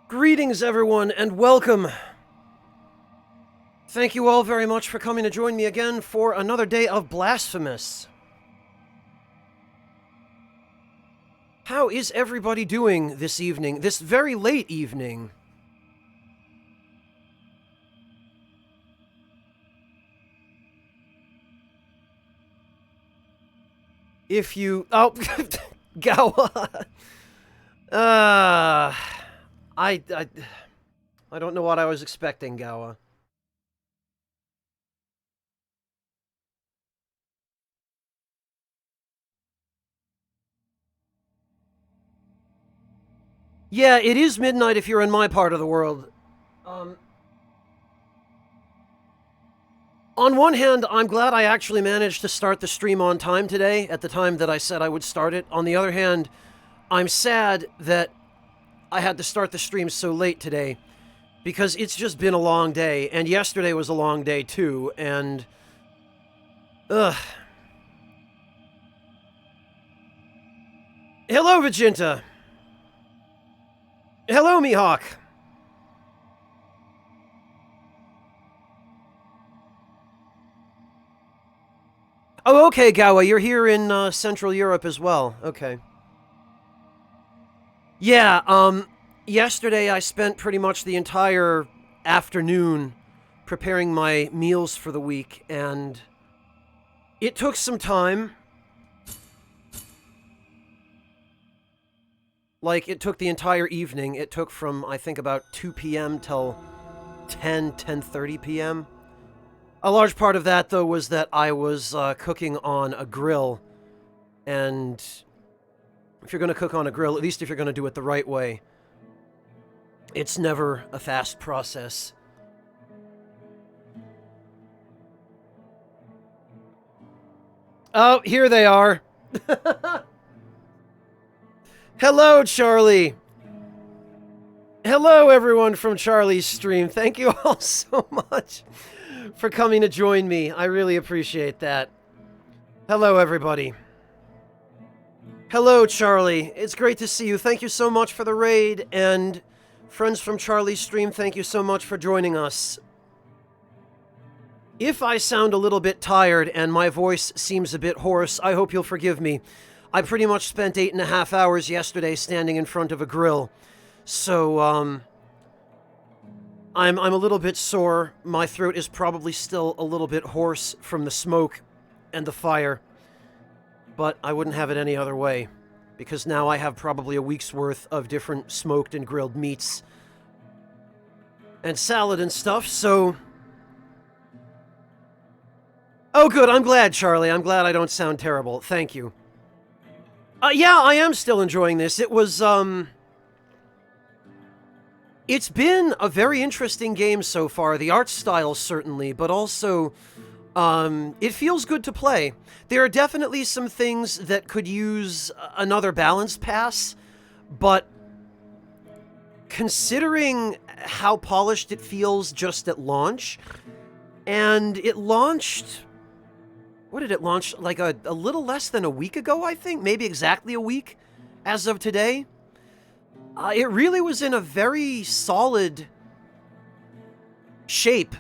Greetings, everyone, and welcome. Thank you all very much for coming to join me again for another day of Blasphemous. How is everybody doing this evening, this very late evening? If you... Oh, Gawa. I don't know what I was expecting, Gawa. Yeah, it is midnight if you're in my part of the world. On one hand, I'm glad I actually managed to start the stream on time today, at the time that I said I would start it. On the other hand, I'm sad that I had to start the stream so late today, because it's just been a long day, and yesterday was a long day too, and... Ugh. Hello, Vegeta! Hello, Mihawk! Oh, okay, Gawa, you're here in Central Europe as well. Okay. Yeah, yesterday I spent pretty much the entire afternoon preparing my meals for the week, and it took some time. Like, it took the entire evening. It took from, I think, about 2 p.m. till 10:30 p.m. A large part of that, though, was that I was cooking on a grill, and if you're going to cook on a grill, at least if you're going to do it the right way, it's never a fast process. Oh, here they are. Hello, Charlie. Hello, everyone from Charlie's stream. Thank you all so much for coming to join me. I really appreciate that. Hello, everybody. Hello, Charlie. It's great to see you. Thank you so much for the raid, and friends from Charlie's stream, thank you so much for joining us. If I sound a little bit tired and my voice seems a bit hoarse, I hope you'll forgive me. I pretty much spent 8.5 hours yesterday standing in front of a grill, so, I'm a little bit sore. My throat is probably still a little bit hoarse from the smoke and the fire, but I wouldn't have it any other way, because now I have probably a week's worth of different smoked and grilled meats and salad and stuff, so... Oh, good, I'm glad, Charlie. I'm glad I don't sound terrible. Thank you. Yeah, I am still enjoying this. It was, It's been a very interesting game so far. The art style, certainly, but also, it feels good to play. There are definitely some things that could use another balance pass, but considering how polished it feels just at launch, and it launched... What did it launch? Like a little less than a week ago, I think? Maybe exactly a week as of today? It really was in a very solid shape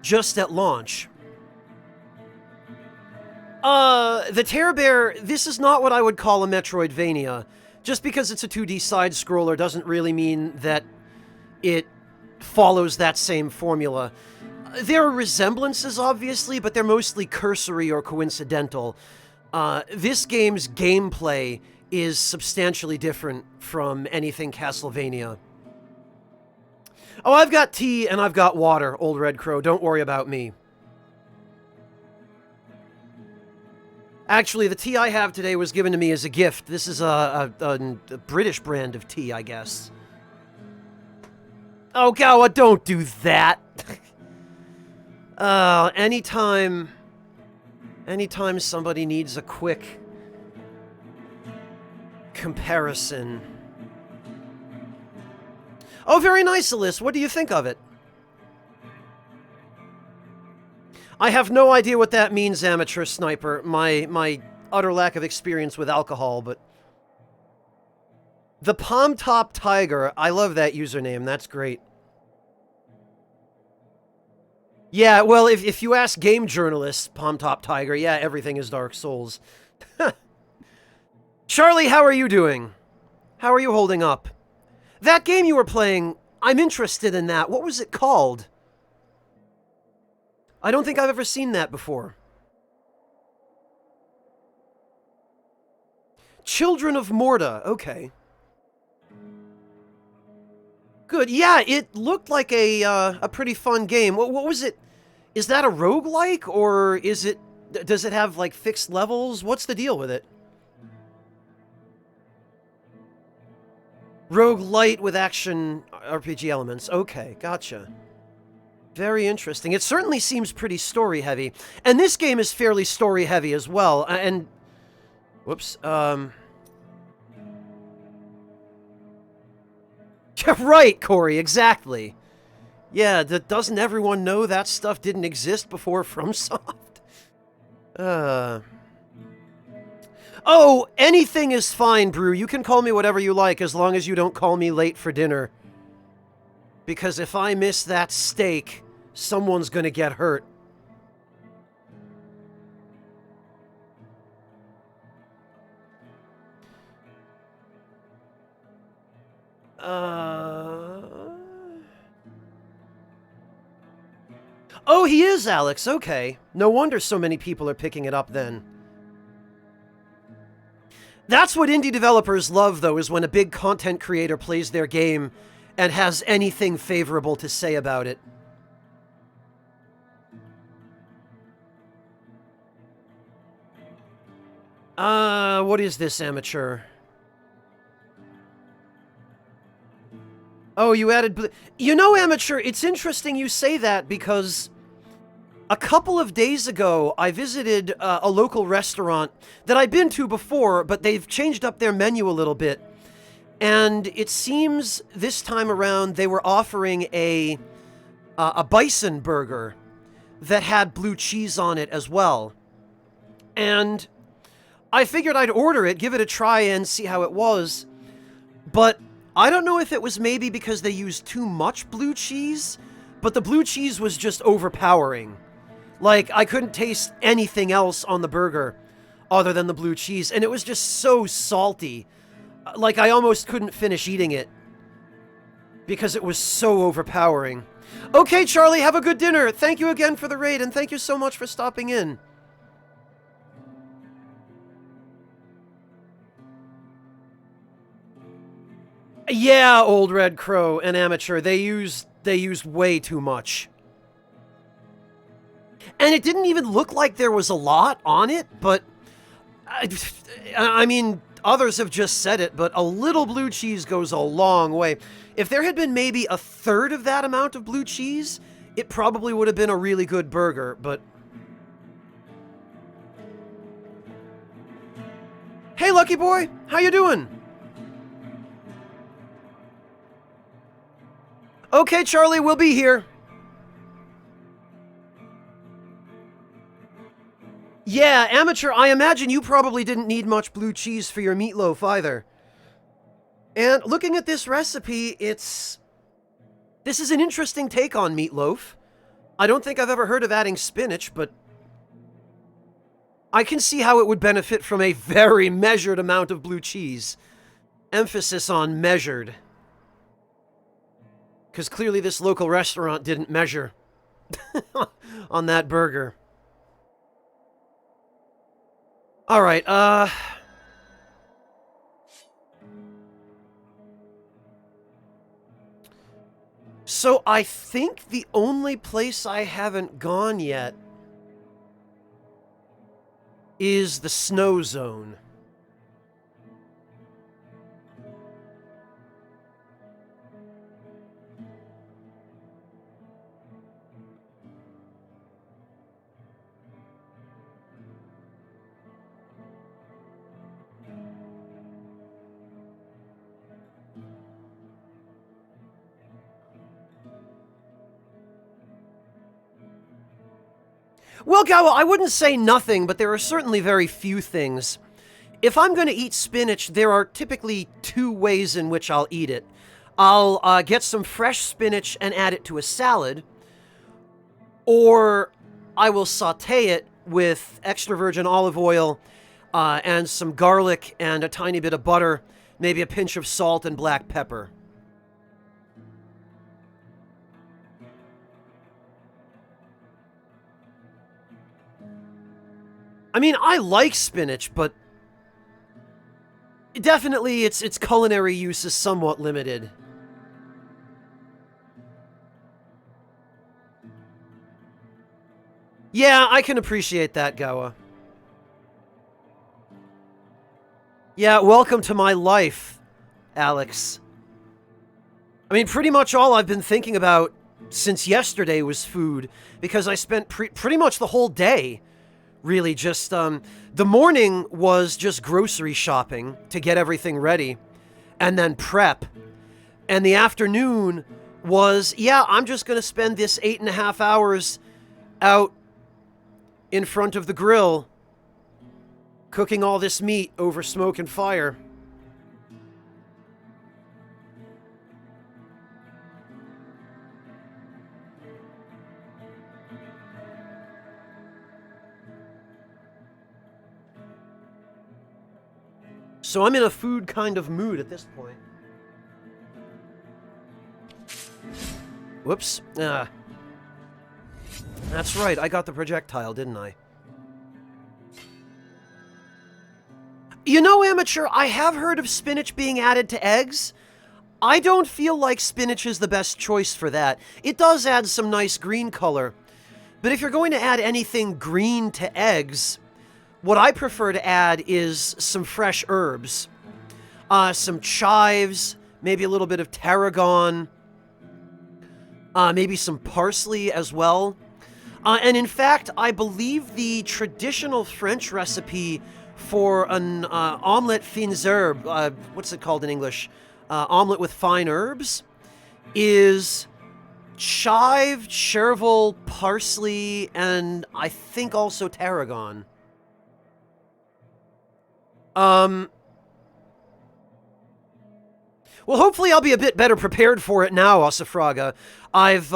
just at launch. The Terror Bear, this is not what I would call a Metroidvania. Just because it's a 2D side-scroller doesn't really mean that it follows that same formula. There are resemblances, obviously, but they're mostly cursory or coincidental. This game's gameplay is substantially different from anything Castlevania. Oh, I've got tea and I've got water, Old Red Crow. Don't worry about me. Actually, the tea I have today was given to me as a gift. This is a British brand of tea, I guess. Oh, Gawa, don't do that! Anytime somebody needs a quick comparison. Oh, very nice, Alyssa. What do you think of it? I have no idea what that means, amateur sniper. My utter lack of experience with alcohol, but... The Palm Top Tiger. I love that username. That's great. Yeah, well, if you ask game journalists, Palm Top Tiger, yeah, everything is Dark Souls. Charlie, how are you doing? How are you holding up? That game you were playing, I'm interested in that. What was it called? I don't think I've ever seen that before. Children of Morta. Okay. Good. Yeah, it looked like a pretty fun game. What was it? Is that a roguelike, or is it... Does it have, like, fixed levels? What's the deal with it? Roguelite with action RPG elements. Okay, gotcha. Very interesting. It certainly seems pretty story-heavy. And this game is fairly story-heavy as well. And... Whoops. Right, Corey, exactly. Yeah, doesn't everyone know that stuff didn't exist before FromSoft? Oh, anything is fine, Brew. You can call me whatever you like, as long as you don't call me late for dinner. Because if I miss that steak, someone's gonna get hurt. Oh, he is, Alex. Okay. No wonder so many people are picking it up then. That's what indie developers love, though, is when a big content creator plays their game and has anything favorable to say about it. What is this, amateur? Oh, you added... You know, amateur, it's interesting you say that because a couple of days ago, I visited a local restaurant that I'd been to before, but they've changed up their menu a little bit. And it seems this time around they were offering a bison burger that had blue cheese on it as well. And I figured I'd order it, give it a try, and see how it was. But I don't know if it was maybe because they used too much blue cheese, but the blue cheese was just overpowering. Like, I couldn't taste anything else on the burger other than the blue cheese, and it was just so salty. Like, I almost couldn't finish eating it because it was so overpowering. Okay, Charlie, have a good dinner. Thank you again for the raid, and thank you so much for stopping in. Yeah, Old Red Crow and Amateur, they used way too much. And it didn't even look like there was a lot on it, but I mean, others have just said it, but a little blue cheese goes a long way. If there had been maybe a third of that amount of blue cheese, it probably would have been a really good burger, but... Hey, Lucky Boy! How you doing? Okay, Charlie, we'll be here. Yeah, amateur, I imagine you probably didn't need much blue cheese for your meatloaf either. And looking at this recipe, this is an interesting take on meatloaf. I don't think I've ever heard of adding spinach, but I can see how it would benefit from a very measured amount of blue cheese. Emphasis on measured. Because clearly this local restaurant didn't measure on that burger. Alright, so I think the only place I haven't gone yet is the snow zone. Well, Gowo, I wouldn't say nothing, but there are certainly very few things If I'm going to eat spinach, there are typically two ways in which I'll eat it. I'll get some fresh spinach and add it to a salad, or I will saute it with extra virgin olive oil and some garlic and a tiny bit of butter, maybe a pinch of salt and black pepper. I mean, I like spinach, but definitely its culinary use is somewhat limited. Yeah, I can appreciate that, Gawa. Yeah, welcome to my life, Alex. I mean, pretty much all I've been thinking about since yesterday was food, because I spent pretty much the whole day, really, just, the morning was just grocery shopping to get everything ready, and then prep. And the afternoon was, yeah, I'm just gonna spend this 8.5 hours out in front of the grill, cooking all this meat over smoke and fire. So I'm in a food kind of mood at this point. Whoops. That's right, I got the projectile, didn't I? You know, Amateur, I have heard of spinach being added to eggs. I don't feel like spinach is the best choice for that. It does add some nice green color. But if you're going to add anything green to eggs, what I prefer to add is some fresh herbs. Some chives, maybe a little bit of tarragon, maybe some parsley as well. And in fact, I believe the traditional French recipe for an omelette fines herbes, what's it called in English? Omelette with fine herbs, is chive, chervil, parsley, and I think also tarragon. Well, hopefully I'll be a bit better prepared for it now, Asafraga. I've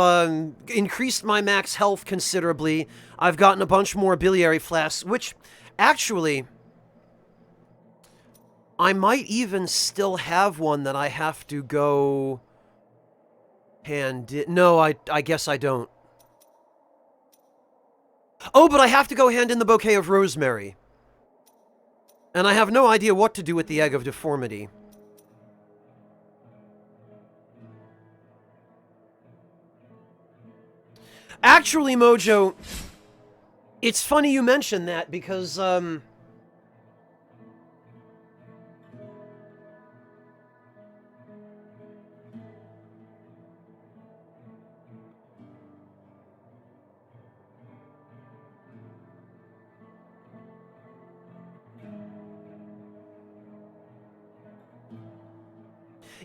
increased my max health considerably. I've gotten a bunch more biliary flasks, which, actually, I might even still have one that I have to go hand in. No, I guess I don't. Oh, but I have to go hand in the bouquet of rosemary. And I have no idea what to do with the egg of deformity. Actually, Mojo, it's funny you mention that because,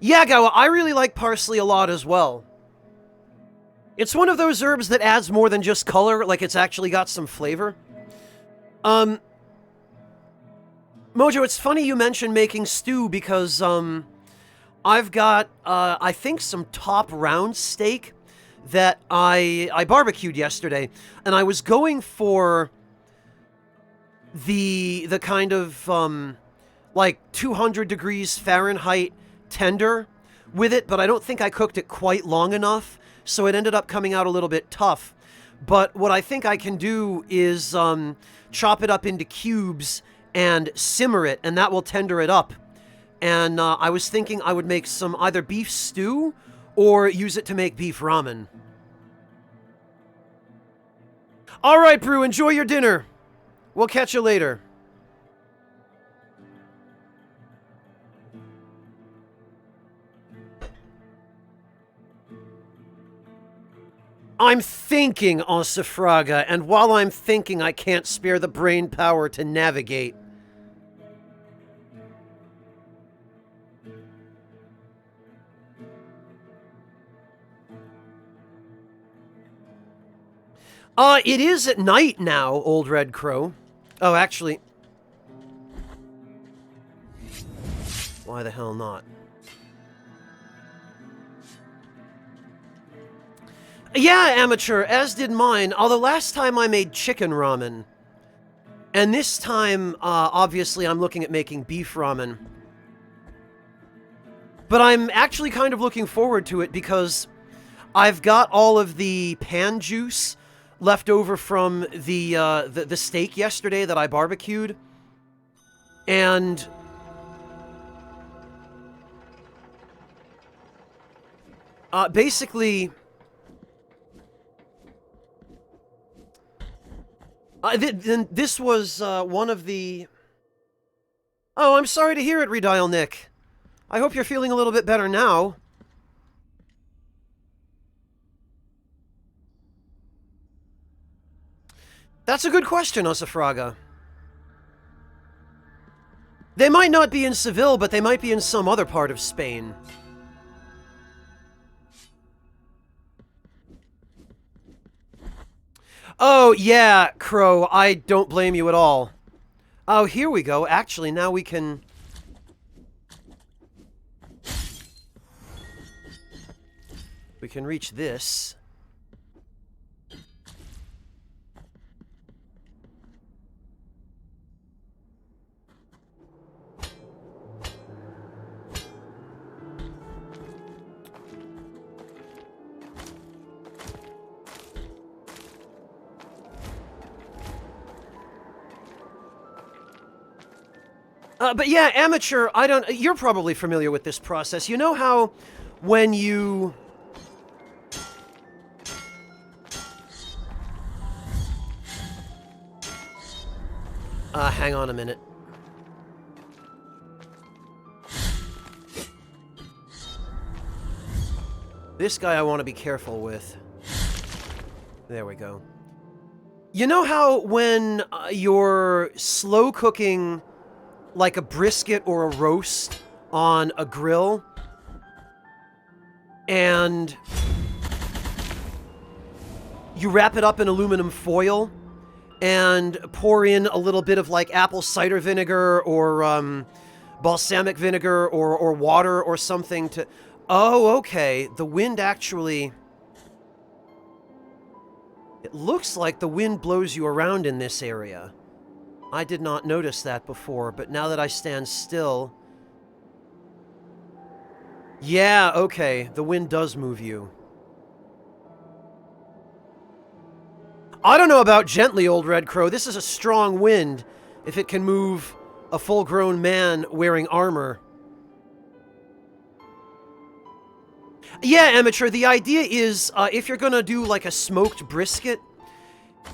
yeah, Gawa, I really like parsley a lot as well. It's one of those herbs that adds more than just color, like it's actually got some flavor. Mojo, it's funny you mentioned making stew because, I've got, I think some top round steak that I barbecued yesterday, and I was going for the kind of, like 200 degrees Fahrenheit tender with it, but I don't think I cooked it quite long enough, so it ended up coming out a little bit tough. But what I think I can do is chop it up into cubes and simmer it, and that will tender it up. And I was thinking I would make some either beef stew or use it to make beef ramen. All right, Brew, enjoy your dinner. We'll catch you later. I'm thinking, Osifraga, and while I'm thinking, I can't spare the brain power to navigate. It is at night now, Old Red Crow. Oh, actually. Why the hell not? Yeah, amateur, as did mine, although last time I made chicken ramen. And this time, obviously, I'm looking at making beef ramen. But I'm actually kind of looking forward to it because I've got all of the pan juice left over from the steak yesterday that I barbecued. And basically, this was one of the... Oh, I'm sorry to hear it, Redial Nick. I hope you're feeling a little bit better now. That's a good question, Osafraga. They might not be in Seville, but they might be in some other part of Spain. Oh, yeah, Crow, I don't blame you at all. Oh, here we go. Actually, now we can... We can reach this. But yeah, amateur, you're probably familiar with this process. You know how when you... hang on a minute. This guy I want to be careful with. There we go. You know how when you're slow cooking like a brisket or a roast on a grill, and you wrap it up in aluminum foil and pour in a little bit of like apple cider vinegar or balsamic vinegar or water or something to... Oh, okay. The wind actually... It looks like the wind blows you around in this area. I did not notice that before, but now that I stand still... Yeah, okay. The wind does move you. I don't know about gently, old Red Crow. This is a strong wind if it can move a full-grown man wearing armor. Yeah, amateur, the idea is if you're gonna do like a smoked brisket,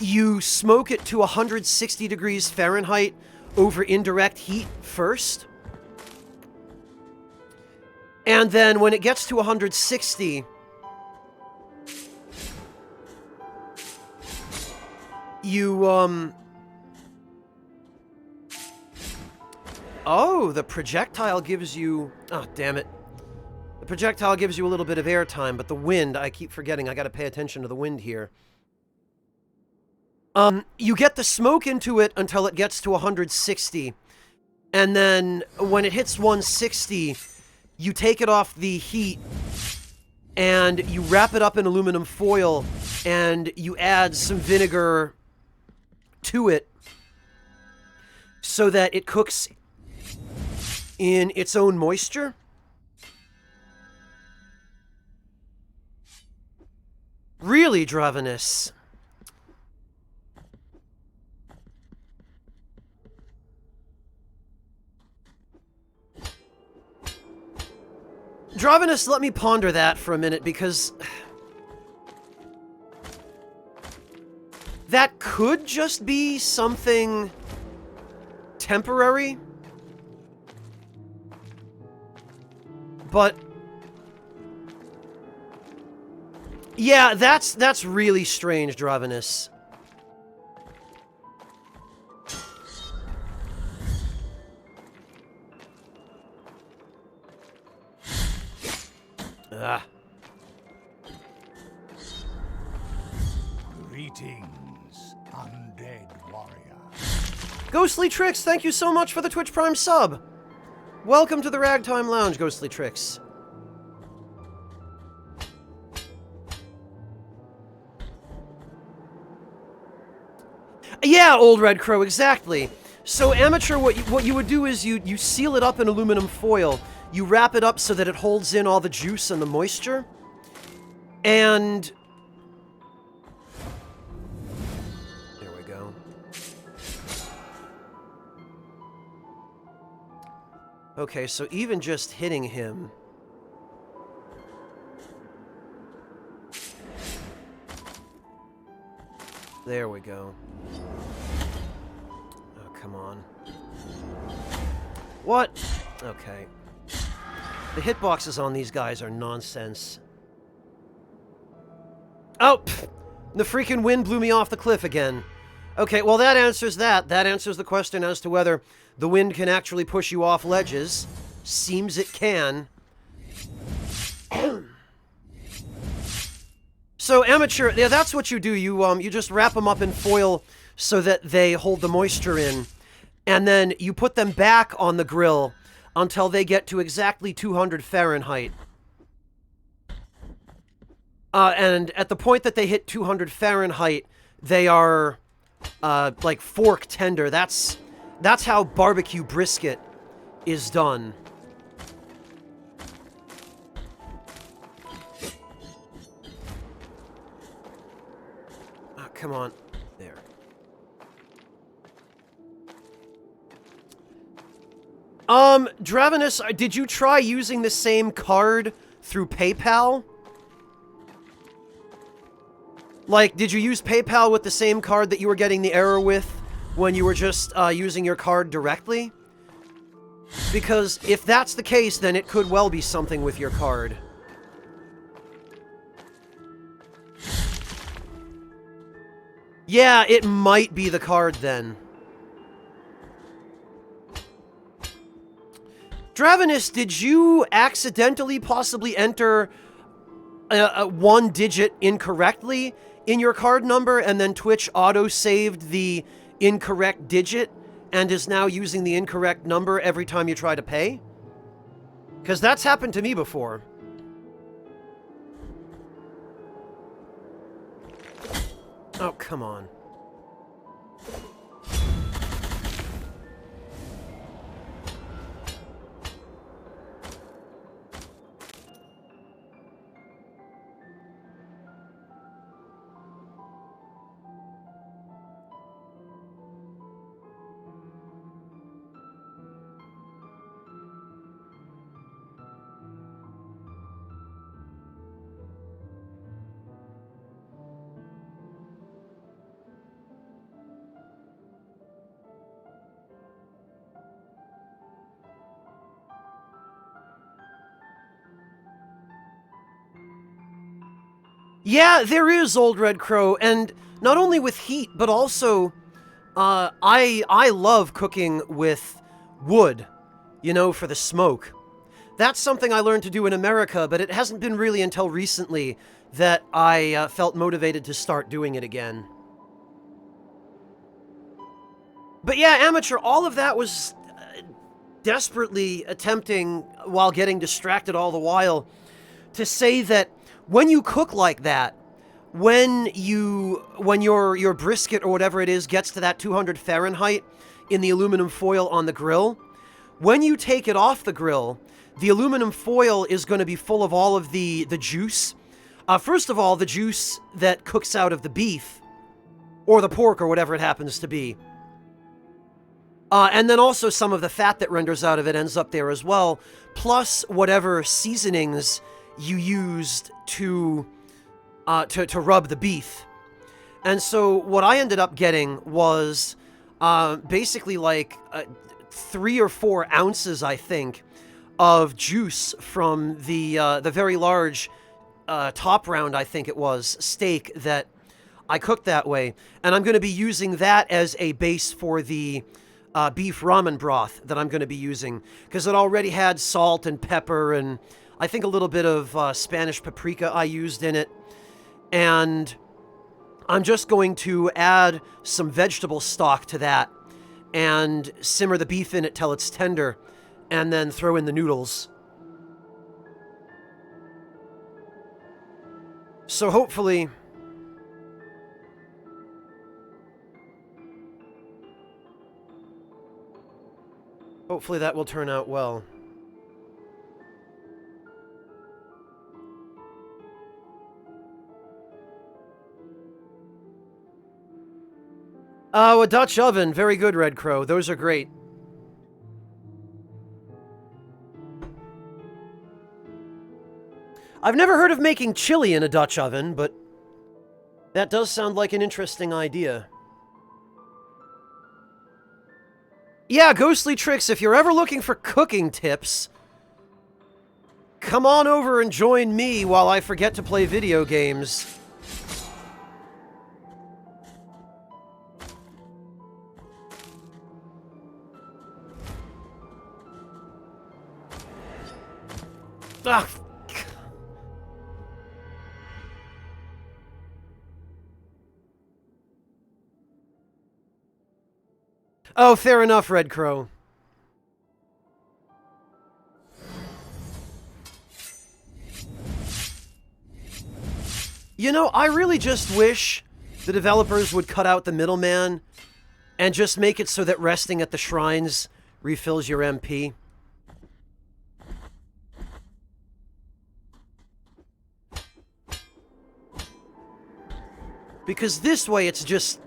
you smoke it to 160 degrees Fahrenheit over indirect heat first. And then when it gets to 160, you, Oh, the projectile gives you... Oh, damn it. The projectile gives you a little bit of airtime, but the wind, I keep forgetting, I gotta pay attention to the wind here. You get the smoke into it until it gets to 160. And then when it hits 160, you take it off the heat and you wrap it up in aluminum foil and you add some vinegar to it so that it cooks in its own moisture. Really, Dravenus? Dravenus, let me ponder that for a minute, because that could just be something temporary. But yeah, that's really strange, Dravenus. Ah. Greetings, undead warrior. Ghostly Tricks, thank you so much for the Twitch Prime sub. Welcome to the Ragtime Lounge, Ghostly Tricks. Yeah, Old Red Crow, exactly. So, Amateur, what you would do is you seal it up in aluminum foil. You wrap it up so that it holds in all the juice and the moisture. And... there we go. Okay, so even just hitting him... there we go. Oh, come on. What? Okay. The hitboxes on these guys are nonsense. Oh! Pfft. The freaking wind blew me off the cliff again. Okay, well that answers that. That answers the question as to whether the wind can actually push you off ledges. Seems it can. So, Amateur, yeah, that's what you do. You just wrap them up in foil so that they hold the moisture in. And then you put them back on the grill until they get to exactly 200 Fahrenheit. And at the point that they hit 200 Fahrenheit, they are, like, fork tender. That's how barbecue brisket is done. Come on. There. Dravenus, did you try using the same card through PayPal? Like, did you use PayPal with the same card that you were getting the error with when you were just using your card directly? Because if that's the case, then it could well be something with your card. Yeah, it might be the card then. Dravenus, did you accidentally possibly enter one digit incorrectly in your card number and then Twitch auto-saved the incorrect digit and is now using the incorrect number every time you try to pay? Because that's happened to me before. Oh, come on. Yeah, there is, Old Red Crow, and not only with heat, but also, I love cooking with wood, you know, for the smoke. That's something I learned to do in America, but it hasn't been really until recently that I felt motivated to start doing it again. But yeah, Amateur, all of that was desperately attempting, while getting distracted all the while, to say that when you cook like that, when your brisket or whatever it is gets to that 200 Fahrenheit in the aluminum foil on the grill, when you take it off the grill, the aluminum foil is going to be full of all of the juice. First of all, the juice that cooks out of the beef, or the pork, or whatever it happens to be. And then also some of the fat that renders out of it ends up there as well, plus whatever seasonings you used to rub the beef. And so what I ended up getting was basically like 3 or 4 ounces, I think, of juice from the very large top round, I think it was, steak that I cooked that way. And I'm going to be using that as a base for the beef ramen broth that I'm going to be using, because it already had salt and pepper and I think a little bit of Spanish paprika I used in it. And I'm just going to add some vegetable stock to that and simmer the beef in it till it's tender. and then throw in the noodles. So hopefully that will turn out well. Oh, a Dutch oven. Very good, Red Crow. Those are great. I've never heard of making chili in a Dutch oven, but that does sound like an interesting idea. Yeah, Ghostly Tricks, if you're ever looking for cooking tips, come on over and join me while I forget to play video games. Ugh. Oh, fair enough, Red Crow. You know, I really just wish the developers would cut out the middleman and just make it so that resting at the shrines refills your MP. Because this way it's just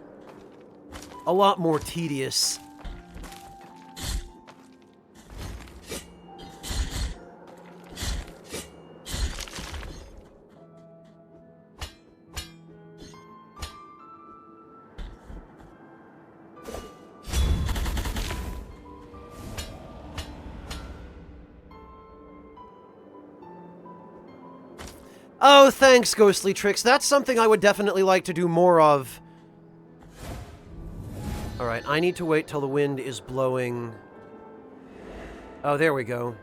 a lot more tedious. Oh, thanks, Ghostly Tricks. That's something I would definitely like to do more of. Alright, I need to wait till the wind is blowing. Oh, there we go.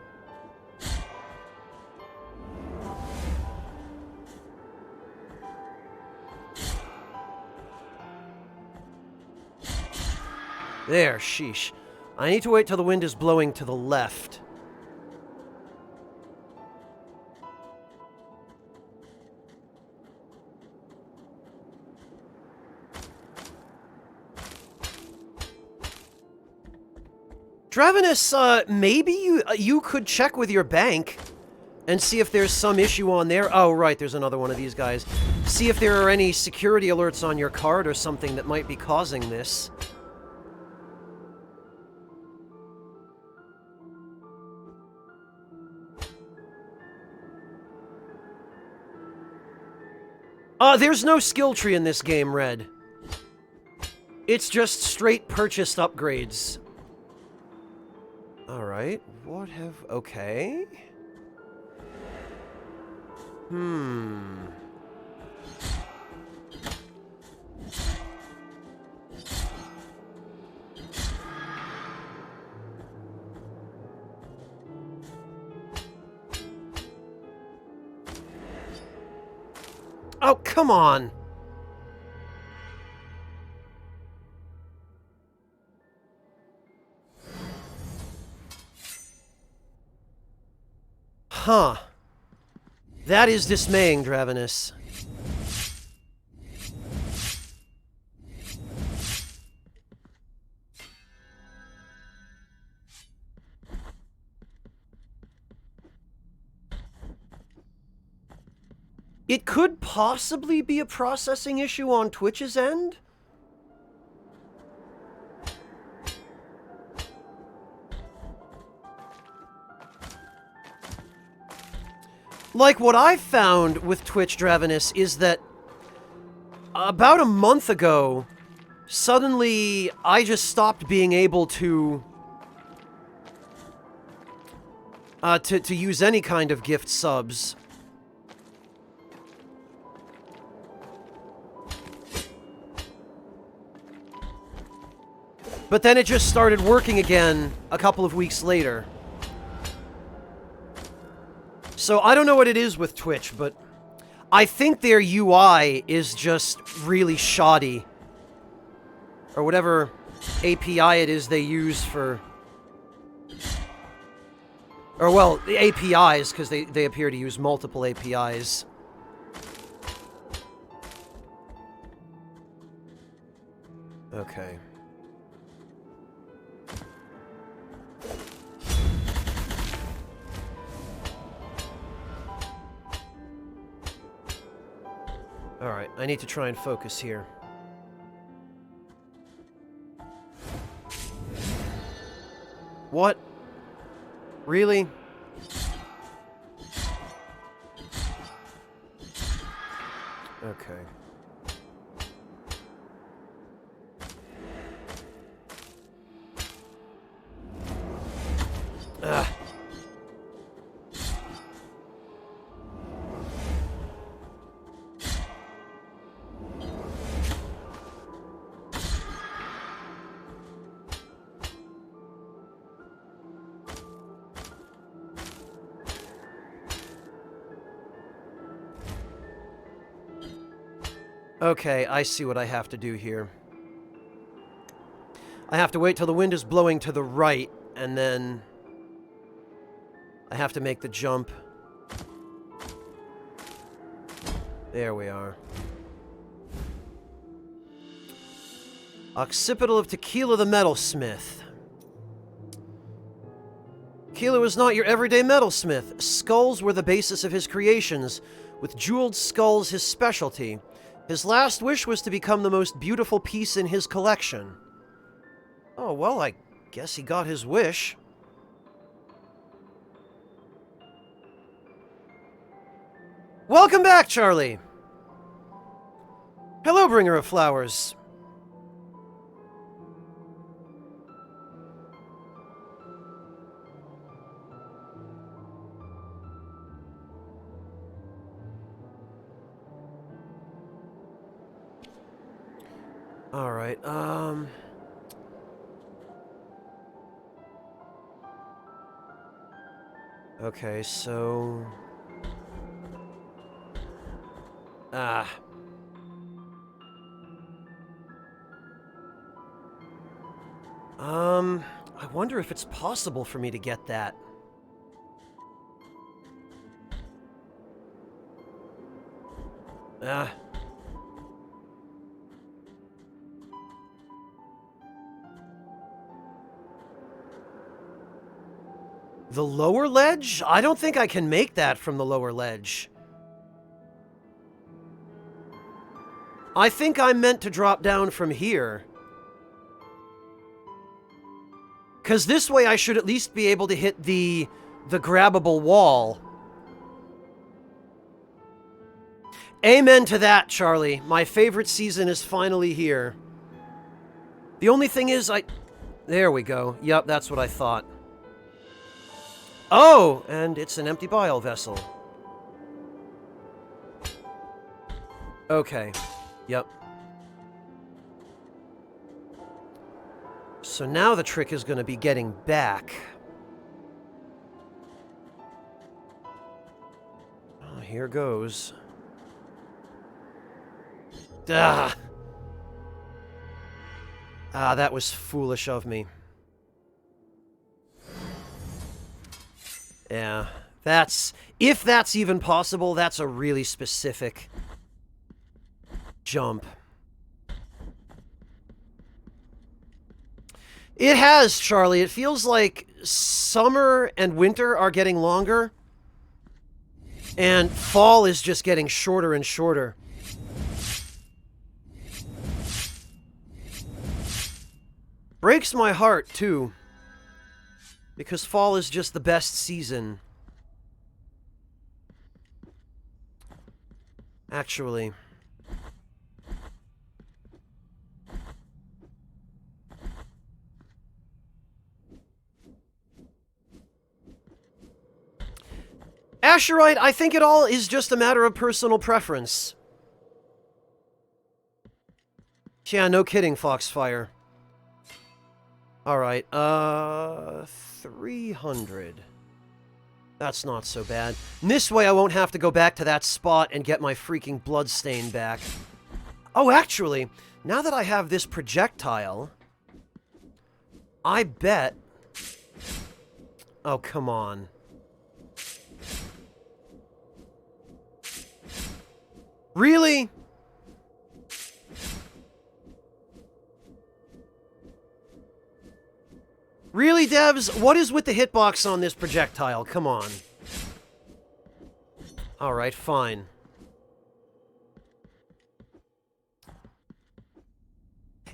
There, sheesh. I need to wait till the wind is blowing to the left. Dravenus, maybe you could check with your bank and see if there's some issue on there. Oh, right, there's another one of these guys. See if there are any security alerts on your card or something that might be causing this. There's no skill tree in this game, Red. It's just straight purchased upgrades. Alright, what have... okay. Oh, come on! Huh. That is dismaying, Dravenus. It could possibly be a processing issue on Twitch's end? Like, what I found with Twitch, Dravenus, is that about a month ago, suddenly I just stopped being able to use any kind of gift subs. But then it just started working again a couple of weeks later. So I don't know what it is with Twitch, but I think their UI is just really shoddy. Or whatever API it is they use for Or, well, the APIs, because they appear to use multiple APIs. Okay. Alright, I need to try and focus here. What? Really? Okay. Ah. Okay, I see what I have to do here. I have to wait till the wind is blowing to the right, and then I have to make the jump. There we are. Occipital of Tequila the Metalsmith. Tequila was not your everyday metalsmith. Skulls were the basis of his creations, with jeweled skulls his specialty. His last wish was to become the most beautiful piece in his collection. Oh, well, I guess he got his wish. Welcome back, Charlie! Hello, bringer of flowers. Alright, okay, so... I wonder if it's possible for me to get that. The lower ledge? I don't think I can make that from the lower ledge. I think I'm meant to drop down from here. Because this way I should at least be able to hit the grabbable wall. Amen to that, Charlie. My favorite season is finally here. The only thing is There we go. Yep, that's what I thought. Oh! And it's an empty bile vessel. Okay. Yep. So now the trick is going to be getting back. Oh, here goes. Ah! Ah, that was foolish of me. Yeah, if that's even possible, that's a really specific jump. It has, Charlie. It feels like summer and winter are getting longer, and fall is just getting shorter and shorter. Breaks my heart, too. Because fall is just the best season. Actually. Asherite, I think it all is just a matter of personal preference. Yeah, no kidding, Foxfire. Alright, 300. That's not so bad. And this way I won't have to go back to that spot and get my freaking bloodstain back. Oh, actually, now that I have this projectile, I bet... Oh, come on. Really? Really, devs? What is with the hitbox on this projectile? Come on. Alright, fine.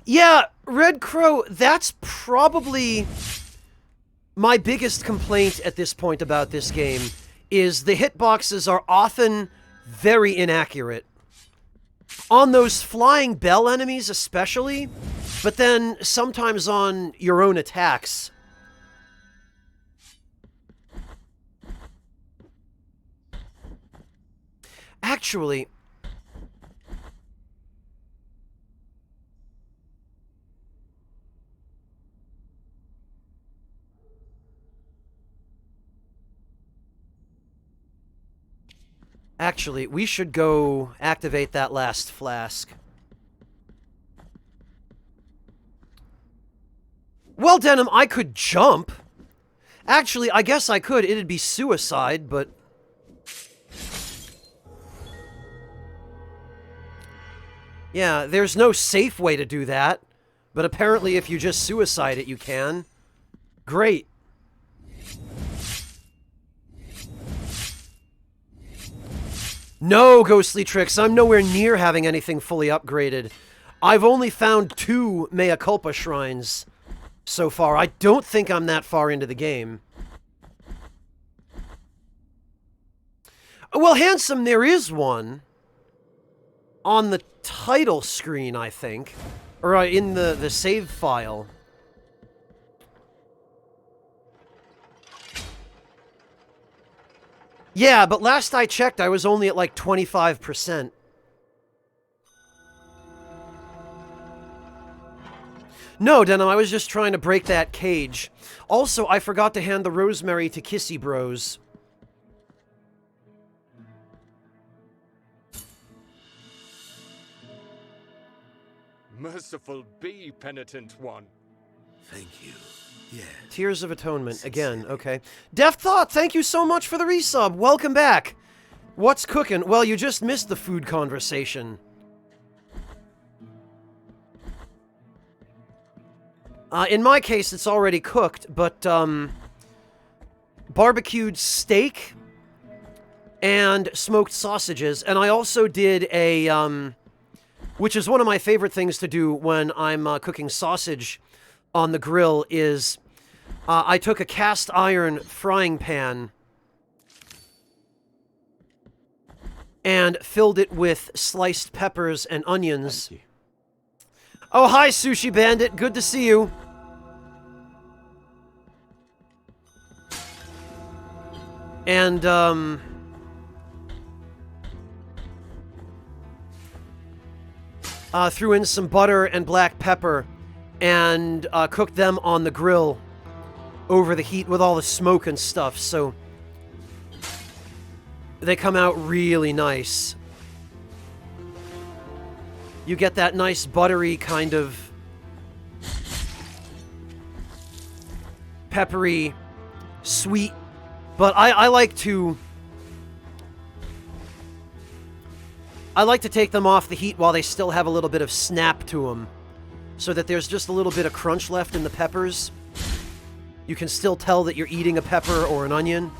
Yeah, Red Crow, that's probably my biggest complaint at this point about this game, is the hitboxes are often very inaccurate. On those flying bell enemies especially, but then sometimes on your own attacks. Actually... Actually, we should go activate that last flask. Well, Denim, I could jump. Actually, I guess I could. It'd be suicide, but... Yeah, there's no safe way to do that. But apparently if you just suicide it, you can. Great. No, Ghostly Tricks, I'm nowhere near having anything fully upgraded. I've only found 2 Mea Culpa shrines so far. I don't think I'm that far into the game. Well, Handsome, there is one. On the title screen, I think. Or in the save file. Yeah, but last I checked, I was only at like 25%. No, Denim, I was just trying to break that cage. Also, I forgot to hand the rosemary to Kissy Bros. Merciful be, penitent one. Thank you. Yeah. Tears of Atonement. Again, okay. Death Thought, thank you so much for the resub. Welcome back. What's cooking? Well, you just missed the food conversation. In my case, it's already cooked, but, barbecued steak and smoked sausages. And I also did a, which is one of my favorite things to do when I'm cooking sausage on the grill, is I took a cast iron frying pan and filled it with sliced peppers and onions. Thank you. Oh, hi, Sushi Bandit. Good to see you. And, threw in some butter and black pepper and cooked them on the grill over the heat with all the smoke and stuff, so they come out really nice. You get that nice buttery kind of peppery, sweet, but I like to take them off the heat while they still have a little bit of snap to them, so that there's just a little bit of crunch left in the peppers. You can still tell that you're eating a pepper or an onion.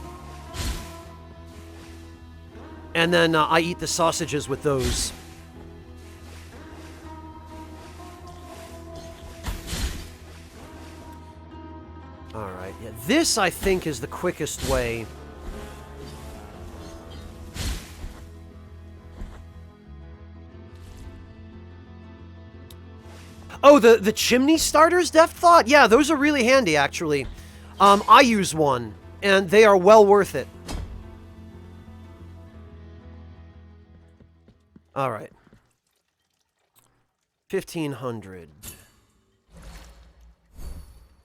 And then I eat the sausages with those. Alright, yeah, this I think is the quickest way. Oh, the chimney starters, Death Thought? Yeah, those are really handy, actually. I use one, and they are well worth it. Alright. 1,500.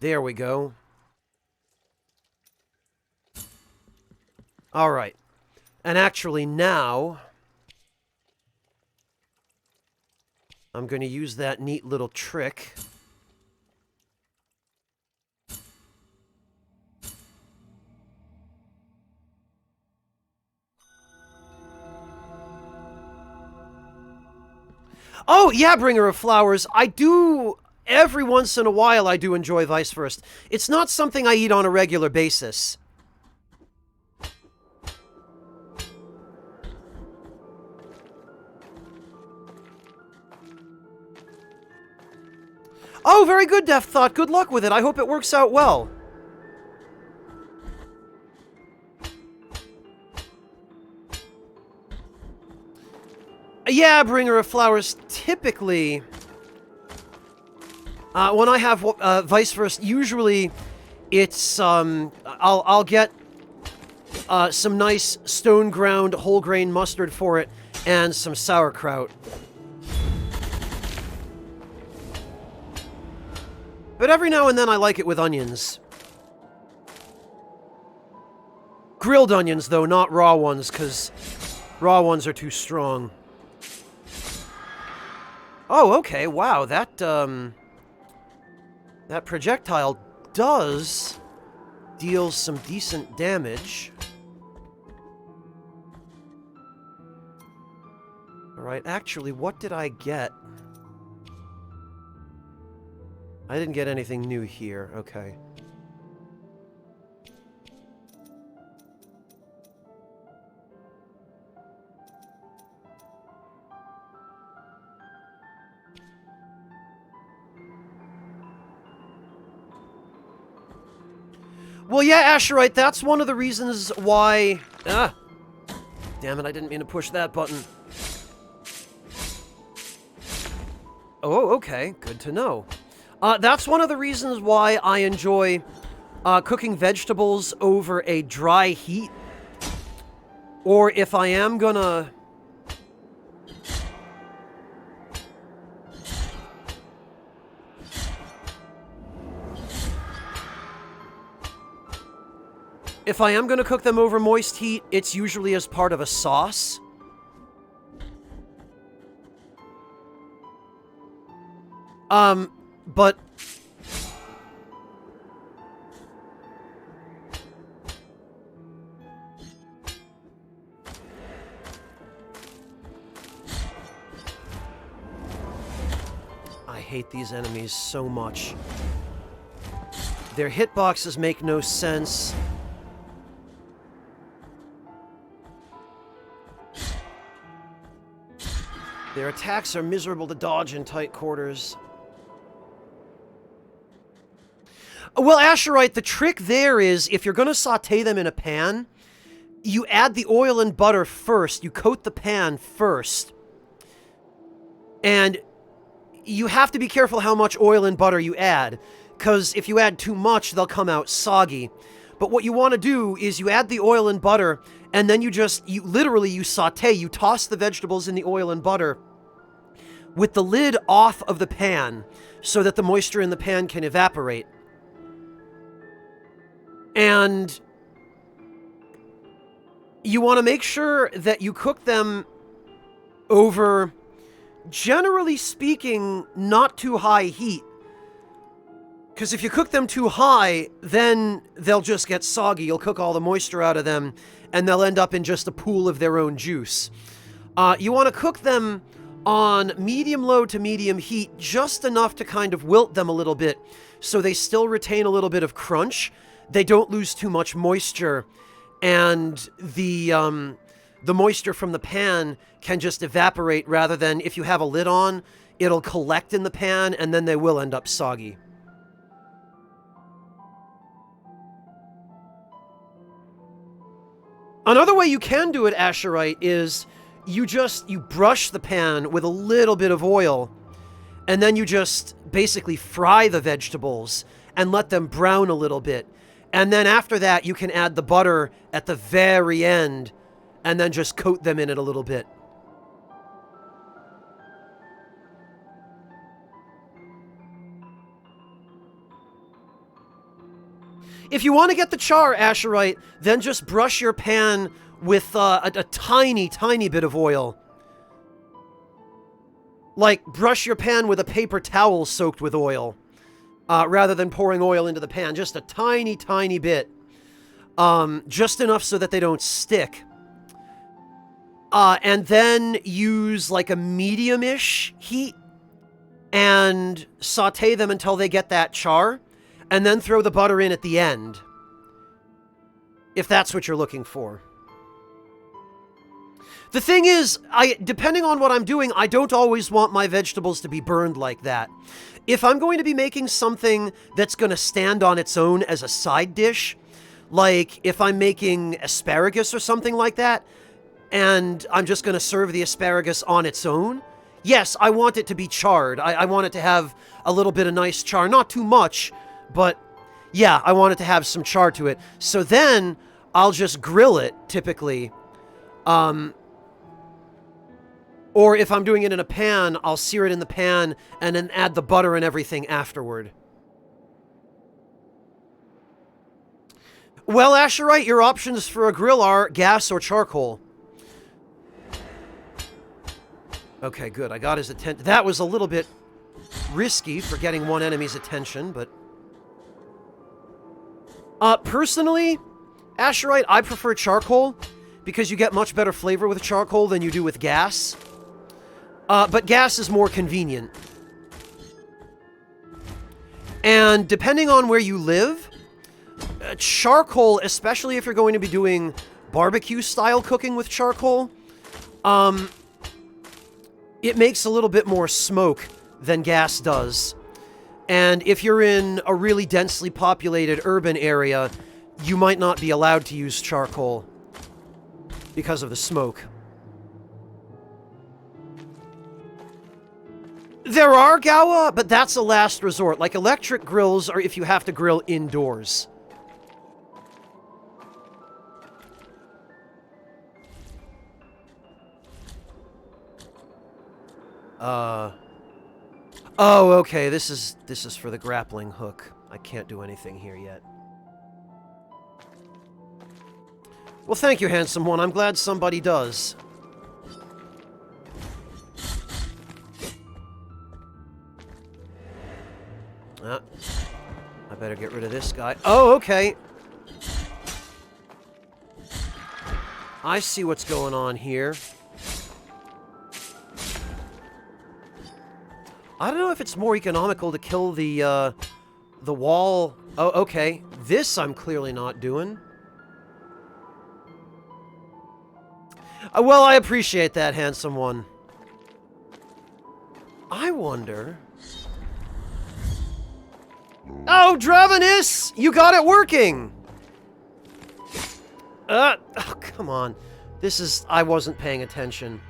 There we go. Alright. And actually now, I'm going to use that neat little trick. Oh, yeah, Bringer of Flowers. I do, every once in a while, I do enjoy Vice First. It's not something I eat on a regular basis. Oh, very good, Death Thought. Good luck with it. I hope it works out well. Yeah, Bringer of Flowers. Typically, when I have Vice First, usually it's I'll get some nice stone ground whole grain mustard for it and some sauerkraut. But every now and then I like it with onions. Grilled onions, though, not raw ones, because raw ones are too strong. Oh, okay, wow, that projectile does deal some decent damage. Alright, actually, what did I get? I didn't get anything new here, okay. Well, yeah, Asherite, that's one of the reasons why... Ah! Damn it, I didn't mean to push that button. Oh, okay, good to know. That's one of the reasons why I enjoy cooking vegetables over a dry heat. Or if I am gonna... If I am gonna cook them over moist heat, it's usually as part of a sauce. But... I hate these enemies so much. Their hitboxes make no sense. Their attacks are miserable to dodge in tight quarters. Well, Asherite, the trick there is, if you're going to saute them in a pan, you add the oil and butter first. You coat the pan first. And you have to be careful how much oil and butter you add, because if you add too much, they'll come out soggy. But what you want to do is you add the oil and butter, and then you literally saute, you toss the vegetables in the oil and butter with the lid off of the pan so that the moisture in the pan can evaporate. And you want to make sure that you cook them over, generally speaking, not too high heat. Because if you cook them too high, then they'll just get soggy. You'll cook all the moisture out of them, and they'll end up in just a pool of their own juice. You want to cook them on medium-low to medium heat, just enough to kind of wilt them a little bit, so they still retain a little bit of crunch. They don't lose too much moisture, and the moisture from the pan can just evaporate, rather than if you have a lid on, it'll collect in the pan, and then they will end up soggy. Another way you can do it, Asherite, is you brush the pan with a little bit of oil, and then you just basically fry the vegetables and let them brown a little bit. And then after that, you can add the butter at the very end, and then just coat them in it a little bit. If you want to get the char, Asherite, then just brush your pan with a tiny, tiny bit of oil. Like, brush your pan with a paper towel soaked with oil, rather than pouring oil into the pan. Just a tiny, tiny bit. Just enough so that they don't stick. and then use like a medium-ish heat and saute them until they get that char, and then throw the butter in at the end, if that's what you're looking for. The thing is, depending on what I'm doing, I don't always want my vegetables to be burned like that. If I'm going to be making something that's going to stand on its own as a side dish, like if I'm making asparagus or something like that, and I'm just going to serve the asparagus on its own, yes, I want it to be charred. I want it to have a little bit of nice char. Not too much, but yeah, I want it to have some char to it. So then I'll just grill it, typically. Or if I'm doing it in a pan, I'll sear it in the pan and then add the butter and everything afterward. Well, Asherite, your options for a grill are gas or charcoal. Okay, good. I got his attention. That was a little bit risky for getting one enemy's attention, but... personally, Asherite, I prefer charcoal because you get much better flavor with charcoal than you do with gas. But gas is more convenient. And depending on where you live, charcoal, especially if you're going to be doing barbecue-style cooking with charcoal, it makes a little bit more smoke than gas does. And if you're in a really densely populated urban area, you might not be allowed to use charcoal because of the smoke. There are Gawa, but that's a last resort. Like, electric grills are if you have to grill indoors. Oh, okay, this is for the grappling hook. I can't do anything here yet. Well, thank you, handsome one. I'm glad somebody does. I better get rid of this guy. Oh, okay. I see what's going on here. I don't know if it's more economical to kill the wall. Oh, okay. This I'm clearly not doing. Well, I appreciate that, handsome one. I wonder... Oh, Dravenus! You got it working! Oh, come on. This is... I wasn't paying attention.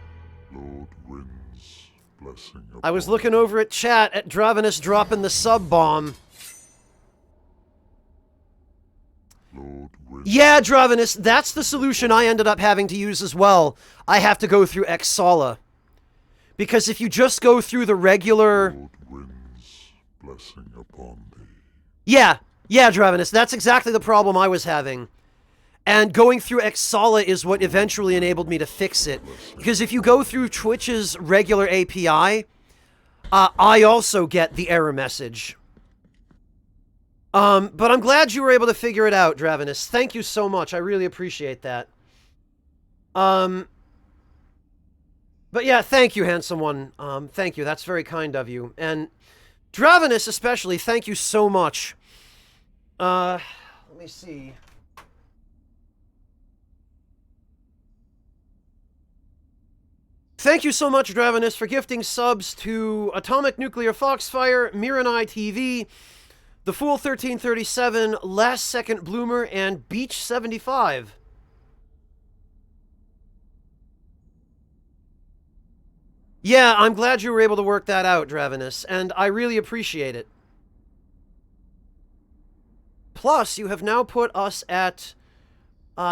Lord Wind's blessing I was looking over at chat at Dravenus dropping the sub-bomb. Lord Wind. Yeah, Dravenus, that's the solution I ended up having to use as well. I have to go through Exala. Because if you just go through the regular... Lord Wind's blessing upon thee. Yeah, Dravenus, that's exactly the problem I was having. And going through Exala is what eventually enabled me to fix it. Because if you go through Twitch's regular API, I also get the error message. But I'm glad you were able to figure it out, Dravenus. Thank you so much. I really appreciate that. But yeah, thank you, handsome one. Thank you. That's very kind of you. And Dravenus especially, thank you so much. Let me see. Thank you so much, Dravenus, for gifting subs to Atomic Nuclear Foxfire, Miranai TV, The Fool 1337, Last Second Bloomer, and Beach 75. Yeah, I'm glad you were able to work that out, Dravenus, and I really appreciate it. Plus, you have now put us at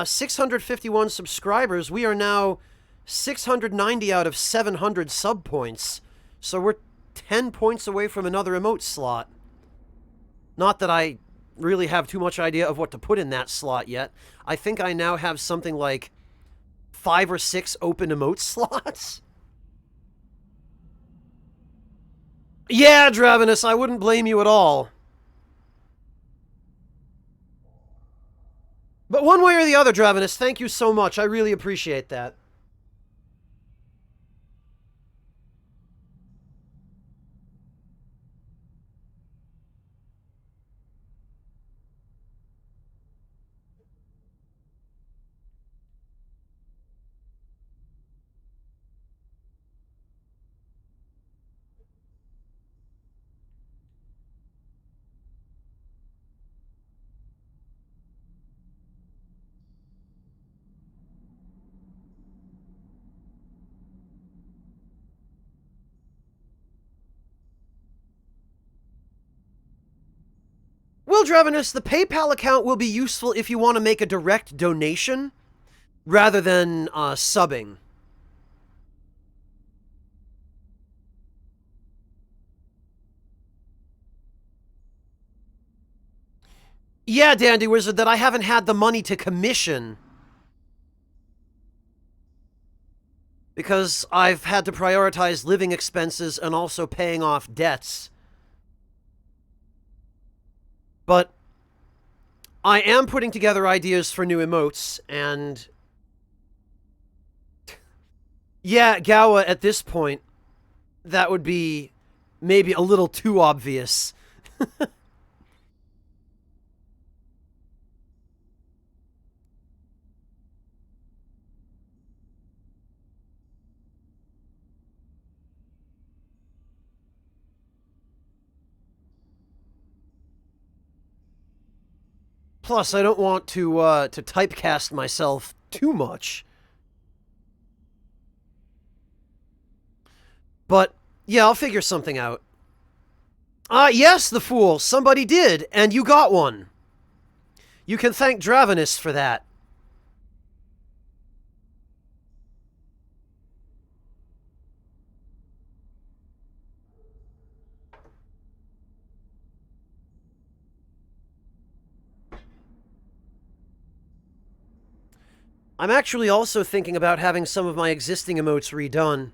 651 subscribers. We are now 690 out of 700 sub points. So we're 10 points away from another emote slot. Not that I really have too much idea of what to put in that slot yet. I think I now have something like 5 or 6 open emote slots. Yeah, Dravenus, I wouldn't blame you at all. But one way or the other, Dravenus, thank you so much. I really appreciate that. Well, Dravenus, the PayPal account will be useful if you want to make a direct donation rather than subbing. Yeah, Dandy Wizard, that I haven't had the money to commission. Because I've had to prioritize living expenses and also paying off debts. But I am putting together ideas for new emotes, and... yeah, Gawa, at this point, that would be maybe a little too obvious. Plus, I don't want to typecast myself too much. But, yeah, I'll figure something out. Yes, the fool. Somebody did, and you got one. You can thank Dravenus for that. I'm actually also thinking about having some of my existing emotes redone.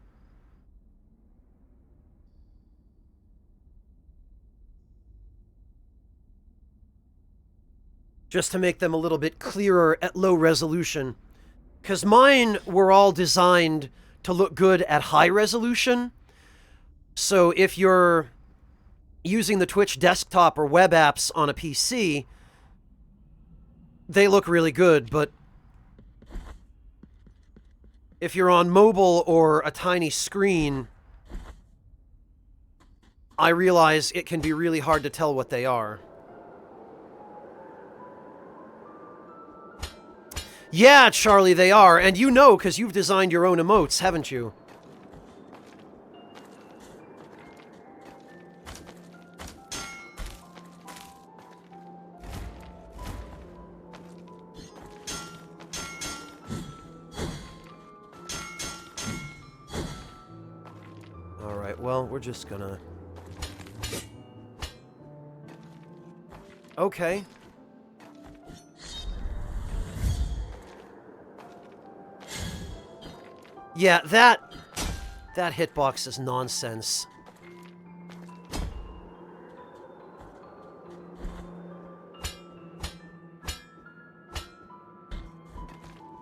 Just to make them a little bit clearer at low resolution. Because mine were all designed to look good at high resolution. So if you're using the Twitch desktop or web apps on a PC, they look really good, but if you're on mobile or a tiny screen, I realize it can be really hard to tell what they are. Yeah, Charlie, they are, and you know because you've designed your own emotes, haven't you? Alright, well, we're just gonna... okay. Yeah, that hitbox is nonsense.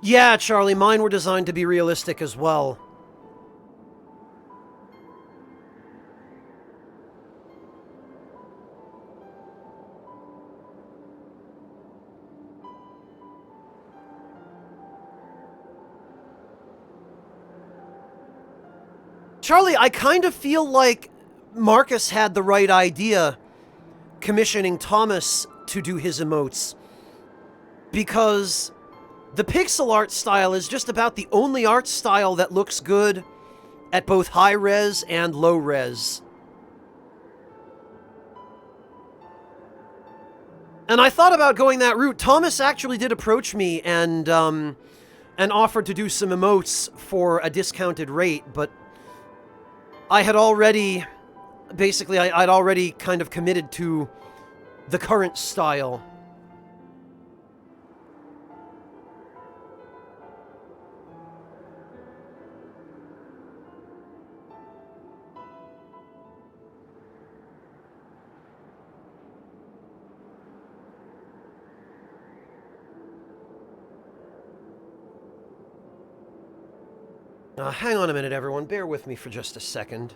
Yeah, Charlie, mine were designed to be realistic as well. Charlie, I kind of feel like Marcus had the right idea commissioning Thomas to do his emotes. Because the pixel art style is just about the only art style that looks good at both high res and low res. And I thought about going that route. Thomas actually did approach me and offered to do some emotes for a discounted rate, but I had already... basically, I'd already kind of committed to the current style. Hang on a minute, everyone. Bear with me for just a second.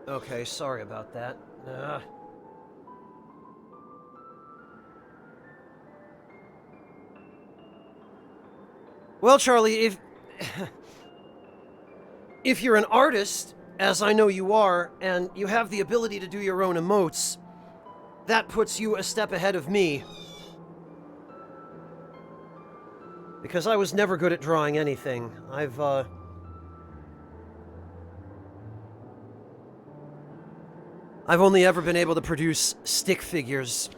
Okay, sorry about that. Well, Charlie, if you're an artist, as I know you are, and you have the ability to do your own emotes, that puts you a step ahead of me. Because I was never good at drawing anything. I've only ever been able to produce stick figures.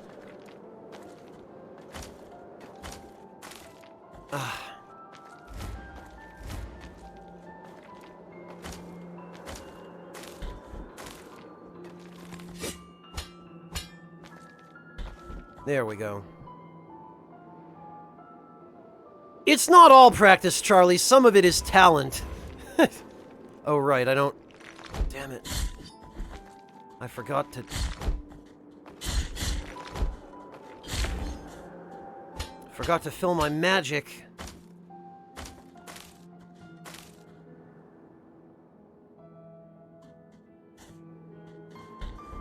There we go. It's not all practice, Charlie. Some of it is talent. Oh, right, I don't... Damn it. I forgot to... Forgot to fill my magic.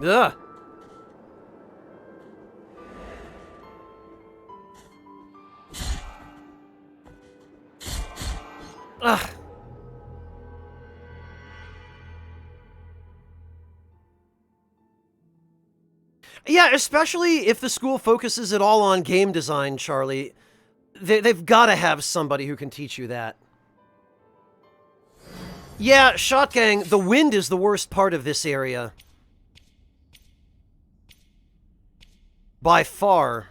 Ugh! Ugh! Yeah, especially if the school focuses it all on game design, Charlie. They've got to have somebody who can teach you that. Yeah, Shotgang, the wind is the worst part of this area. By far.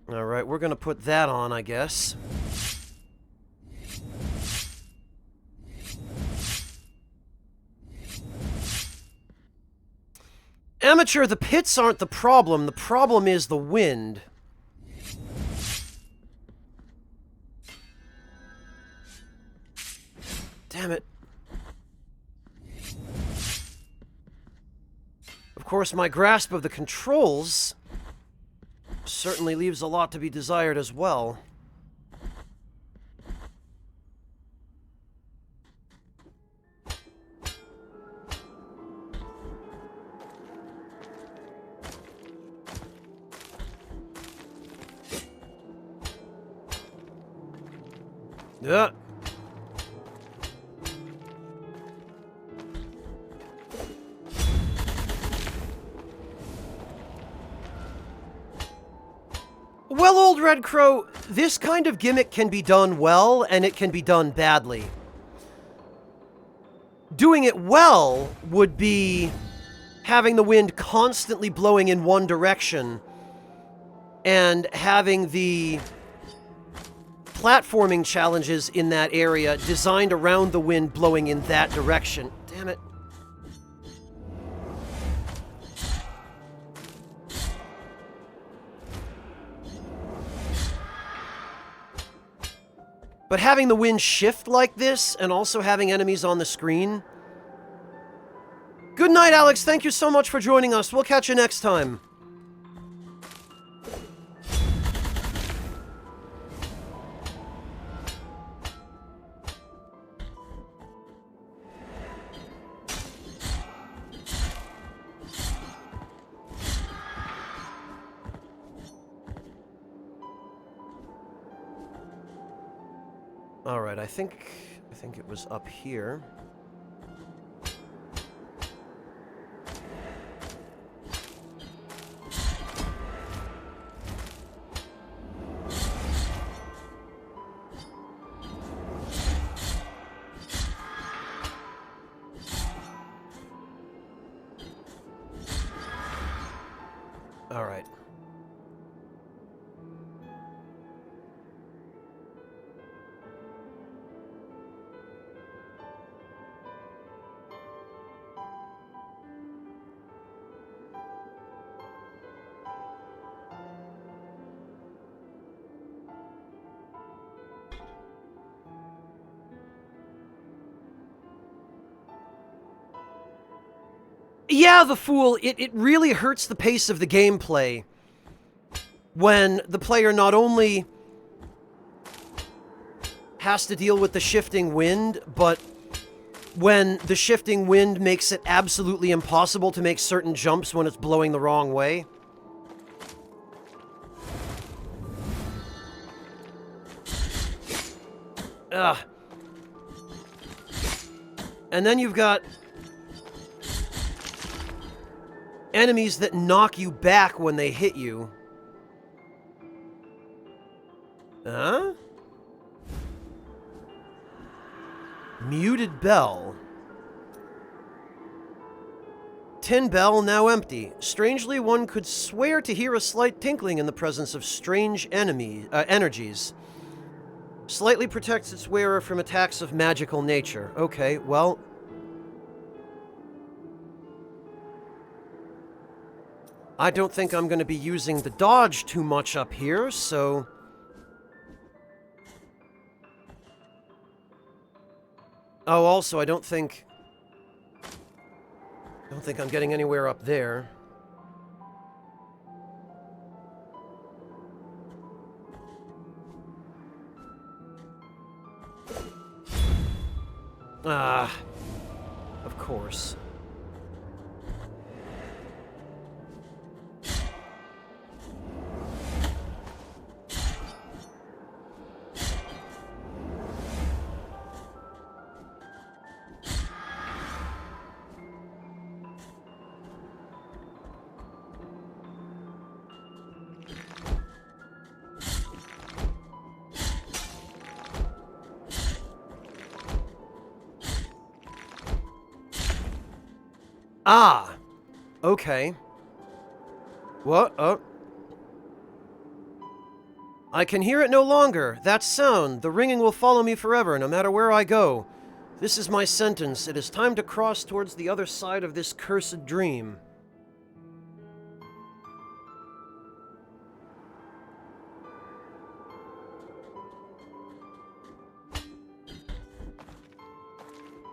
Alright, we're gonna put that on, I guess. Amateur, the pits aren't the problem. The problem is the wind. Damn it. Of course, my grasp of the controls certainly leaves a lot to be desired as well. Yeah. Well, old Red Crow, this kind of gimmick can be done well, and it can be done badly. Doing it well would be having the wind constantly blowing in one direction, and having the platforming challenges in that area designed around the wind blowing in that direction. Damn it. But having the wind shift like this, and also having enemies on the screen... Good night, Alex. Thank you so much for joining us. We'll catch you next time. Alright, I think it was up here. Alright. Yeah, the Fool, it really hurts the pace of the gameplay when the player not only has to deal with the shifting wind, but when the shifting wind makes it absolutely impossible to make certain jumps when it's blowing the wrong way. Ugh. And then you've got enemies that knock you back when they hit you. Huh? Muted bell. Tin bell now empty. Strangely, one could swear to hear a slight tinkling in the presence of strange energies. Slightly protects its wearer from attacks of magical nature. Okay, well... I don't think I'm going to be using the dodge too much up here, so... Oh, also, I don't think I'm getting anywhere up there. Ah, of course. Ah! Okay. What? Oh. I can hear it no longer. That sound. The ringing will follow me forever, no matter where I go. This is my sentence. It is time to cross towards the other side of this cursed dream.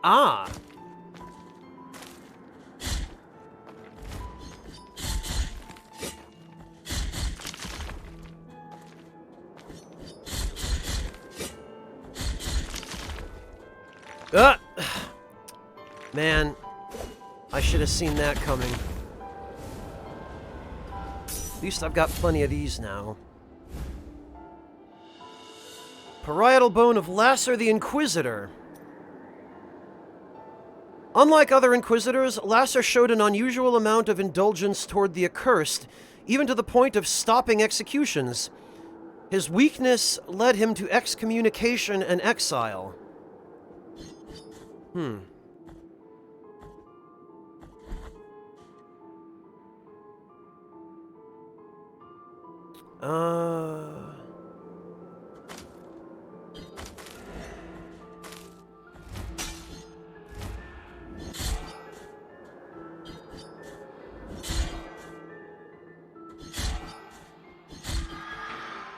Ah! Man, I should have seen that coming. At least I've got plenty of these now. Parietal bone of Lasser the Inquisitor. Unlike other Inquisitors, Lasser showed an unusual amount of indulgence toward the accursed, even to the point of stopping executions. His weakness led him to excommunication and exile.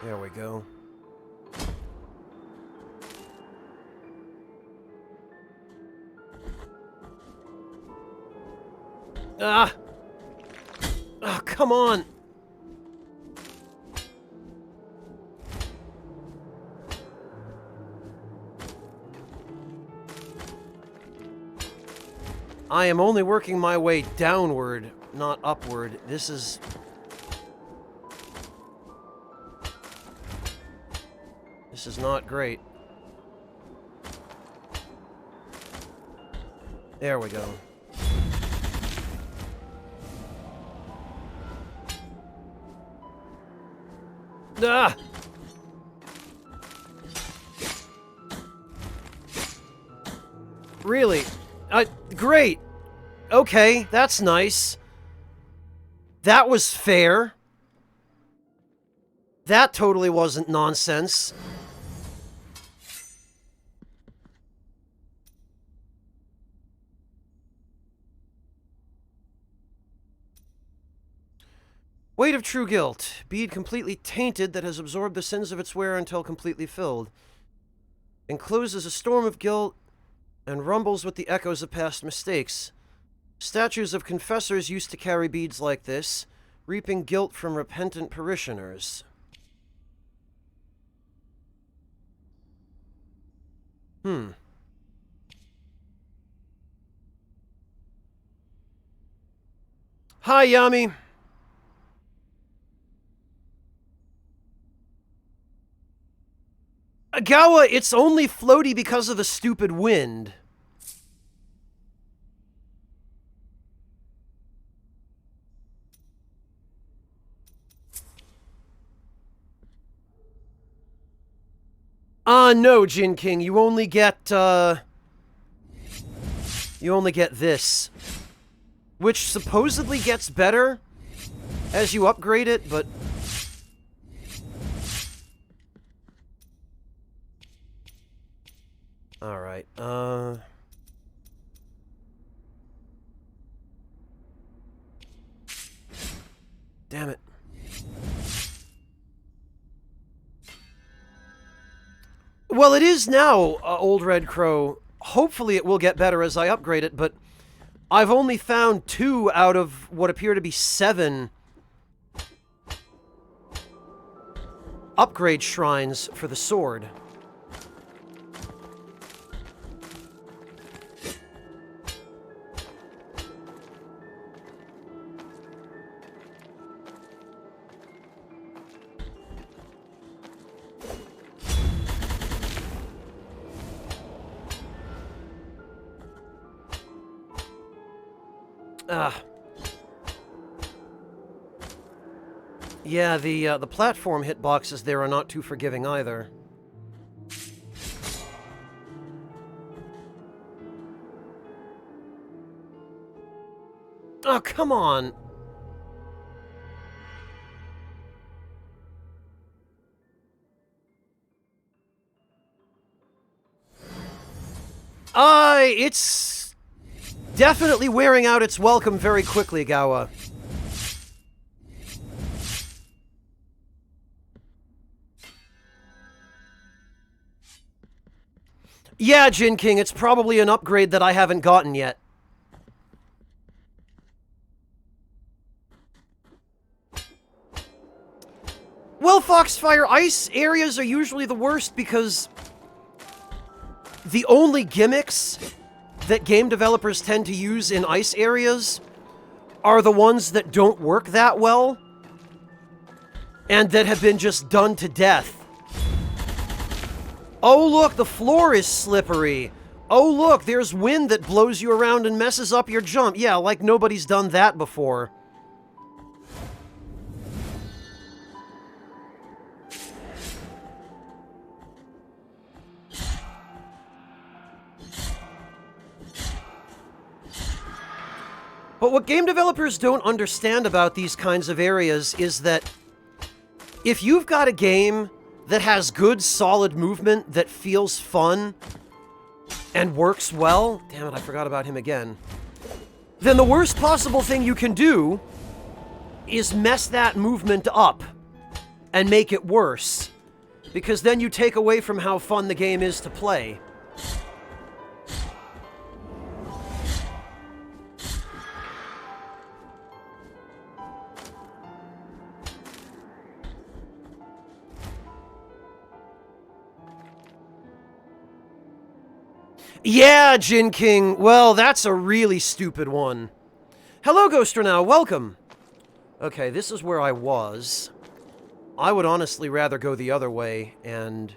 There we go. Ah! Oh, come on! I am only working my way downward, not upward. This is not great. There we go. Ah! Really? Great! Okay, that's nice. That was fair. That totally wasn't nonsense. Weight of true guilt. Bead completely tainted that has absorbed the sins of its wearer until completely filled. Encloses a storm of guilt and rumbles with the echoes of past mistakes. Statues of confessors used to carry beads like this, reaping guilt from repentant parishioners. Hi, Yami. Agawa, it's only floaty because of the stupid wind. No, Jin King, you only get this. Which supposedly gets better as you upgrade it, but... Alright, damn it. Well, it is now, Old Red Crow. Hopefully it will get better as I upgrade it, but I've only found 2 out of what appear to be 7 upgrade shrines for the sword. Yeah, the platform hitboxes there are not too forgiving either. Oh, come on! It's definitely wearing out its welcome very quickly, Gawa. Yeah, Jin King, it's probably an upgrade that I haven't gotten yet. Well, Foxfire, ice areas are usually the worst because the only gimmicks that game developers tend to use in ice areas are the ones that don't work that well and that have been just done to death. Oh, look, the floor is slippery. Oh, look, there's wind that blows you around and messes up your jump. Yeah, like nobody's done that before. But what game developers don't understand about these kinds of areas is that if you've got a game that has good, solid movement that feels fun and works well, damn it, I forgot about him again, then the worst possible thing you can do is mess that movement up and make it worse, because then you take away from how fun the game is to play. Yeah, Jin King. Well, that's a really stupid one. Hello, Ghoster welcome. Okay, this is where I was. I would honestly rather go the other way and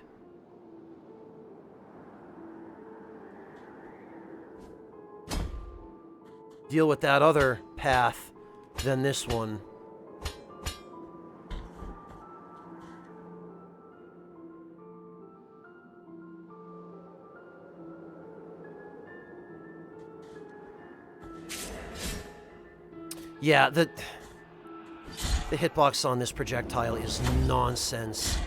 deal with that other path than this one. Yeah, the hitbox on this projectile is nonsense.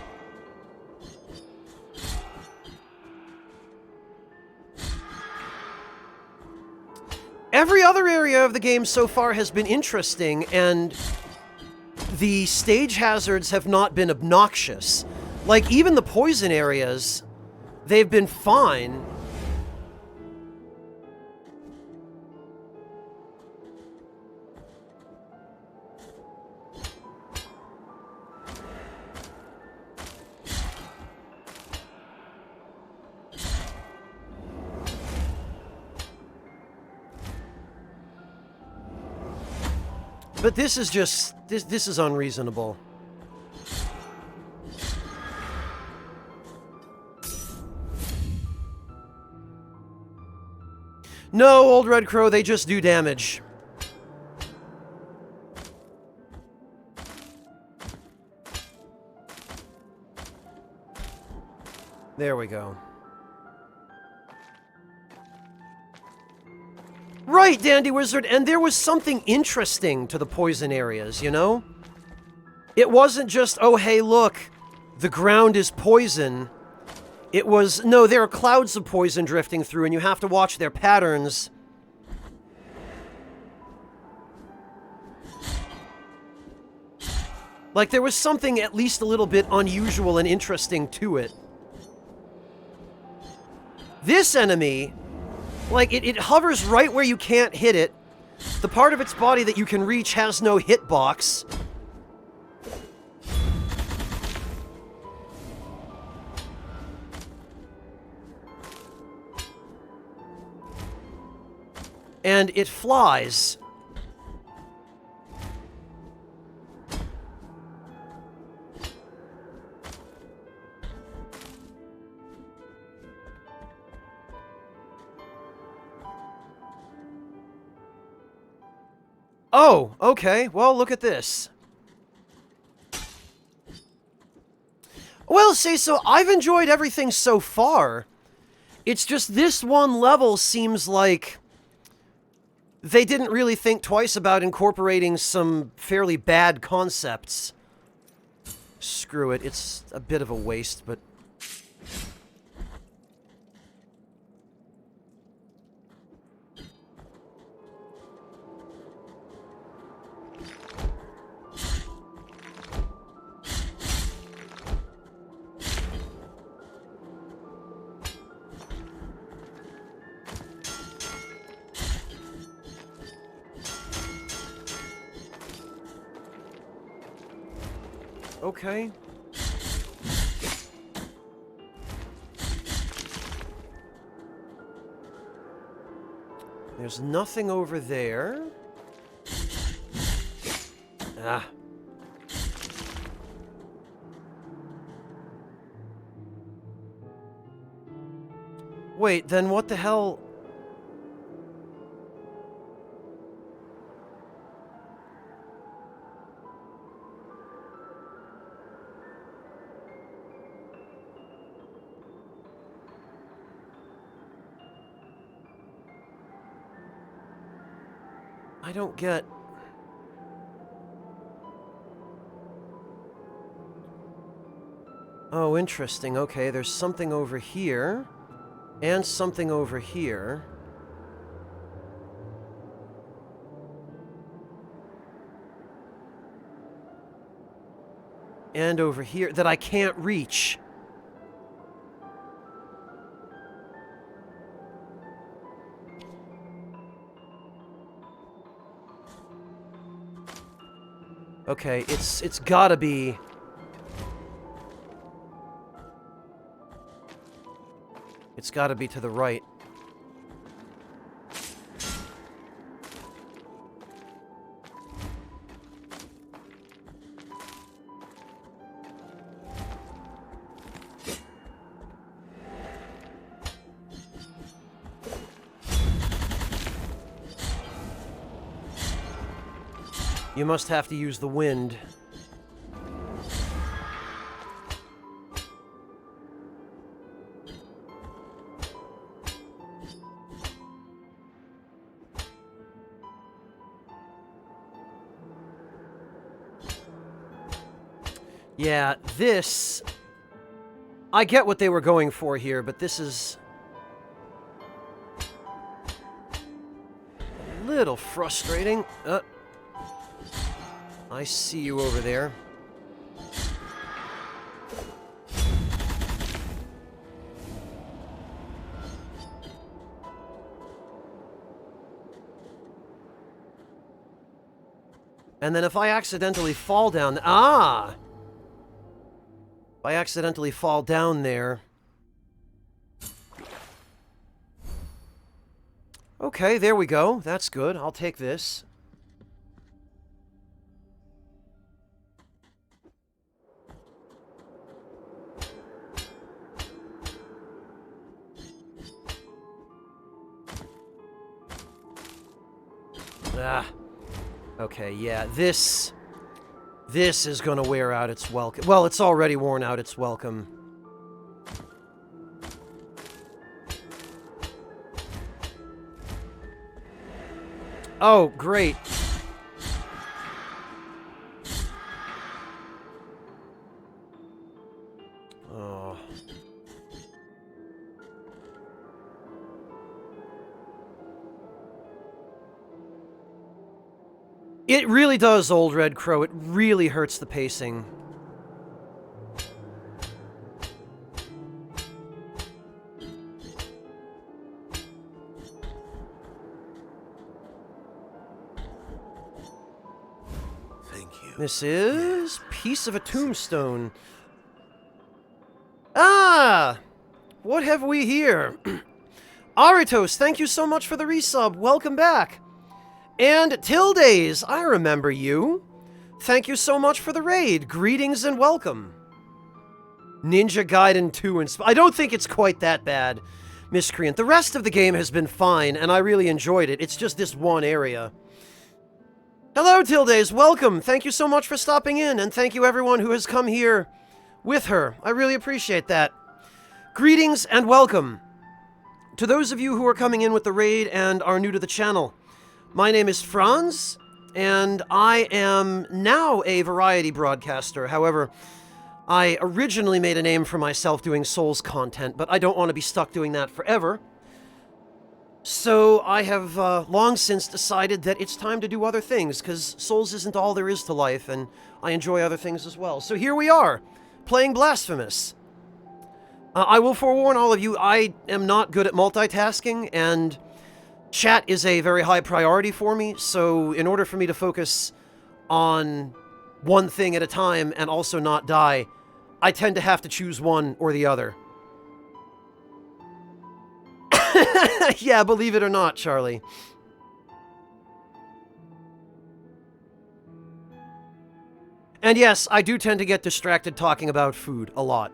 Every other area of the game so far has been interesting, and the stage hazards have not been obnoxious. Like, even the poison areas, they've been fine. But this is just... This is unreasonable. No, Old Red Crow, they just do damage. There we go. Right, Dandy Wizard, and there was something interesting to the poison areas, you know? It wasn't just, oh, hey, look, the ground is poison. It was, no, there are clouds of poison drifting through, and you have to watch their patterns. Like, there was something at least a little bit unusual and interesting to it. This enemy, like, it hovers right where you can't hit it. The part of its body that you can reach has no hitbox. And it flies. Oh, okay. Well, look at this. Well, say so. I've enjoyed everything so far. It's just this one level seems like they didn't really think twice about incorporating some fairly bad concepts. Screw it. It's a bit of a waste, but... Okay. There's nothing over there. Ah. Wait, then what the hell? I don't get... Oh, interesting. Okay, there's something over here. And something over here. And over here that I can't reach. Okay, it's gotta be... It's gotta be to the right. You must have to use the wind. Yeah, this... I get what they were going for here, but this is... a little frustrating. I see you over there. And then if I accidentally fall down... Ah! If I accidentally fall down there... Okay, there we go. That's good. I'll take this. Ah. Okay, yeah, this is gonna wear out its welcome. Well, it's already worn out its welcome. Oh, great. Oh. It really does, Old Red Crow. It really hurts the pacing. Thank you. This is Piece of a Tombstone. Ah! What have we here? Aritos, thank you so much for the resub. Welcome back. And Tildays, I remember you. Thank you so much for the raid. Greetings and welcome. Ninja Gaiden 2 and I don't think it's quite that bad, Miscreant. The rest of the game has been fine, and I really enjoyed it. It's just this one area. Hello, Tildays. Welcome. Thank you so much for stopping in, and thank you everyone who has come here with her. I really appreciate that. Greetings and welcome. To those of you who are coming in with the raid and are new to the channel, my name is Franz, and I am now a variety broadcaster. However, I originally made a name for myself doing Souls content, but I don't want to be stuck doing that forever. So I have long since decided that it's time to do other things, because Souls isn't all there is to life, and I enjoy other things as well. So here we are, playing Blasphemous. I will forewarn all of you, I am not good at multitasking, and chat is a very high priority for me, so in order for me to focus on one thing at a time and also not die, I tend to have to choose one or the other. Yeah, believe it or not, Charlie. And yes, I do tend to get distracted talking about food a lot.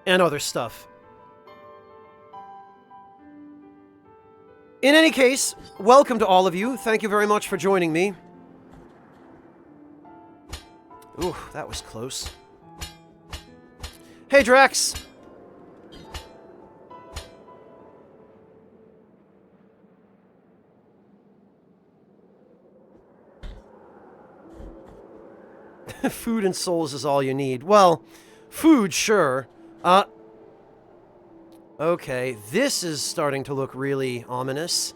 And other stuff. In any case, welcome to all of you. Thank you very much for joining me. Ooh, that was close. Hey, Drax! Food and souls is all you need. Well, food, sure. Okay, this is starting to look really ominous.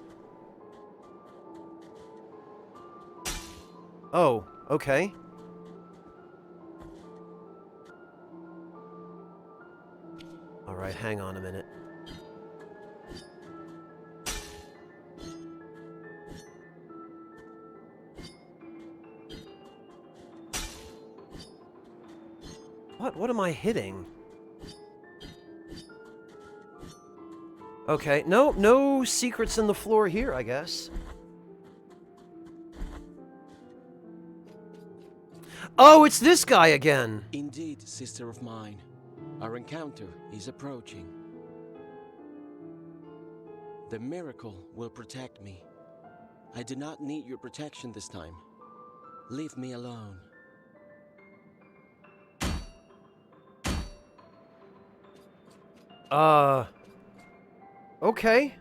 Oh, okay. Alright, hang on a minute. What am I hitting? Okay, no secrets in the floor here, I guess. Oh, it's this guy again! Indeed, sister of mine. Our encounter is approaching. The miracle will protect me. I do not need your protection this time. Leave me alone. Okay.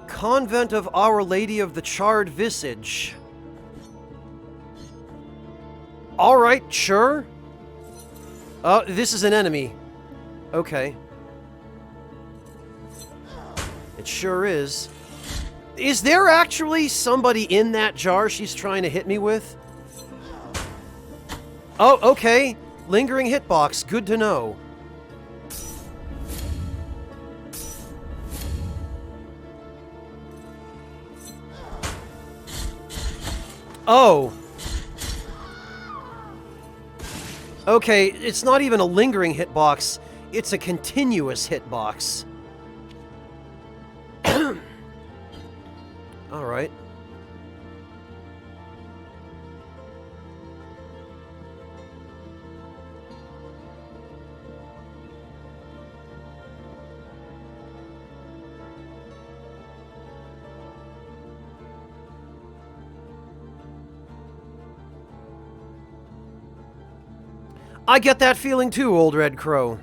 Convent of Our Lady of the Charred Visage. Alright, sure. This is an enemy. Okay. It sure is. Is there actually somebody in that jar she's trying to hit me with? Oh, okay. Lingering hitbox. Good to know. Oh. Okay, it's not even a lingering hitbox. It's a continuous hitbox. Alright. I get that feeling too, Old Red Crow.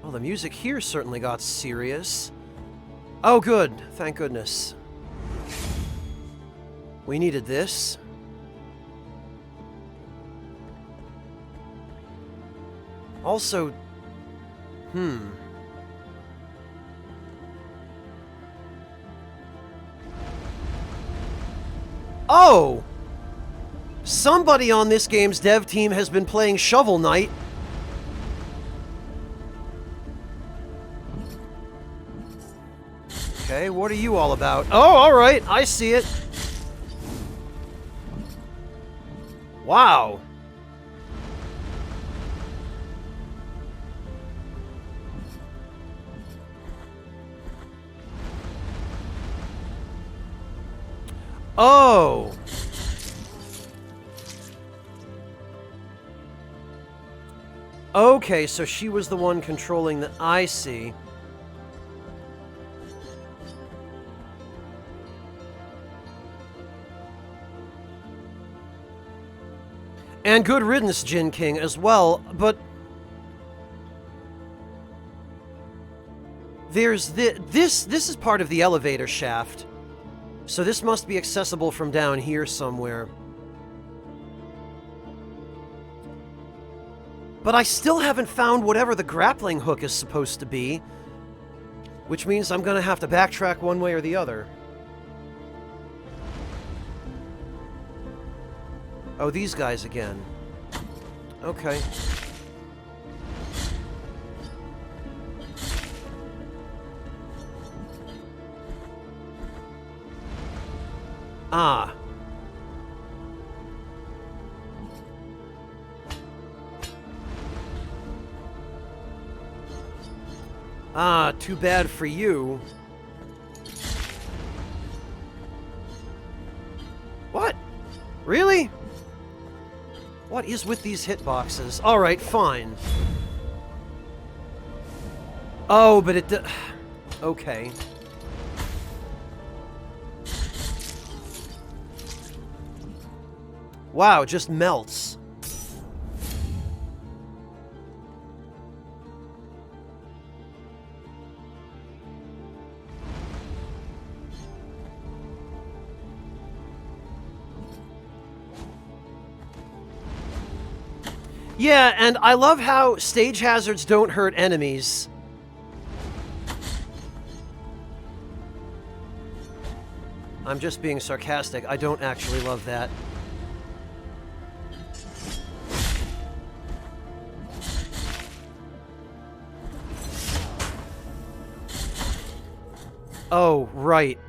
Well, the music here certainly got serious. Oh, good. Thank goodness. We needed this. Also, Oh! Somebody on this game's dev team has been playing Shovel Knight. Okay, what are you all about? Oh, alright, I see it. Wow. Oh. Okay, so she was the one controlling the... I see. And good riddance, Jin King, as well, but... There's this is part of the elevator shaft. So this must be accessible from down here somewhere. But I still haven't found whatever the grappling hook is supposed to be. Which means I'm gonna have to backtrack one way or the other. Oh, these guys again. Okay. Ah. Ah, too bad for you. What? Really? What is with these hitboxes? Alright, fine. Oh, but it... Okay. Wow, just melts. Yeah, and I love how stage hazards don't hurt enemies. I'm just being sarcastic. I don't actually love that. Oh, right.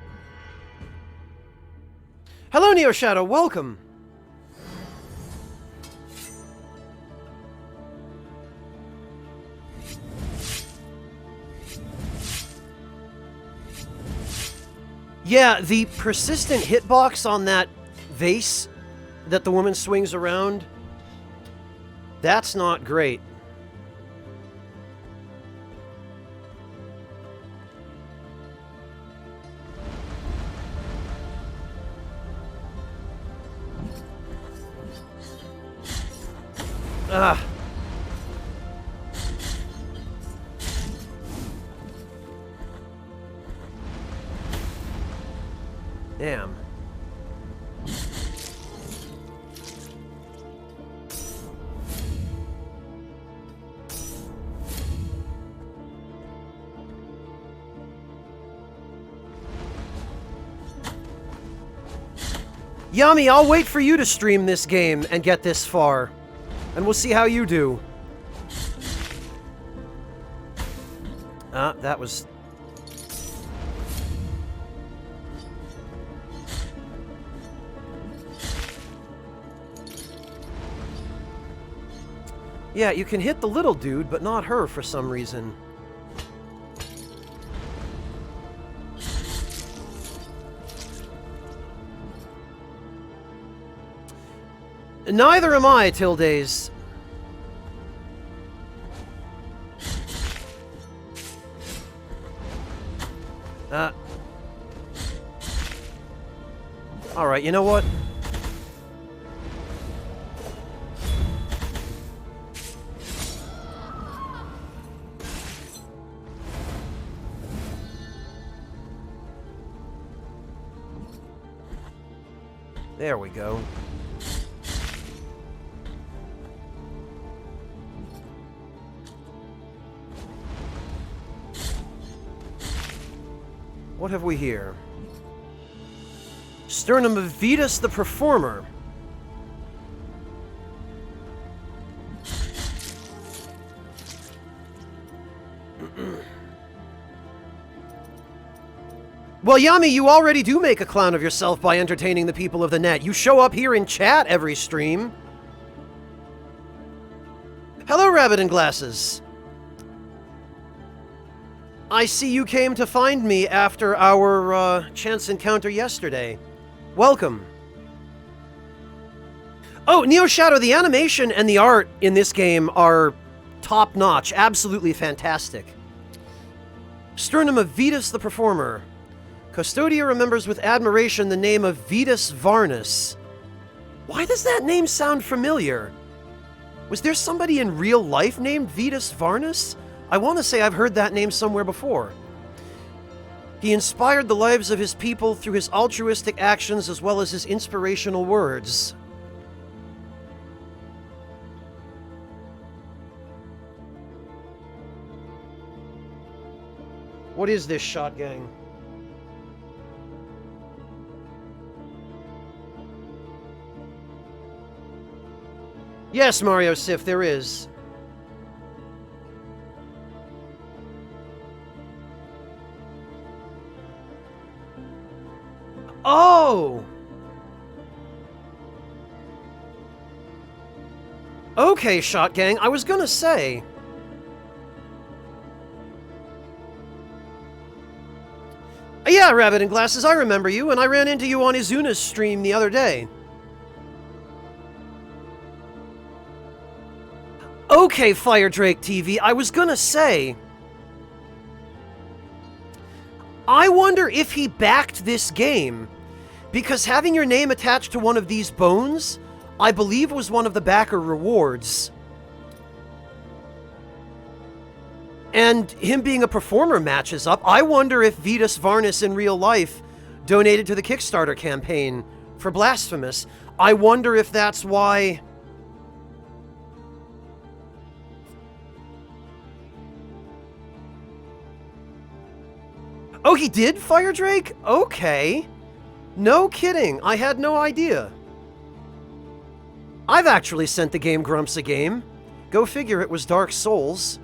Hello, Neo Shadow. Welcome. Yeah, the persistent hitbox on that vase that the woman swings around, that's not great. Ah. Damn. Yummy, I'll wait for you to stream this game and get this far. And we'll see how you do. Ah, that was... Yeah, you can hit the little dude, but not her for some reason. Neither am I, Tildes. Alright, you know what? There we go. What have we here? Sternum of Vetus the Performer. Well, Yami, you already do make a clown of yourself by entertaining the people of the net. You show up here in chat every stream. Hello, Rabbit in Glasses. I see you came to find me after our chance encounter yesterday. Welcome. Oh, Neo Shadow, the animation and the art in this game are top-notch, absolutely fantastic. Sternum of Vetus the Performer. Custodia remembers with admiration the name of Vetus Varnus. Why does that name sound familiar? Was there somebody in real life named Vetus Varnus? I want to say I've heard that name somewhere before. He inspired the lives of his people through his altruistic actions as well as his inspirational words. What is this, Shot Gang? Yes, Mario Sif, there is. Oh! Okay, Shot Gang, I was gonna say. Yeah, Rabbit in Glasses, I remember you, and I ran into you on Izuna's stream the other day. Okay, Fire Drake TV, I was gonna say... I wonder if he backed this game, because having your name attached to one of these bones, I believe was one of the backer rewards. And him being a performer matches up. I wonder if Vetus Varnus in real life donated to the Kickstarter campaign for Blasphemous. I wonder if that's why... Oh, he did, Fire Drake? Okay. No kidding, I had no idea. I've actually sent the Game Grumps a game. Go figure, it was Dark Souls.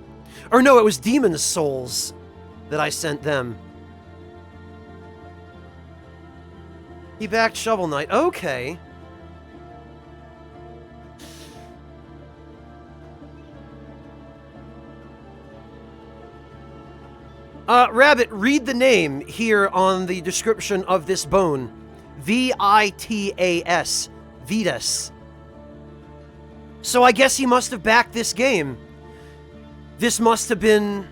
Or no, it was Demon's Souls that I sent them. He backed Shovel Knight, okay. Rabbit, read the name here on the description of this bone. V-I-T-A-S. Vetus. So I guess he must have backed this game. This must have been...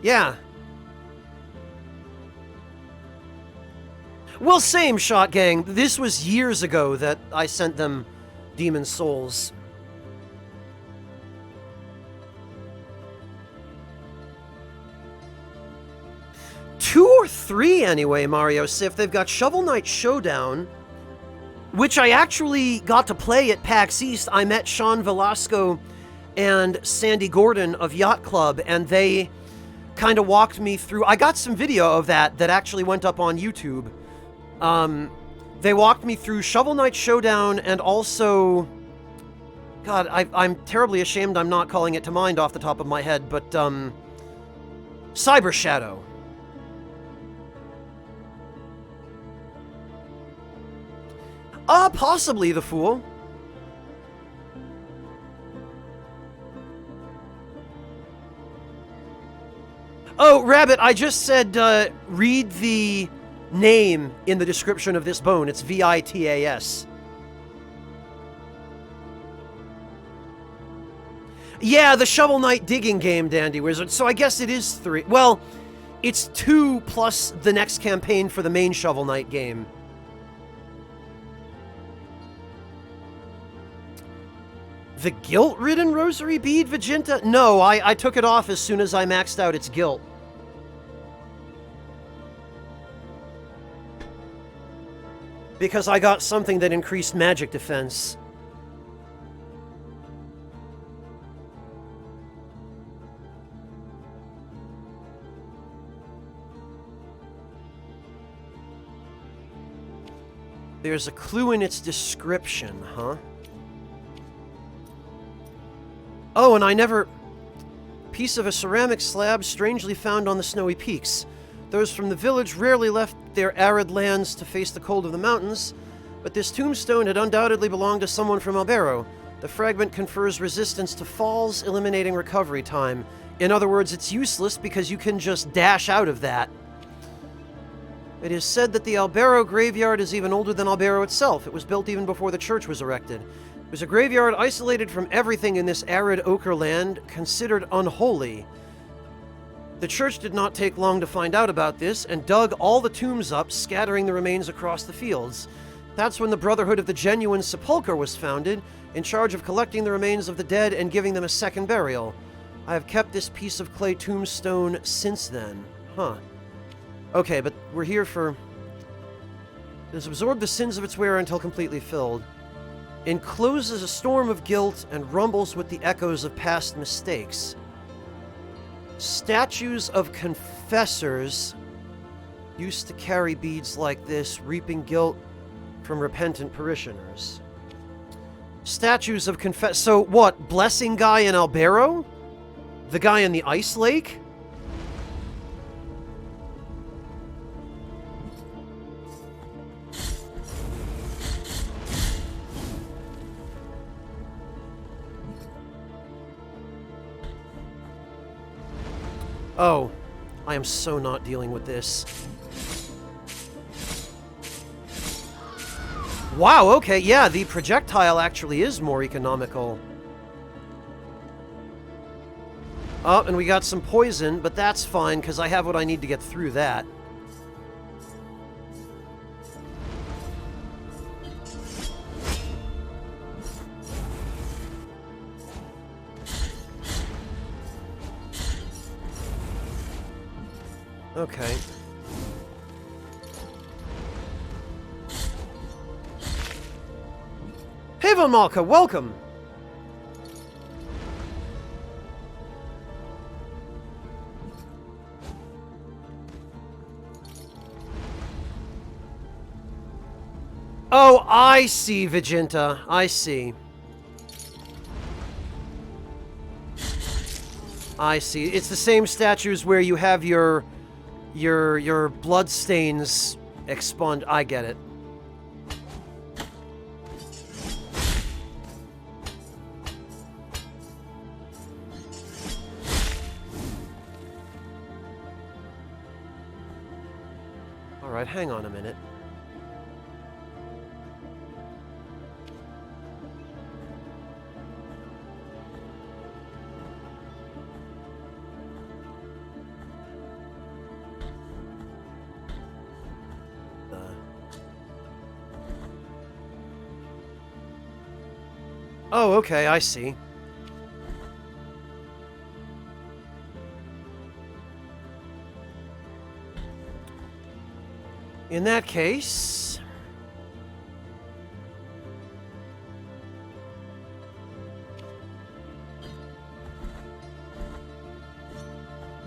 yeah. Well, same, Shot Gang. This was years ago that I sent them Demon's Souls. Two or three, anyway, Mario Sif. They've got Shovel Knight Showdown, which I actually got to play at PAX East. I met Sean Velasco and Sandy Gordon of Yacht Club, and they kind of walked me through... I got some video of that actually went up on YouTube. They walked me through Shovel Knight Showdown and also... God, I'm terribly ashamed I'm not calling it to mind off the top of my head, but, Cyber Shadow. Possibly the Fool. Oh, Rabbit, I just said, read the name in the description of this bone. It's V-I-T-A-S. Yeah, the Shovel Knight digging game, Dandy Wizard. So I guess it is 3. Well, it's 2 plus the next campaign for the main Shovel Knight game. The guilt-ridden rosary bead, Vegeta? No, I took it off as soon as I maxed out its guilt. Because I got something that increased magic defense. There's a clue in its description, huh? Oh, and I never... Piece of a ceramic slab strangely found on the snowy peaks. Those from the village rarely left their arid lands to face the cold of the mountains, but this tombstone had undoubtedly belonged to someone from Albero. The fragment confers resistance to falls, eliminating recovery time. In other words, it's useless because you can just dash out of that. It is said that the Albero graveyard is even older than Albero itself. It was built even before the church was erected. It was a graveyard isolated from everything in this arid ochre land, considered unholy. The church did not take long to find out about this, and dug all the tombs up, scattering the remains across the fields. That's when the Brotherhood of the Genuine Sepulchre was founded, in charge of collecting the remains of the dead and giving them a second burial. I have kept this piece of clay tombstone since then. Huh. Okay, but we're here for... It has absorbed the sins of its wearer until completely filled. Encloses a storm of guilt and rumbles with the echoes of past mistakes. Statues of confessors used to carry beads like this, reaping guilt from repentant parishioners. Statues of So what, blessing guy in Albero? The guy in the ice lake? Oh, I am so not dealing with this. Wow, okay, yeah, the projectile actually is more economical. Oh, and we got some poison, but that's fine, because I have what I need to get through that. Okay. Hey, Von Malka, welcome! Oh, I see, Vegeta. I see. I see. It's the same statues where you have your blood stains expunged. I get it. All right, hang on a minute. Oh, okay, I see. In that case...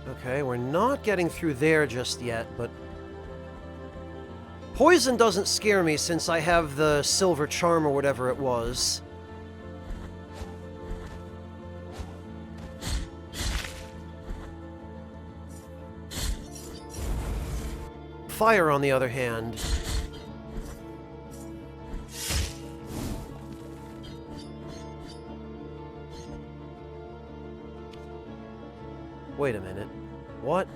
Okay, we're not getting through there just yet, but... Poison doesn't scare me since I have the silver charm or whatever it was. Fire, on the other hand. Wait a minute. What?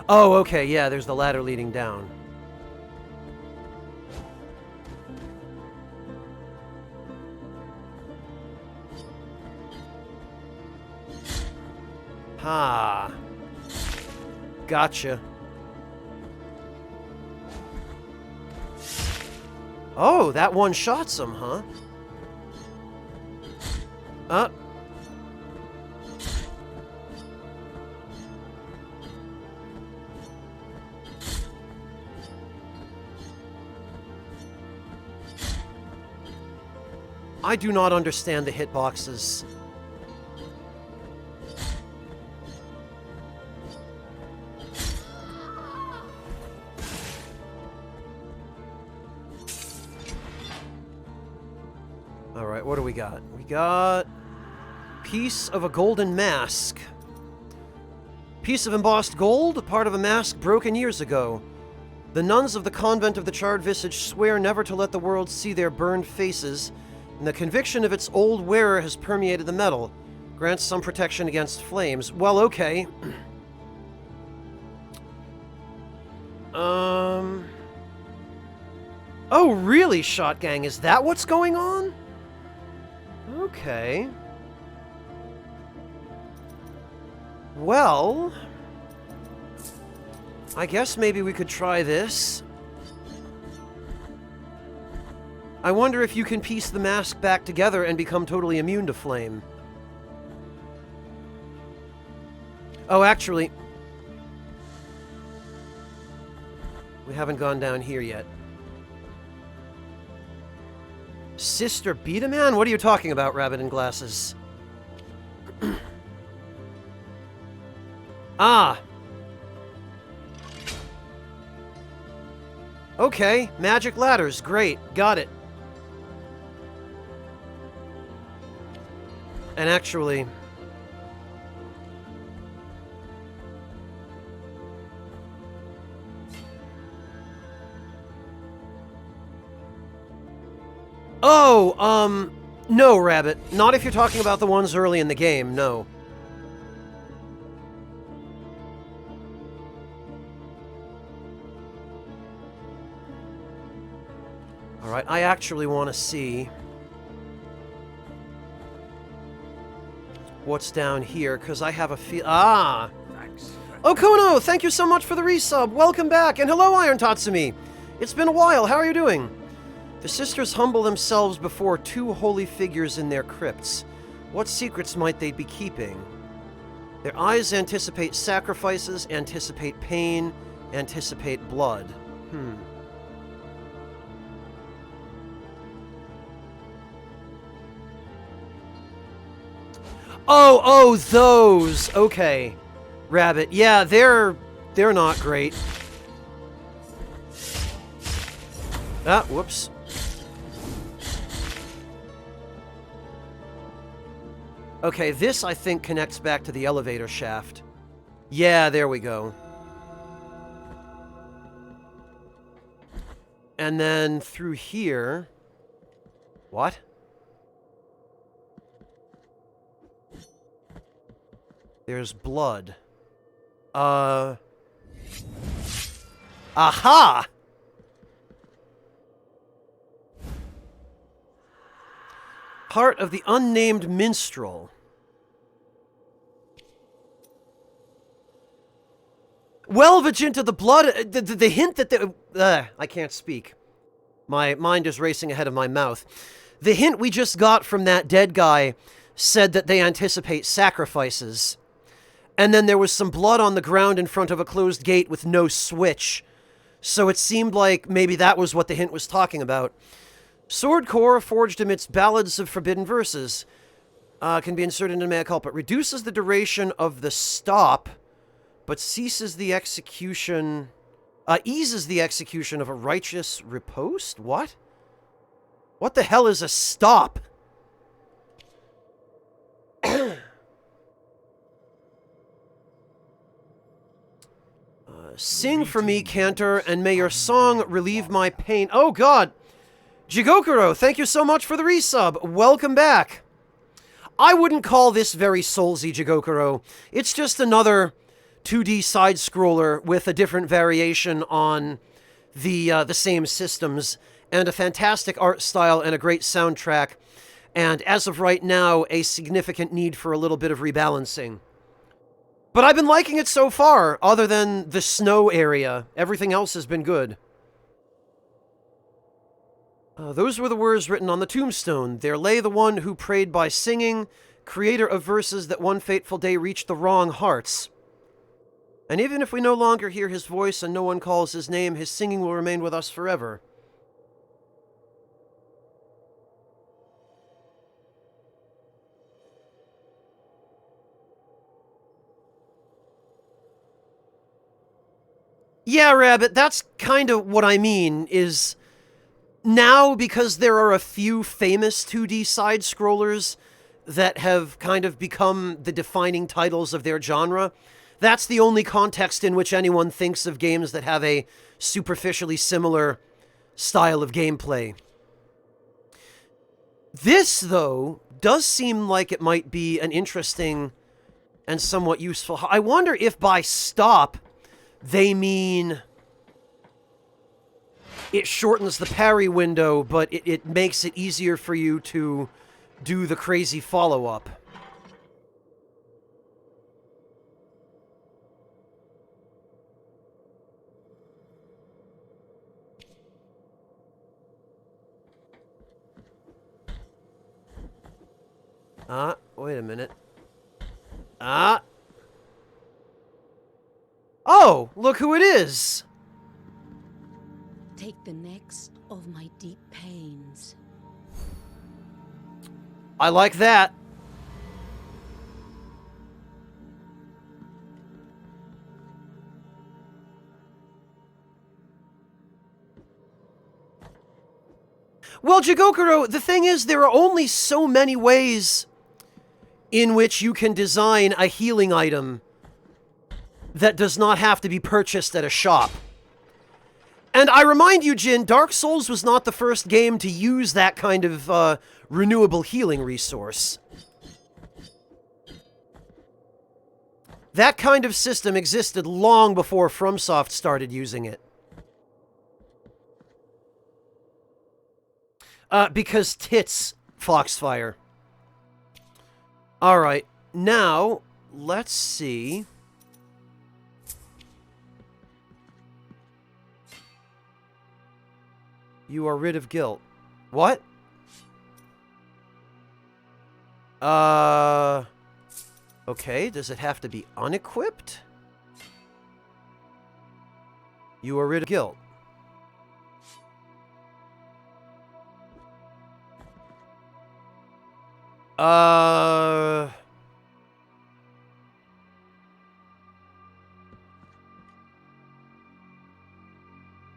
Oh, okay, yeah, there's the ladder leading down. Ha. Gotcha. Oh, that one shots him, huh? Up. I do not understand the hitboxes. Alright, what do we got? We got... Piece of a golden mask. Piece of embossed gold, part of a mask broken years ago. The nuns of the convent of the charred visage swear never to let the world see their burned faces, and the conviction of its old wearer has permeated the metal. Grants some protection against flames. Well, okay. Oh, really, Shotgang? Is that what's going on? Okay. Well... I guess maybe we could try this. I wonder if you can piece the mask back together and become totally immune to flame. Oh, actually... we haven't gone down here yet. Sister Beat-a-Man? What are you talking about, Rabbit in Glasses? Ah! Okay, magic ladders. Great. Got it. And actually... Oh, no, Rabbit. Not if you're talking about the ones early in the game, no. Alright, I actually want to see what's down here, because I have a feel... Ah! Okuno, thank you so much for the resub. Welcome back, and hello, Iron Tatsumi. It's been a while. How are you doing? The sisters humble themselves before two holy figures in their crypts. What secrets might they be keeping? Their eyes anticipate sacrifices, anticipate pain, anticipate blood. Oh, those! Okay. Rabbit. Yeah, they're not great. Ah, whoops. Okay, this, I think, connects back to the elevator shaft. Yeah, there we go. And then through here... What? There's blood. Aha! Heart of the unnamed minstrel. Welvage into the blood... The hint that the... I can't speak. My mind is racing ahead of my mouth. The hint we just got from that dead guy said that they anticipate sacrifices. And then there was some blood on the ground in front of a closed gate with no switch. So it seemed like maybe that was what the hint was talking about. Sword core, forged amidst ballads of forbidden verses, can be inserted into mea culpa. Reduces the duration of the stop, but ceases the execution... eases the execution of a righteous riposte? What? What the hell is a stop? Sing for me, Cantor, and may your song relieve my pain. Oh, God! Jigokuro, thank you so much for the resub. Welcome back. I wouldn't call this very soulsy, Jigokuro. It's just another 2D side-scroller with a different variation on the same systems, and a fantastic art style and a great soundtrack, and as of right now, a significant need for a little bit of rebalancing. But I've been liking it so far, other than the snow area. Everything else has been good. Those were the words written on the tombstone. There lay the one who prayed by singing, creator of verses that one fateful day reached the wrong hearts. And even if we no longer hear his voice and no one calls his name, his singing will remain with us forever. Yeah, Rabbit, that's kind of what I mean, is now, because there are a few famous 2D side-scrollers that have kind of become the defining titles of their genre, that's the only context in which anyone thinks of games that have a superficially similar style of gameplay. This, though, does seem like it might be an interesting and somewhat useful... I wonder if by stop they mean it shortens the parry window, but it makes it easier for you to do the crazy follow-up. Wait a minute. Oh, look who it is! Take the next of my deep pains. I like that. Well, Jigokuro, the thing is, there are only so many ways in which you can design a healing item that does not have to be purchased at a shop. And I remind you, Jin, Dark Souls was not the first game to use that kind of renewable healing resource. That kind of system existed long before FromSoft started using it. Because tits, Foxfire. Alright, now, let's see... You are rid of guilt. What? Okay, does it have to be unequipped? You are rid of guilt.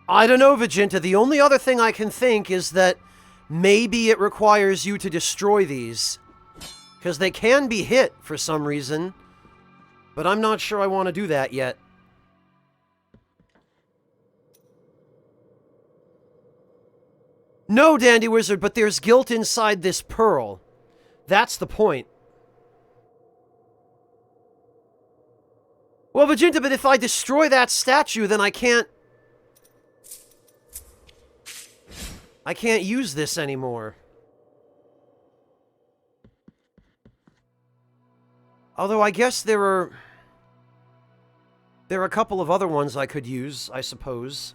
I don't know, Vegeta. The only other thing I can think is that maybe it requires you to destroy these. Because they can be hit for some reason. But I'm not sure I want to do that yet. No, Dandy Wizard, but there's guilt inside this pearl. That's the point. Well, Vegeta, but if I destroy that statue, then I can't use this anymore. Although I guess there are a couple of other ones I could use, I suppose.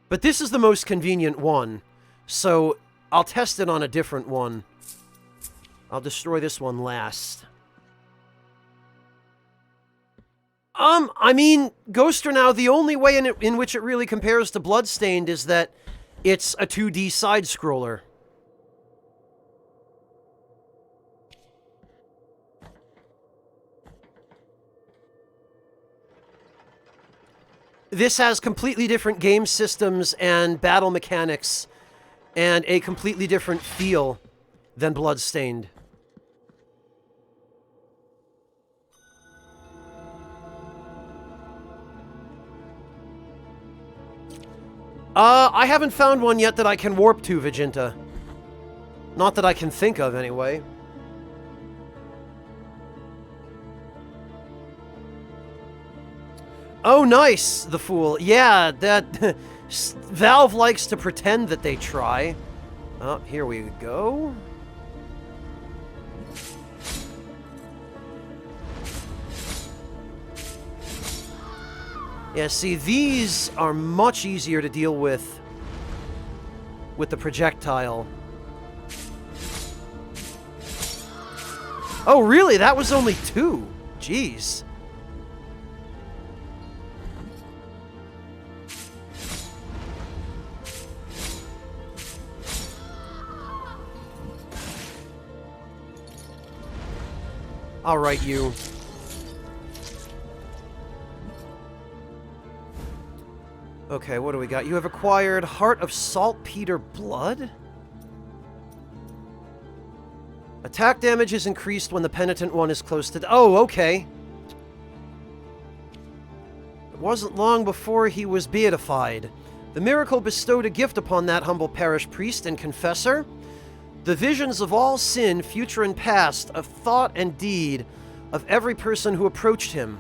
But this is the most convenient one, so I'll test it on a different one. I'll destroy this one last. I mean, Ghoster now, the only way in which it really compares to Bloodstained is that it's a 2D side-scroller. This has completely different game systems and battle mechanics and a completely different feel than Bloodstained. I haven't found one yet that I can warp to, Vegeta. Not that I can think of, anyway. Oh, nice, the fool. Yeah, that... Valve likes to pretend that they try. Oh, here we go. Yeah, see, these are much easier to deal with with the projectile. Oh, really? That was only 2? Jeez. All right, you. Okay, what do we got? You have acquired Heart of Saltpeter Blood? Attack damage is increased when the penitent one is close to... Oh, okay. It wasn't long before he was beatified. The miracle bestowed a gift upon that humble parish priest and confessor. The visions of all sin, future and past, of thought and deed, of every person who approached him.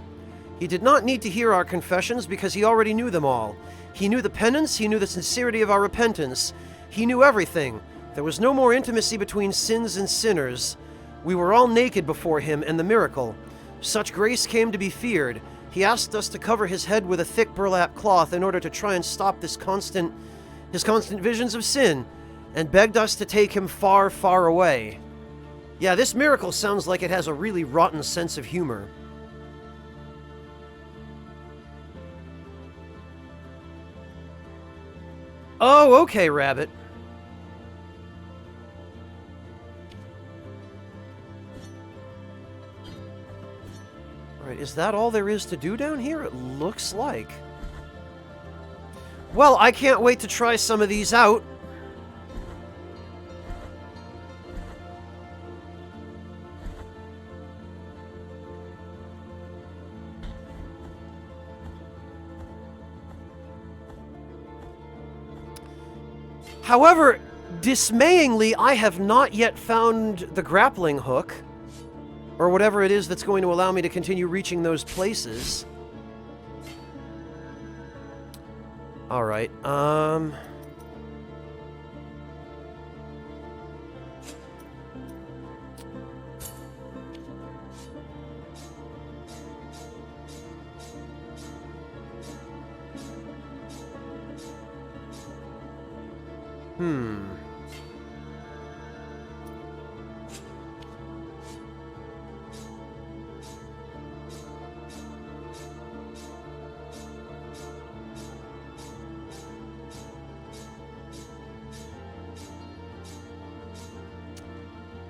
He did not need to hear our confessions because he already knew them all. He knew the penance, he knew the sincerity of our repentance. He knew everything. There was no more intimacy between sins and sinners. We were all naked before him and the miracle. Such grace came to be feared. He asked us to cover his head with a thick burlap cloth in order to try and stop his constant visions of sin, and begged us to take him far, far away. Yeah, this miracle sounds like it has a really rotten sense of humor. Oh, okay, Rabbit. Alright, is that all there is to do down here? It looks like. Well, I can't wait to try some of these out. However, dismayingly, I have not yet found the grappling hook, or whatever it is that's going to allow me to continue reaching those places. Alright,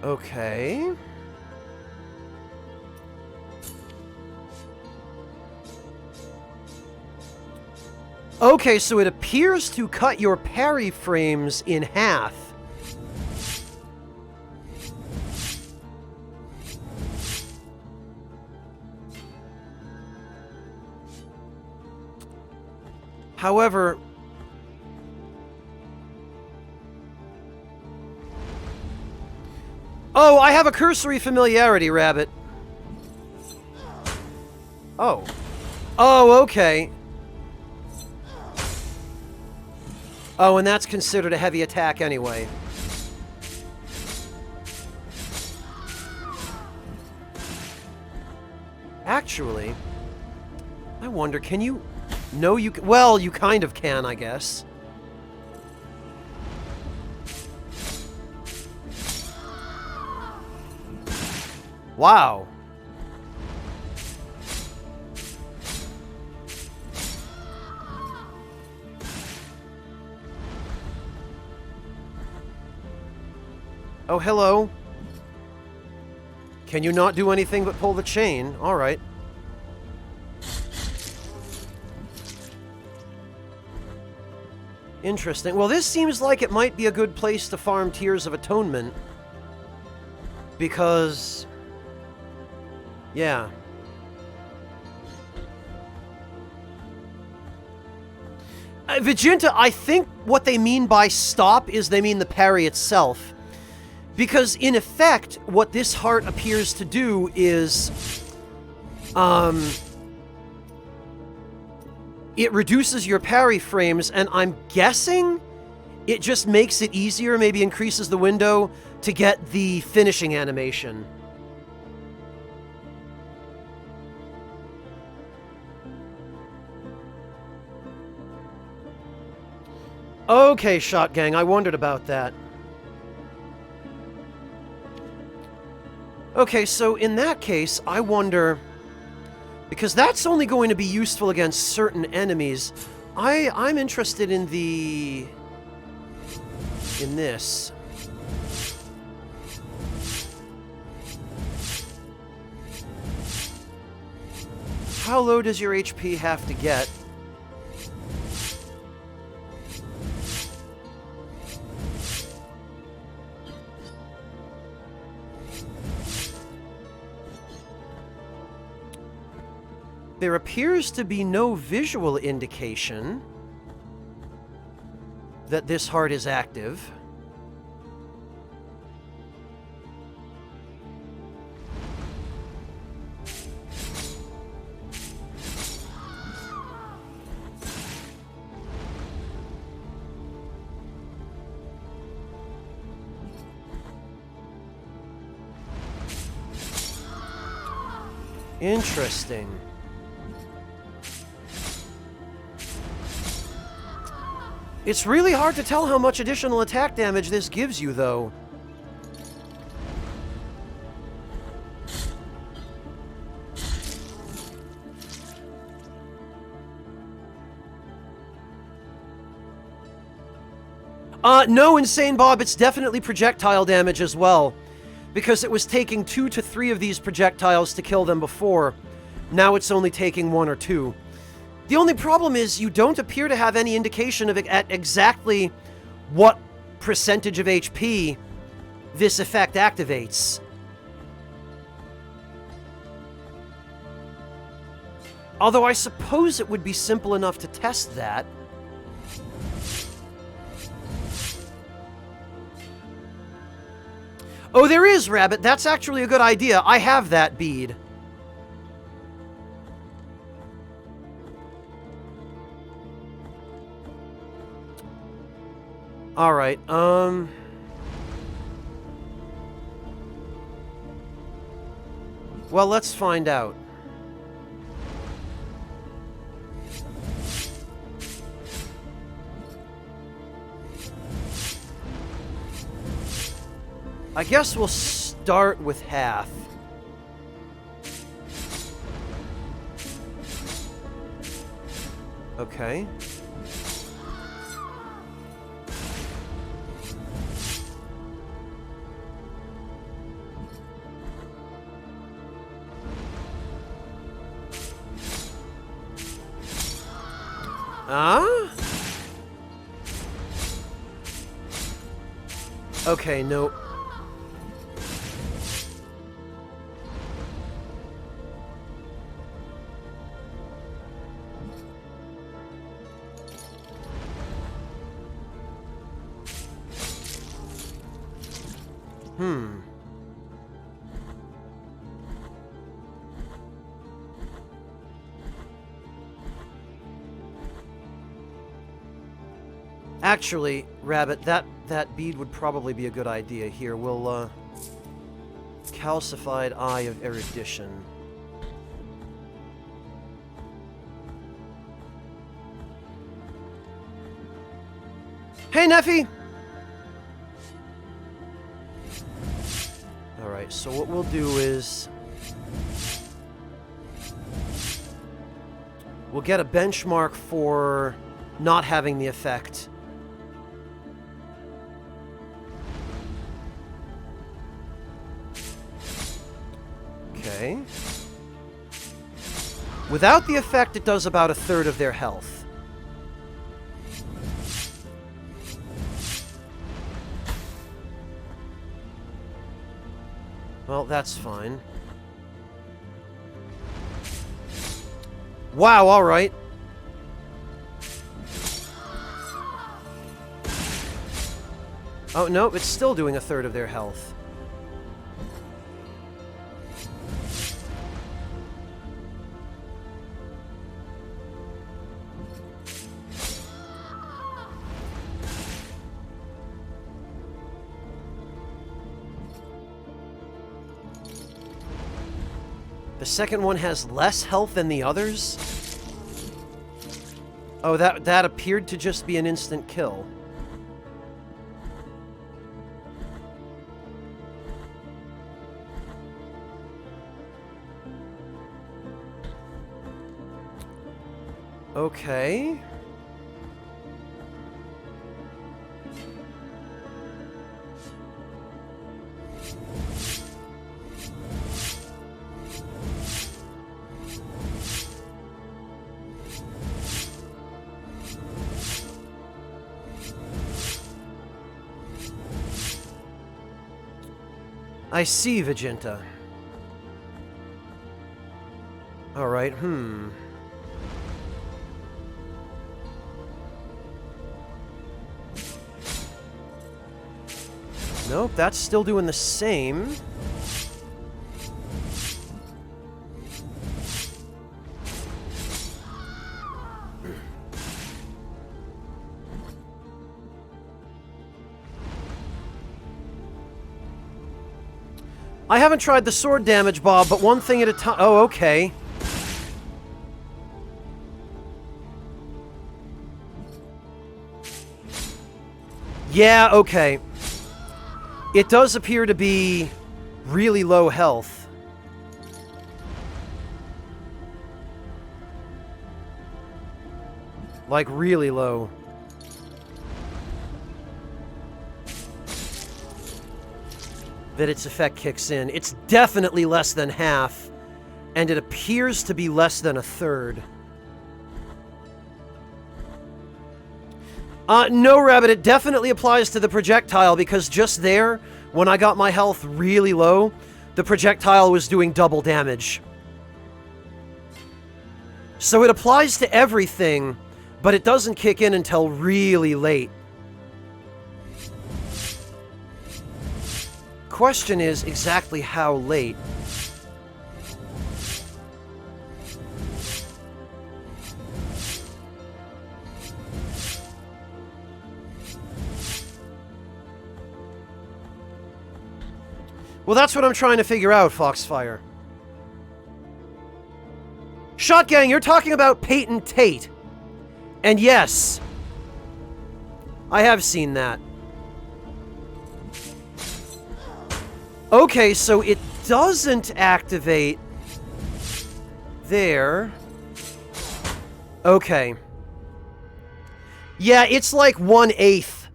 Okay. Okay, so it appears to cut your parry frames in half. However, oh, I have a cursory familiarity, Rabbit. Oh. Oh, okay. Oh, and that's considered a heavy attack anyway. Actually, I wonder, can you... No, you... Well, you kind of can, I guess. Wow. Oh, hello. Can you not do anything but pull the chain? All right. Interesting. Well, this seems like it might be a good place to farm Tears of Atonement. Because... yeah. Vegeta, I think what they mean by stop is they mean the parry itself. Because, in effect, what this heart appears to do is... it reduces your parry frames, and I'm guessing it just makes it easier, maybe increases the window to get the finishing animation. Okay, Shot Gang, I wondered about that. Okay, so in that case, I wonder... Because that's only going to be useful against certain enemies. I'm interested in the... in this. How low does your HP have to get? There appears to be no visual indication that this heart is active. Interesting. It's really hard to tell how much additional attack damage this gives you, though. No, Insane Bob, it's definitely projectile damage as well. Because it was taking 2 to 3 of these projectiles to kill them before. Now it's only taking 1 or 2. The only problem is you don't appear to have any indication of at exactly what percentage of HP this effect activates. Although I suppose it would be simple enough to test that. Oh, there is, Rabbit. That's actually a good idea. I have that bead. Alright, well, let's find out. I guess we'll start with half. Okay. Ah? Okay, no. Actually, Rabbit, that bead would probably be a good idea here. We'll, Calcified Eye of Erudition. Hey, Neffy! Alright, so what we'll do is... we'll get a benchmark for not having the effect. Okay. Without the effect, it does about 1/3 of their health. Well, that's fine. Wow, alright. Oh, no, it's still doing 1/3 of their health. The second one has less health than the others? Oh, that appeared to just be an instant kill. Okay. I see, Vegeta. Alright, Nope, that's still doing the same. I haven't tried the sword damage, Bob, but one thing at a time. Oh, okay. Yeah, okay. It does appear to be really low health. Like, really low. That its effect kicks in. It's definitely less than half, and it appears to be less than a third. No, Rabbit, it definitely applies to the projectile, because just there, when I got my health really low, the projectile was doing double damage. So it applies to everything, but it doesn't kick in until really late. Question is exactly how late. Well, that's what I'm trying to figure out, Foxfire. Shotgang, you're talking about Peyton Tate. And yes, I have seen that. Okay, so it doesn't activate there. Okay. Yeah, it's like 1/8.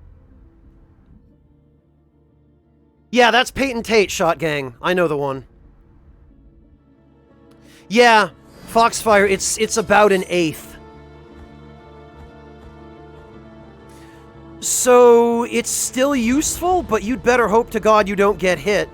Yeah, that's Peyton Tate, Shotgang. I know the one. Yeah, Foxfire, it's about 1/8. So, it's still useful, but you'd better hope to God you don't get hit.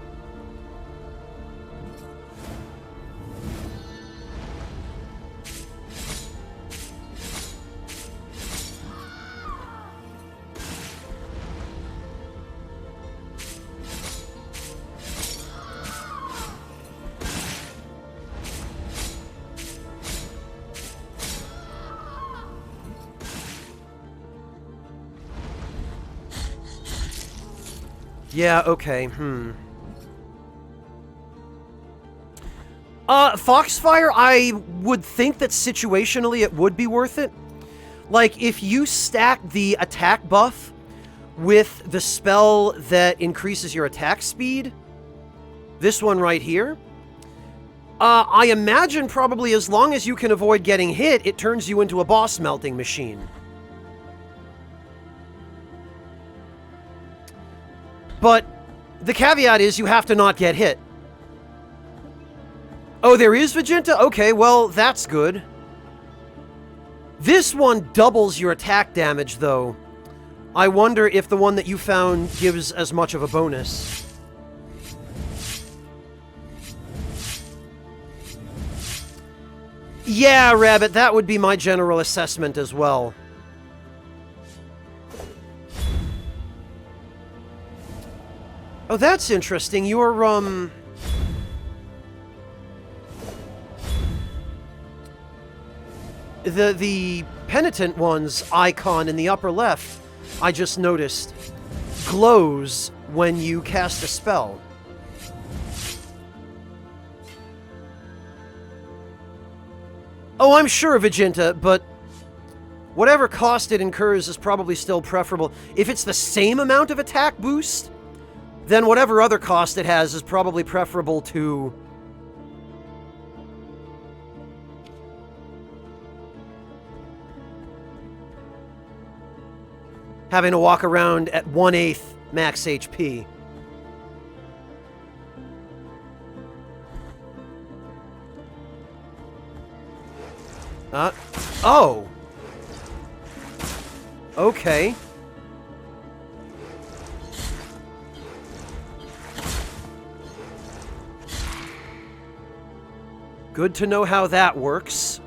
Yeah, okay, Foxfire, I would think that situationally it would be worth it. Like, if you stack the attack buff with the spell that increases your attack speed, this one right here, I imagine probably as long as you can avoid getting hit, it turns you into a boss melting machine. But the caveat is you have to not get hit. Oh, there is Vegeta? Okay, well, that's good. This one doubles your attack damage, though. I wonder if the one that you found gives as much of a bonus. Yeah, Rabbit, that would be my general assessment as well. Oh, that's interesting. You're, The Penitent one's icon in the upper left, I just noticed, glows when you cast a spell. Oh, I'm sure, Vegeta, but whatever cost it incurs is probably still preferable. If it's the same amount of attack boost, then whatever other cost it has is probably preferable to... having to walk around at 1/8 max HP. Oh! Okay. Good to know how that works.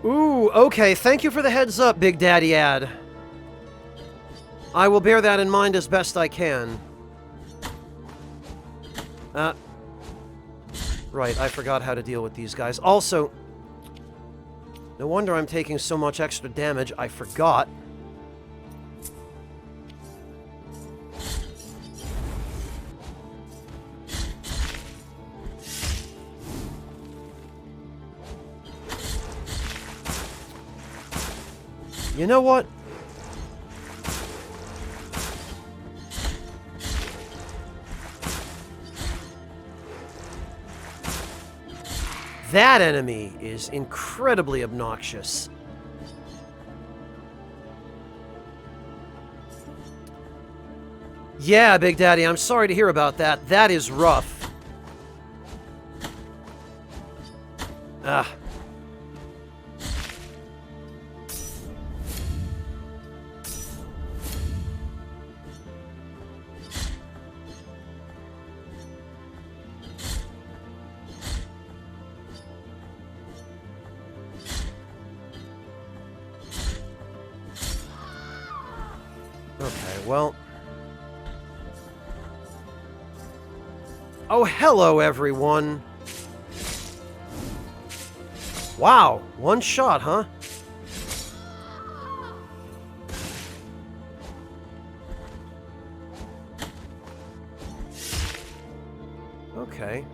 Ooh, okay. Thank you for the heads up, Big Daddy Ad. I will bear that in mind as best I can. Right, I forgot how to deal with these guys. Also, no wonder I'm taking so much extra damage. I forgot. You know what? That enemy is incredibly obnoxious. Yeah, Big Daddy, I'm sorry to hear about that. That is rough. Ah. Okay, well... Oh, hello, everyone! Wow, one shot, huh? Okay.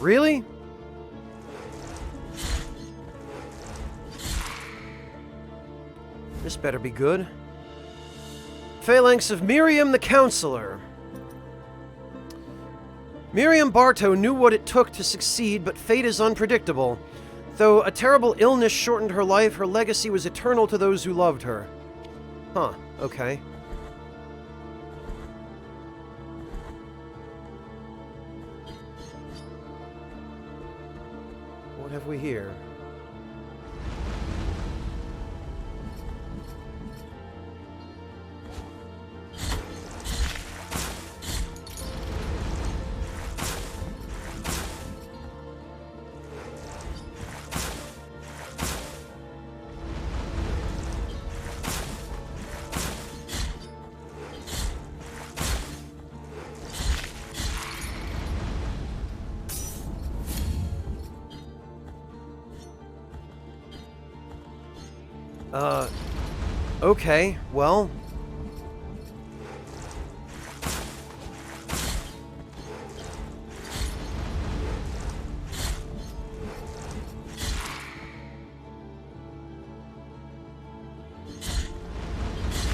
Really? This better be good. Phalanx of Miriam the Counselor. Miriam Bartow knew what it took to succeed, but fate is unpredictable. Though a terrible illness shortened her life, her legacy was eternal to those who loved her. Huh, okay. What have we here? Okay, well...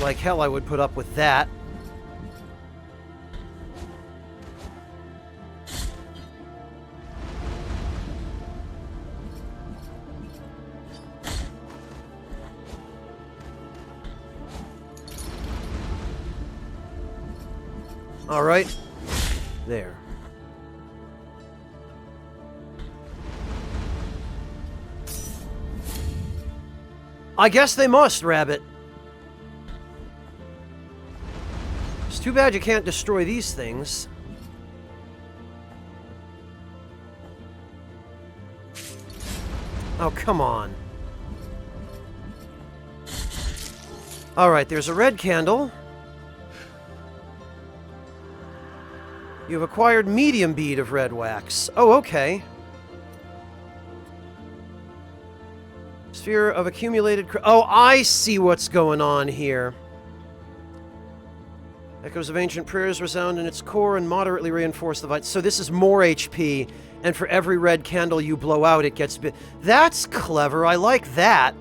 Like hell I would put up with that. All right. There. I guess they must, Rabbit. It's too bad you can't destroy these things. Oh, come on. All right, there's a red candle. You've acquired medium bead of red wax. Oh, okay. Sphere of accumulated... Oh, I see what's going on here. Echoes of ancient prayers resound in its core and moderately reinforce the light. So this is more HP, and for every red candle you blow out, it gets bit. That's clever. I like that.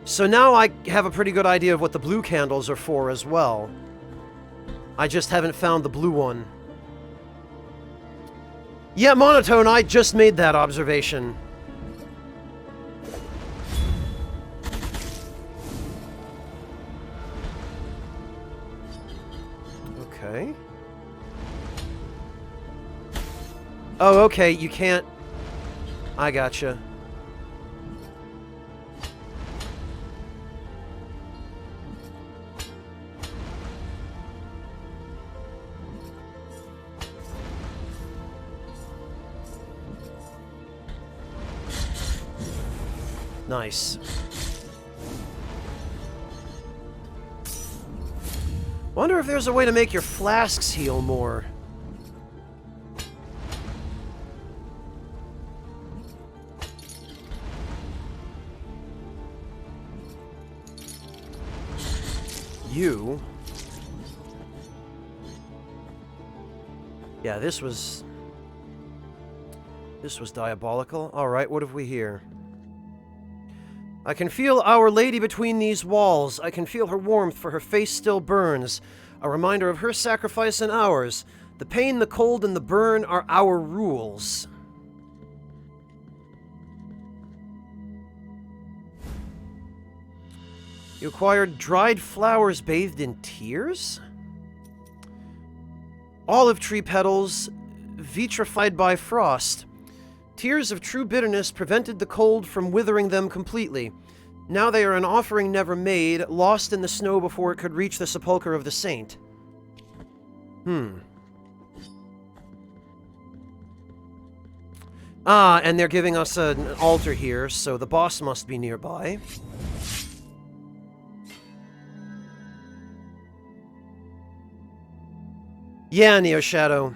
So now I have a pretty good idea of what the blue candles are for as well. I just haven't found the blue one. Yeah, Monotone, I just made that observation. Okay. Oh, okay, you can't... I gotcha. Nice. Wonder if there's a way to make your flasks heal more. You? Yeah, this was diabolical. All right, what have we here? I can feel Our Lady between these walls. I can feel her warmth, for her face still burns. A reminder of her sacrifice and ours. The pain, the cold, and the burn are our rules. You acquired dried flowers bathed in tears? Olive tree petals vitrified by frost. Tears of true bitterness prevented the cold from withering them completely. Now they are an offering never made, lost in the snow before it could reach the sepulchre of the saint. Ah, and they're giving us an altar here, so the boss must be nearby. Yeah, Neo Shadow.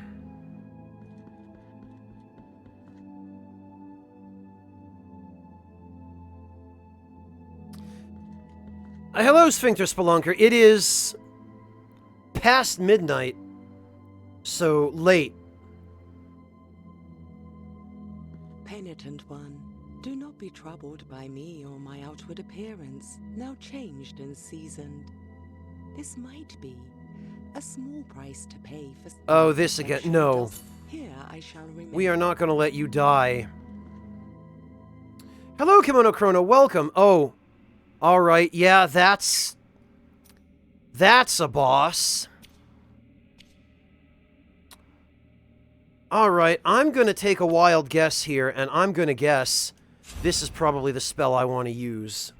Hello, Sphincter Spelunker. It is past midnight, so late. Penitent one, do not be troubled by me or my outward appearance, now changed and seasoned. This might be a small price to pay for... Oh, this again. No. Here I shall remain. We are not going to let you die. Hello, Kimono Chrono. Welcome. Oh, all right. Yeah, that's a boss. All right, I'm going to take a wild guess here, and I'm going to guess this is probably the spell I want to use.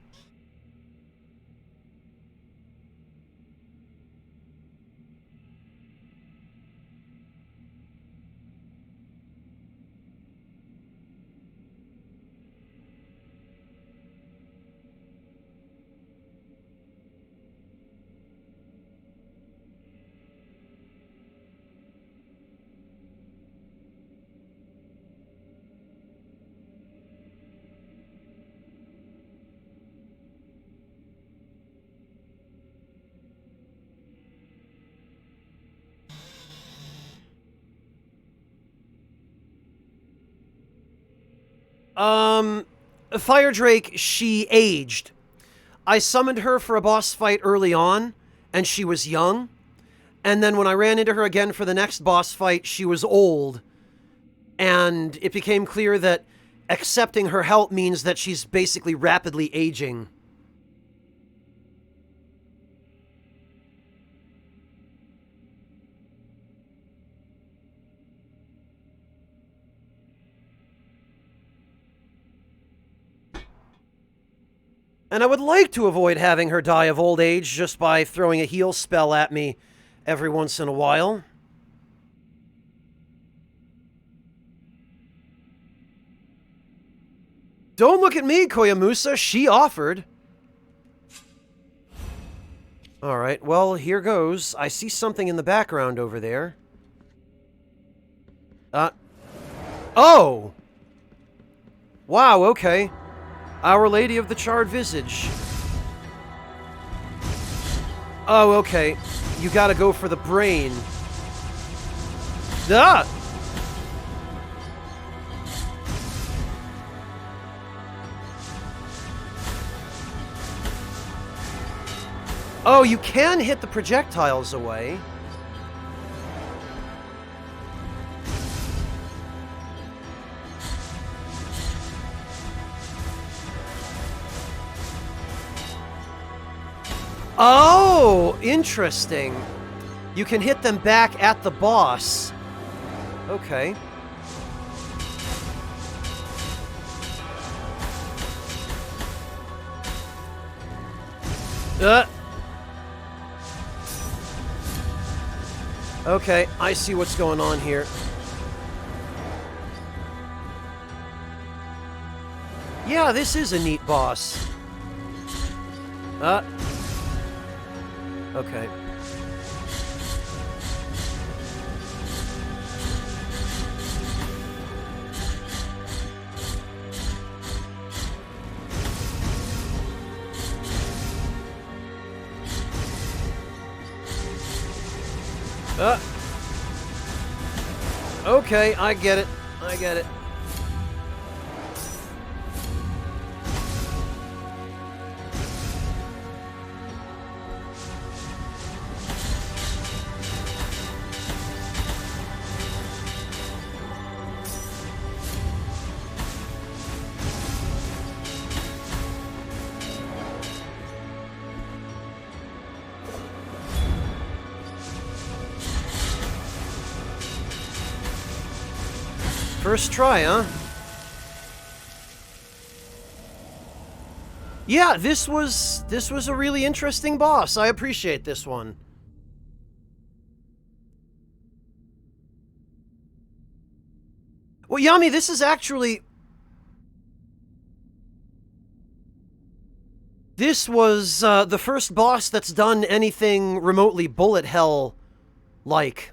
Fire Drake, she aged. I summoned her for a boss fight early on, and she was young. And then when I ran into her again for the next boss fight, she was old. And it became clear that accepting her help means that she's basically rapidly aging. And I would like to avoid having her die of old age just by throwing a heal spell at me every once in a while. Don't look at me, Koyamusa. She offered. Alright, well, here goes. I see something in the background over there. Oh! Wow, okay. Our Lady of the Charred Visage. Oh, okay. You gotta go for the brain. Ah! Oh, you can hit the projectiles away. Oh, interesting. You can hit them back at the boss. Okay. Okay, I see what's going on here. Yeah, this is a neat boss. Okay. Okay, I get it. I get it. First try, huh? Yeah, this was a really interesting boss. I appreciate this one. Well, Yami, this is actually... This was the first boss that's done anything remotely bullet hell-like.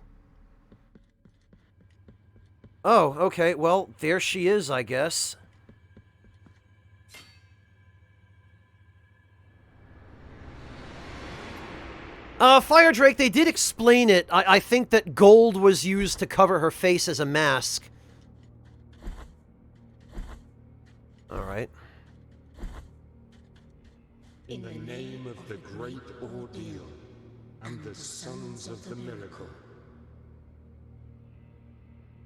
Oh, okay, well, there she is, I guess. Fire Drake, they did explain it. I think that gold was used to cover her face as a mask. Alright. In the name of the great ordeal and the sons of the miracle,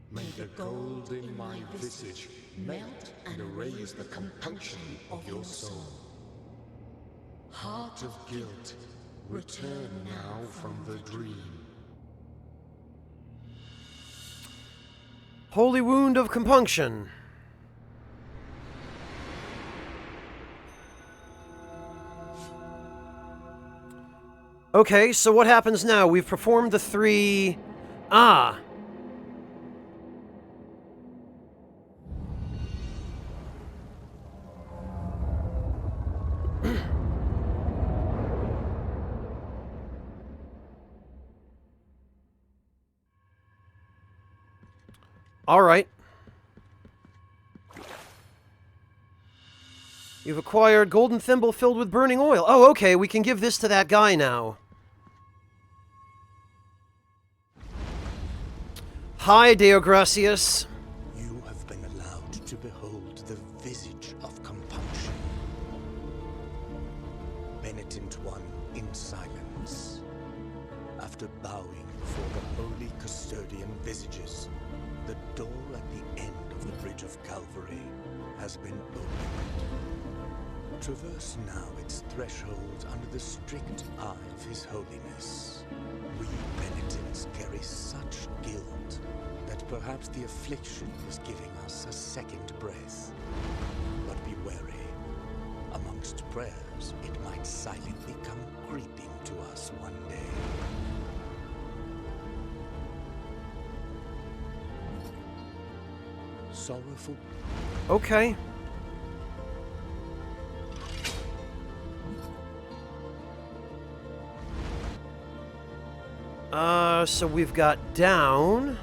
may the gold in my visage melt and erase the compunction of your soul. Heart of guilt, return now from the dream. Holy wound of compunction. Okay, so what happens now? We've performed the 3... Ah! Alright. You've acquired golden thimble filled with burning oil. Oh, okay, we can give this to that guy now. Hi, Deo Gracias. You have been allowed to behold the visage of compunction. Penitent one in silence. After bowing before the holy custodian visages, the door at the end of the Bridge of Calvary has been opened. Traverse now its threshold under the strict eye of His Holiness. We penitents carry such guilt that perhaps the affliction is giving us a second breath. But be wary. Amongst prayers, it might silently come creeping to us one day. Sorrowful. Okay. So we've got down.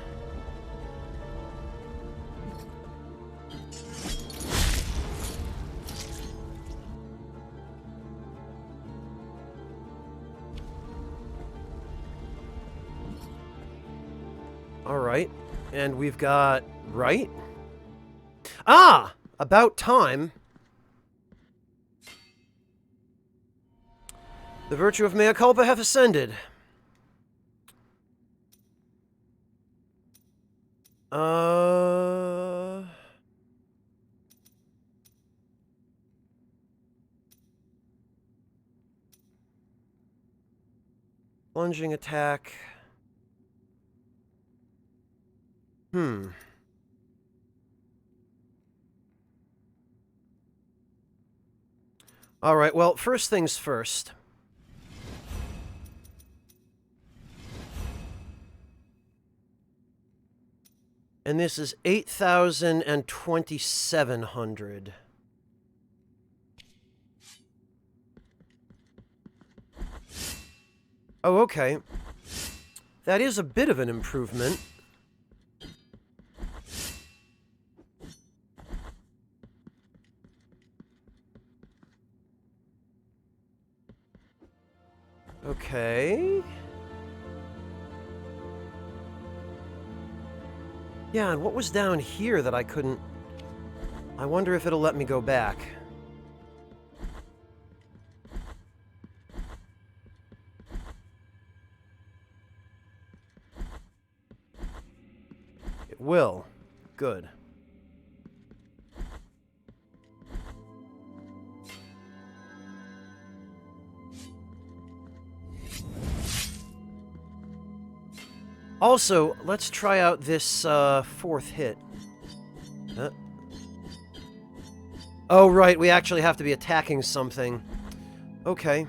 Alright. And we've got... right? Ah! About time. The virtue of mea culpa hath ascended. Plunging attack. Alright, well, first things first. And this is 8,000 and 2,700. Oh, okay. That is a bit of an improvement. Okay. Yeah, and what was down here that I couldn't... I wonder if it'll let me go back. It will. Good. Also, let's try out this fourth hit. Oh, right, we actually have to be attacking something. Okay.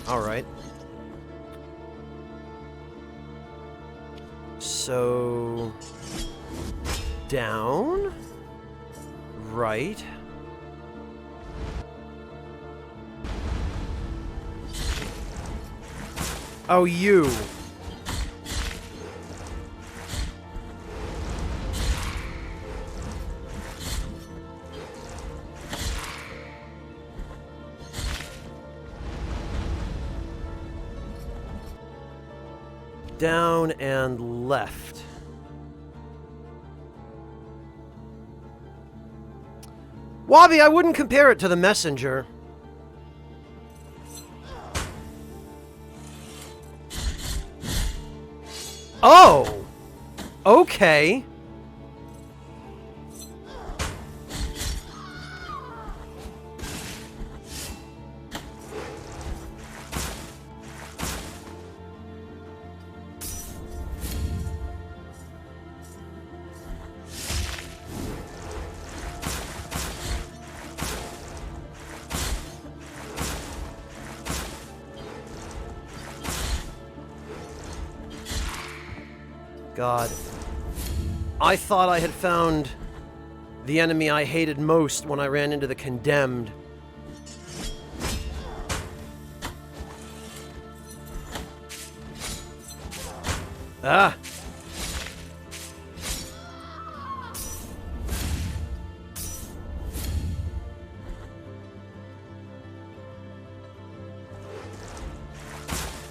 Alright. So... down... right. Oh, you. Down and left. Wabi, I wouldn't compare it to the messenger. Oh! Okay. God. I thought I had found the enemy I hated most when I ran into the Condemned. Ah!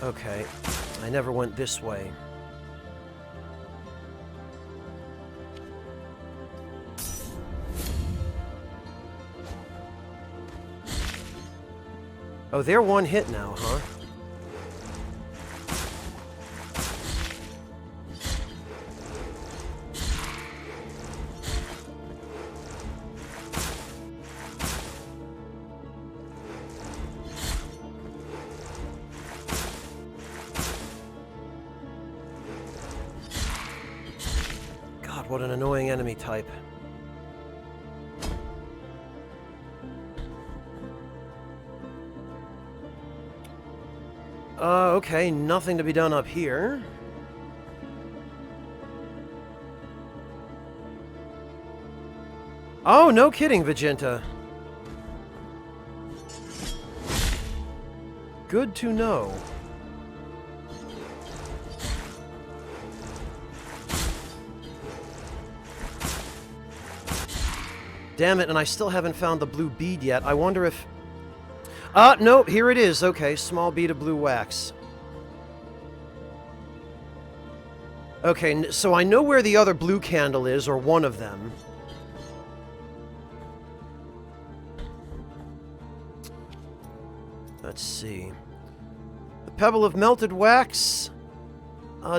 Okay. I never went this way. Oh, they're one hit now, huh? God, what an annoying enemy type. Okay, nothing to be done up here. Oh, no kidding, Vegeta. Good to know. Damn it, and I still haven't found the blue bead yet. I wonder if... no, here it is. Okay, small bead of blue wax. Okay, so I know where the other blue candle is, or one of them. Let's see. The pebble of melted wax.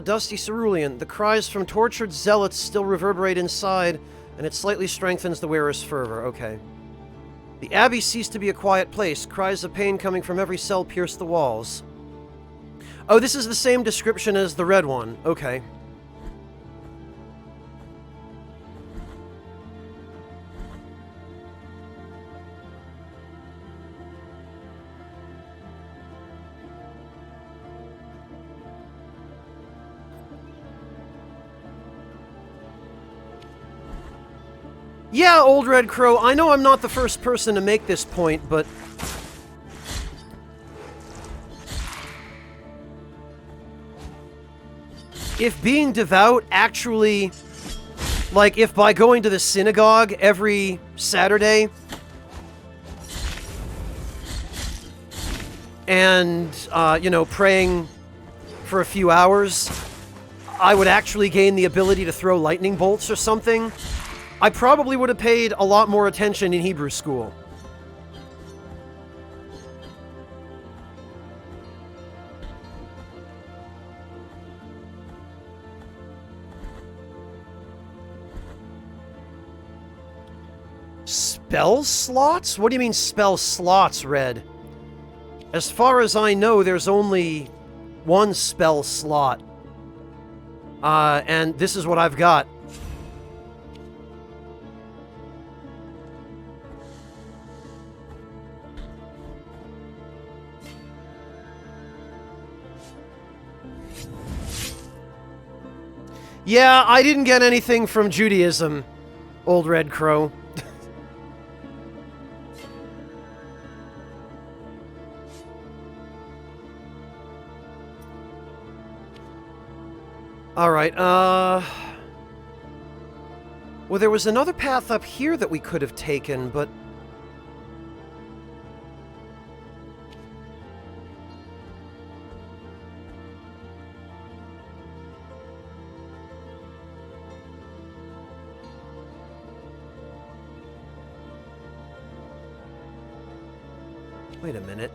Dusty cerulean. The cries from tortured zealots still reverberate inside, and it slightly strengthens the wearer's fervor. Okay. The abbey ceased to be a quiet place. Cries of pain coming from every cell pierced the walls. Oh, this is the same description as the red one. Okay. Yeah, Old Red Crow, I know I'm not the first person to make this point, but... if being devout actually... like, if by going to the synagogue every Saturday... and, you know, praying for a few hours, I would actually gain the ability to throw lightning bolts or something... I probably would have paid a lot more attention in Hebrew school. Spell slots? What do you mean spell slots, Red? As far as I know, there's only one spell slot. And this is what I've got. Yeah, I didn't get anything from Judaism, Old Red Crow. Alright, well, there was another path up here that we could have taken, but... wait a minute.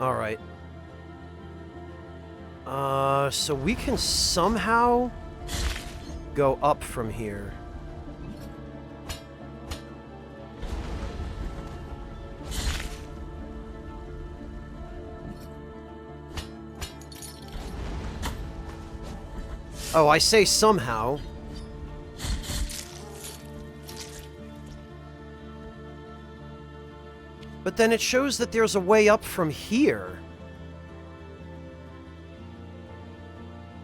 Alright. So we can somehow go up from here. Oh, I say somehow. But then it shows that there's a way up from here.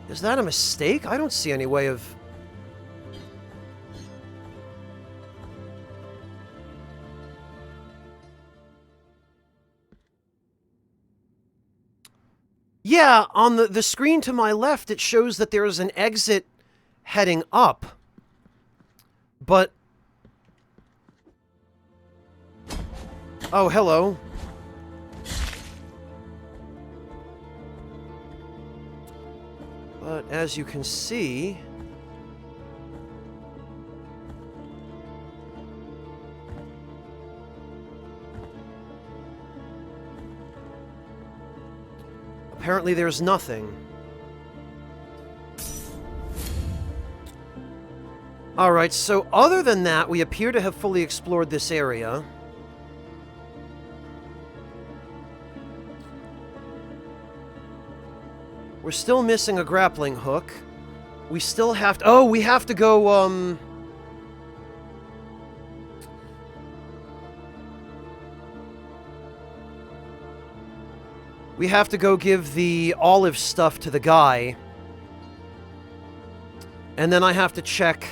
Is that a mistake? I don't see any way of... Yeah, on the screen to my left, it shows that there is an exit heading up. But... oh, hello. But as you can see... apparently there's nothing. Alright, so other than that, we appear to have fully explored this area. We're still missing a grappling hook. We still have to... oh, we have to go, We have to go give the olive stuff to the guy. And then I have to check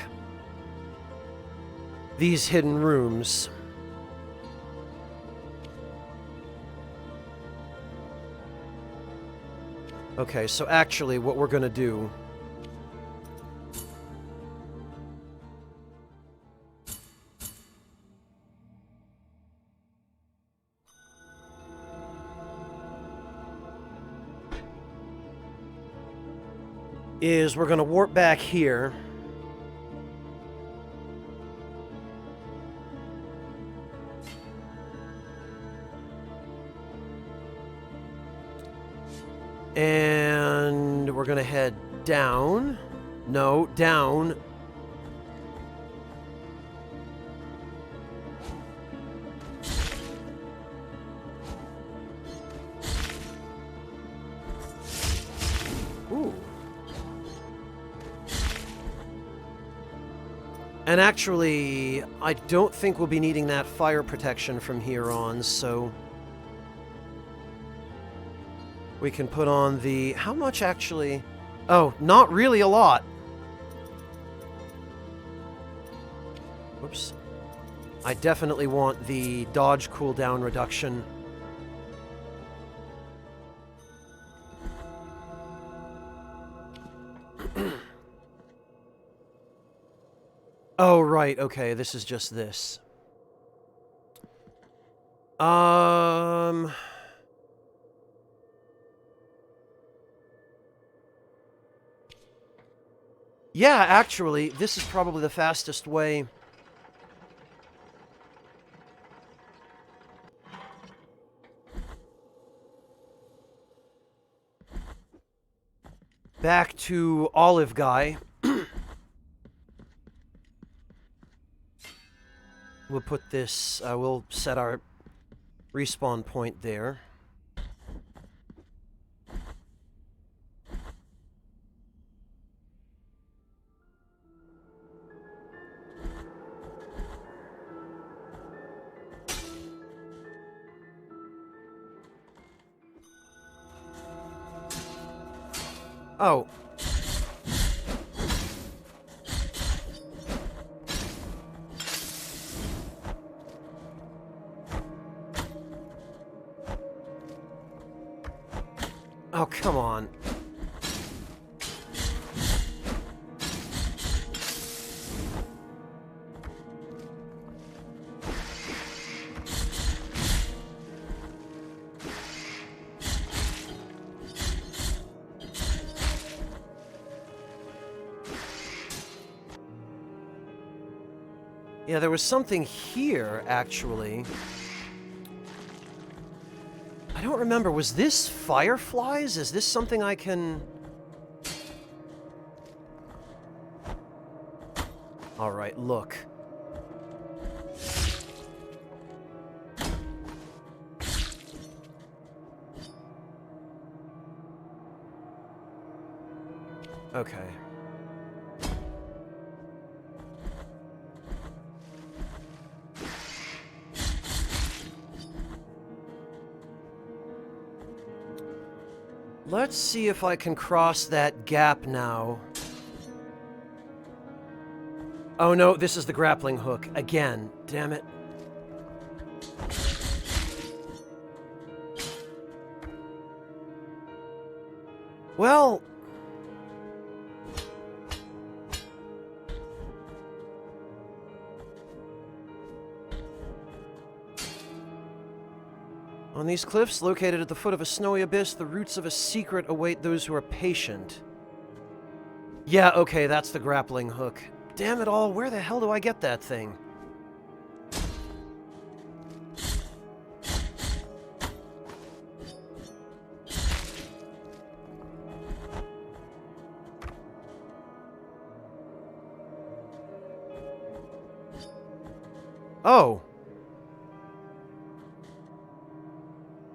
these hidden rooms. Okay, so actually what we're gonna do... is we're gonna warp back here. And we're gonna head down. No, down. Ooh. And actually, I don't think we'll be needing that fire protection from here on, so... we can put on the... how much actually? Oh, not really a lot. Whoops. I definitely want the dodge cooldown reduction. Oh, right, okay, this is just this. Yeah, actually, this is probably the fastest way. Back to Olive Guy. We'll put this, we'll set our respawn point there. Oh. Oh, come on. Yeah, there was something here, actually. I don't remember. Was this fireflies? Is this something I can... Alright, look. Okay. Let's see if I can cross that gap now. Oh no, this is the grappling hook. Again. Damn it. Well... on these cliffs, located at the foot of a snowy abyss, the roots of a secret await those who are patient. Yeah, okay, that's the grappling hook. Damn it all, where the hell do I get that thing? Oh.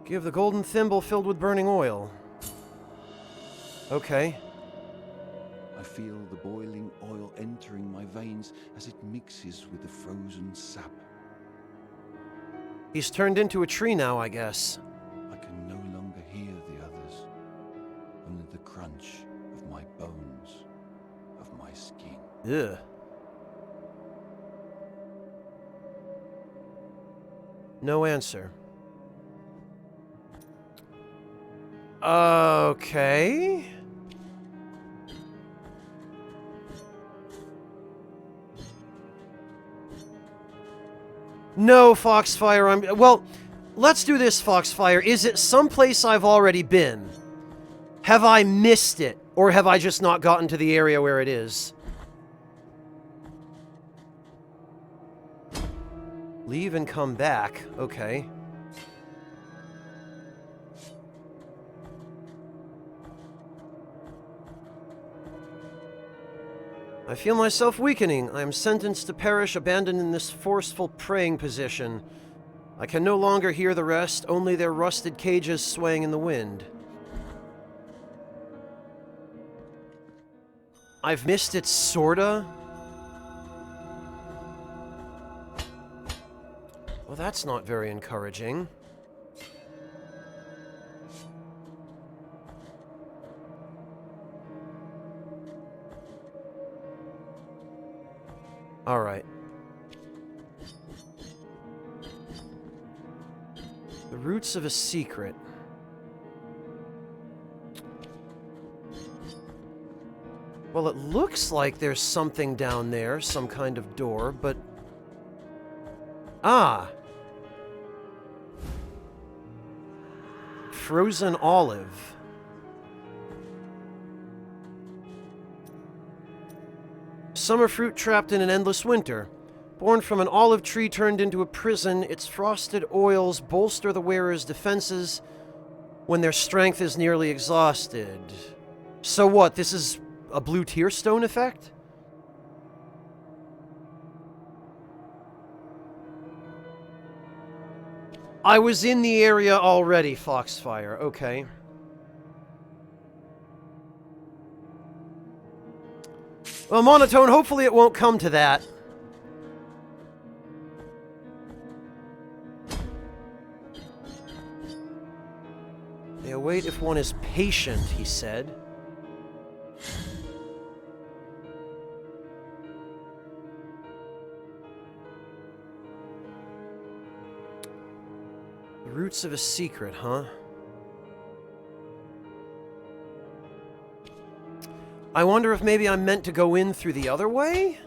Give the golden thimble filled with burning oil. Okay. I feel the boiling oil entering my veins as it mixes with the frozen sap. He's turned into a tree now, I guess. I can no longer hear crunch of my bones, of my skin. Ugh. No answer. Okay. No, Foxfire, well, let's do this, Foxfire. Is it someplace I've already been? Have I missed it? Or have I just not gotten to the area where it is? Leave and come back. Okay. I feel myself weakening. I am sentenced to perish, abandoned in this forceful praying position. I can no longer hear the rest, only their rusted cages swaying in the wind. I've missed it, sorta? Well, that's not very encouraging. Alright. The roots of a secret. Well, it looks like there's something down there, some kind of door, but... Ah! Frozen olive. Summer fruit trapped in an endless winter. Born from an olive tree turned into a prison, its frosted oils bolster the wearer's defenses when their strength is nearly exhausted. So what, this is a blue tear stone effect? I was in the area already, Foxfire. Okay. Well, Monotone, hopefully it won't come to that. They await if one is patient, he said. The roots of a secret, huh? I wonder if maybe I'm meant to go in through the other way?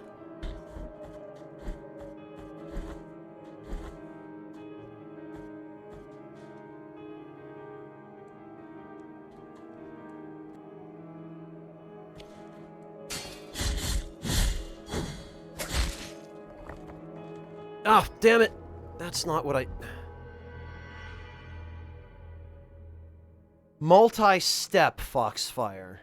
Ah, damn it. That's not what I... Multi-step, Foxfire.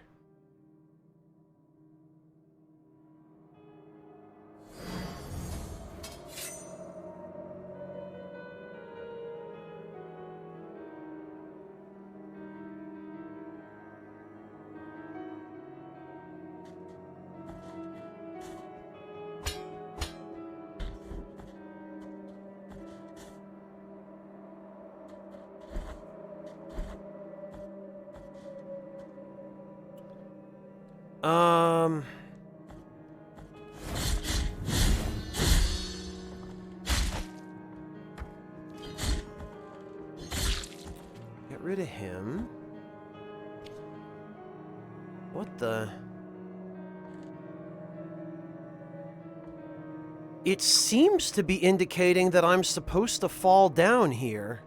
Get rid of him. What the... It seems to be indicating that I'm supposed to fall down here.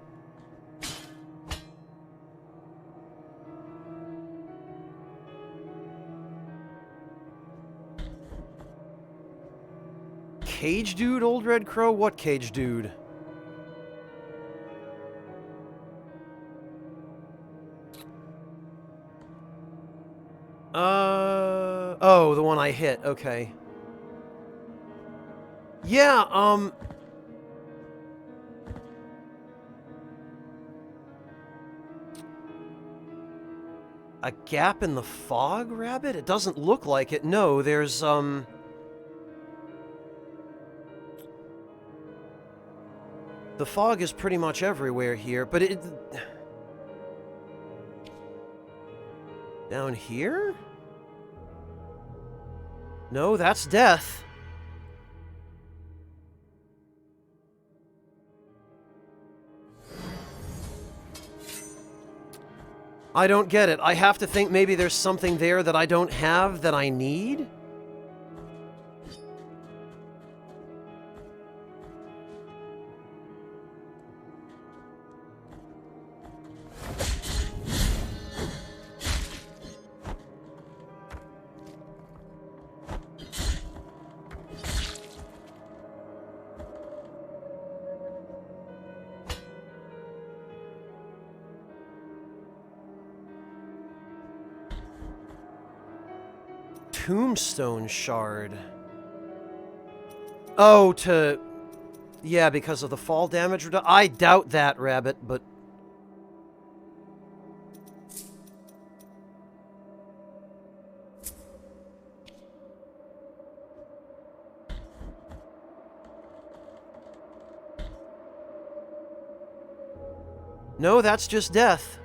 Cage dude, Old Red Crow? What cage dude? Oh, the one I hit. Okay. Yeah, a gap in the fog, Rabbit? It doesn't look like it. No, there's, the fog is pretty much everywhere here, but it... Down here? No, that's death. I don't get it. I have to think maybe there's something there that I don't have that I need? Tombstone shard. Oh, to... Yeah, because of the fall damage reduction. I doubt that, Rabbit, but... No, that's just death.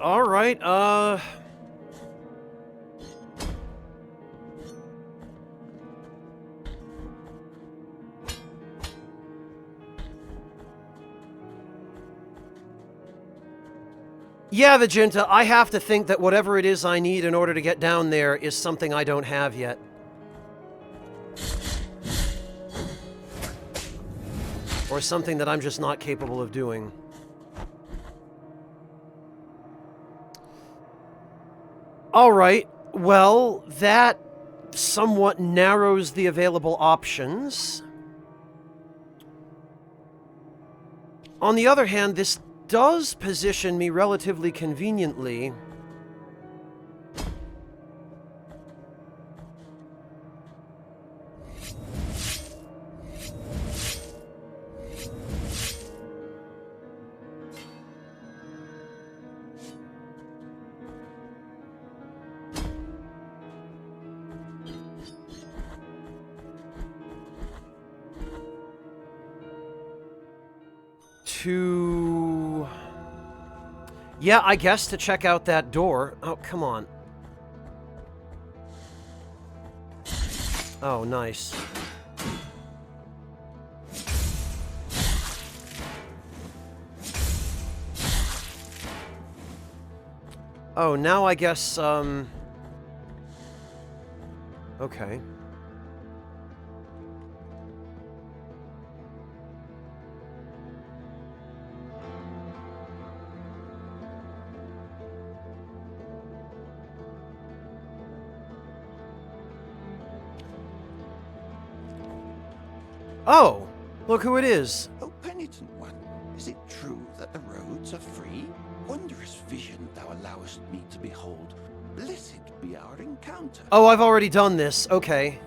All right, Yeah, Vegeta, I have to think that whatever it is I need in order to get down there is something I don't have yet. Or something that I'm just not capable of doing. Alright, well, that somewhat narrows the available options. On the other hand, this does position me relatively conveniently. To... Yeah, I guess to check out that door. Oh, come on. Oh, nice. Oh, now I guess, okay. Oh, look who it is. Oh, penitent one, is it true that the roads are free? Wondrous vision thou allowest me to behold. Blessed be our encounter. Oh, I've already done this. Okay.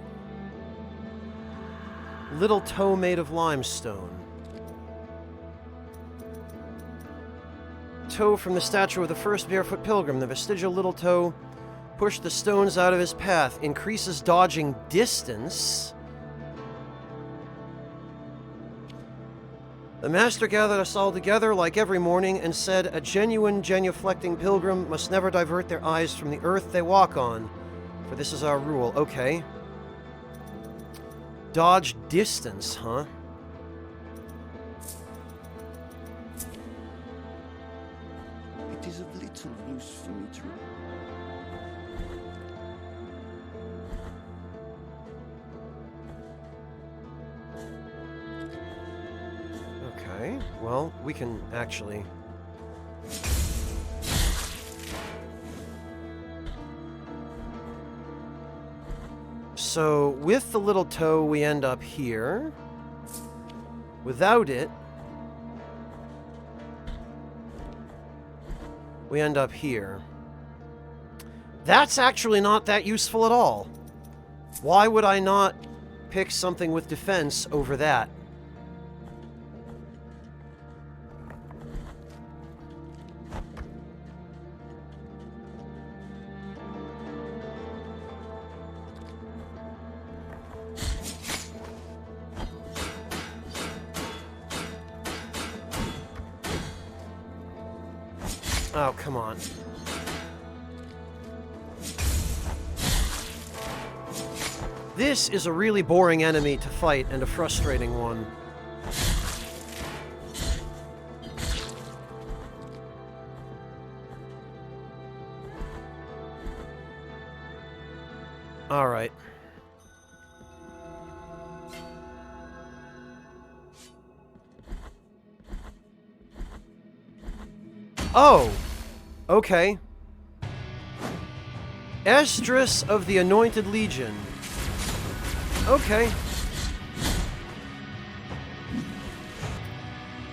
Little toe made of limestone. Toe from the statue of the first barefoot pilgrim. The vestigial little toe pushed the stones out of his path. Increases dodging distance. The master gathered us all together like every morning and said, a genuine, genuflecting pilgrim must never divert their eyes from the earth they walk on, for this is our rule. Okay. Dodge distance, huh? It is of little use for me to... Okay, well, we can actually... So, with the little toe, we end up here. Without it, we end up here. That's actually not that useful at all. Why would I not pick something with defense over that? Oh, come on. This is a really boring enemy to fight and a frustrating one. All right. Oh! Okay. Esdras of the Anointed Legion. Okay.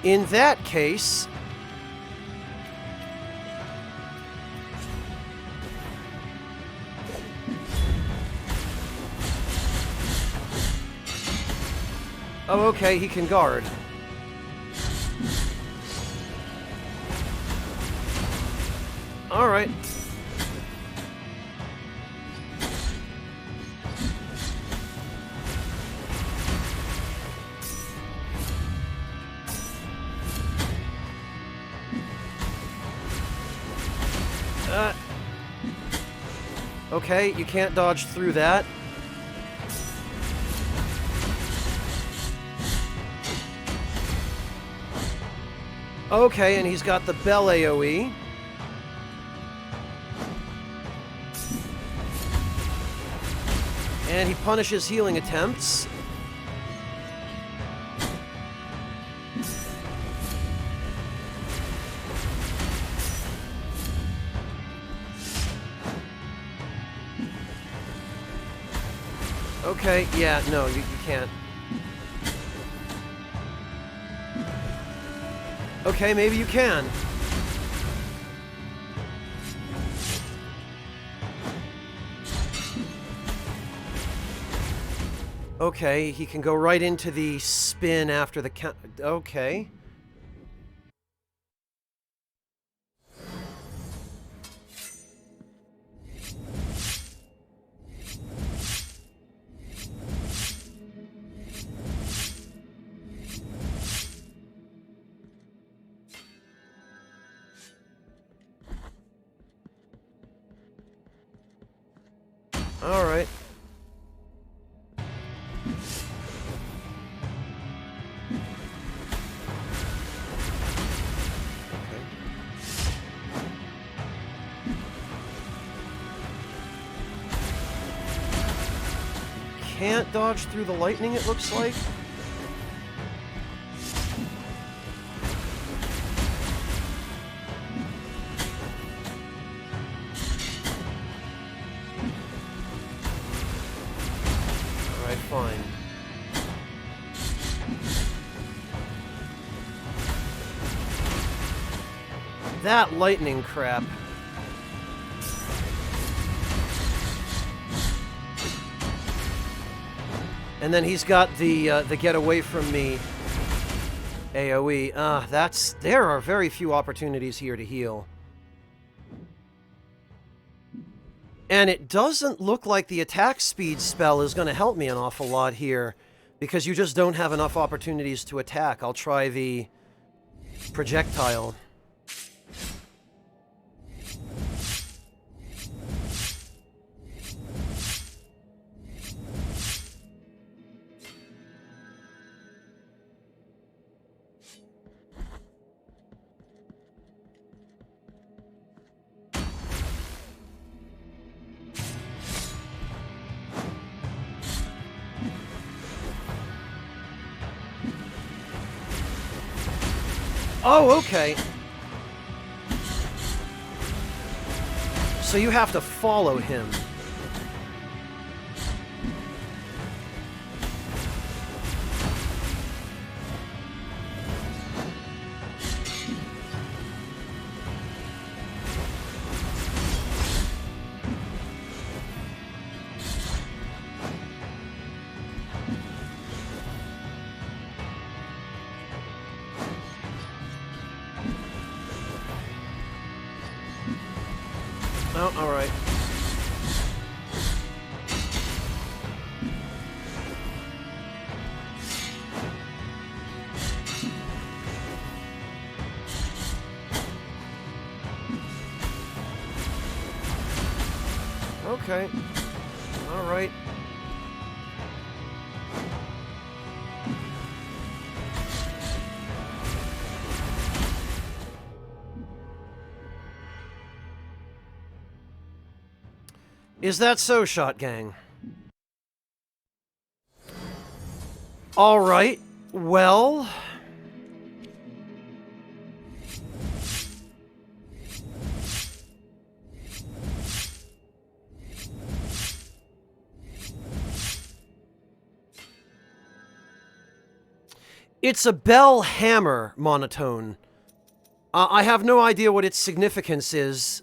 In that case... Oh, okay, he can guard. Alright. Okay, you can't dodge through that. Okay, and he's got the bell AoE. And he punishes healing attempts. Okay, yeah, no, you can't. Okay, maybe you can. Okay, he can go right into the spin after the count. Okay. All right. Can't dodge through the lightning, it looks like. Alright, fine. That lightning crap. And then he's got the get away from me AoE. There are very few opportunities here to heal. And it doesn't look like the attack speed spell is going to help me an awful lot here, because you just don't have enough opportunities to attack. I'll try the projectile. Oh, okay. So you have to follow him. Oh, all right. Okay. Alright. Is that so, Shot Gang? Alright. Well... It's a bell hammer monotone. I have no idea what its significance is.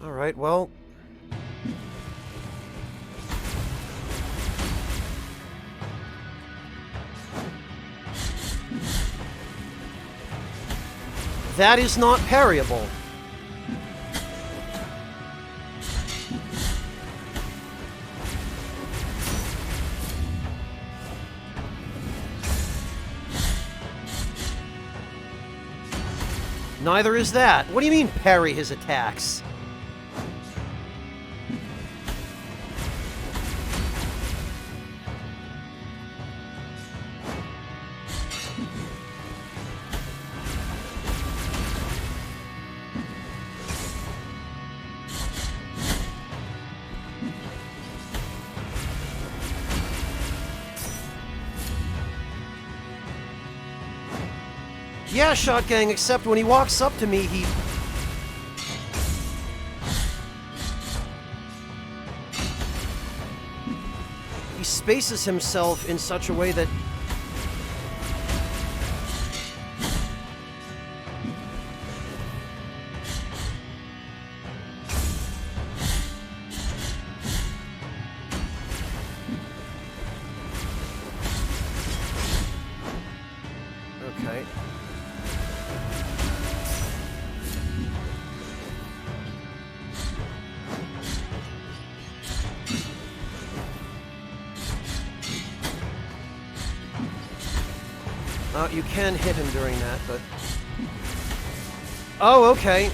Alright, well... That is not parryable. Neither is that. What do you mean parry his attacks? Yeah, Shot Gang, except when he walks up to me, he... He spaces himself in such a way that... Okay. You can hit him during that, but... Oh, okay.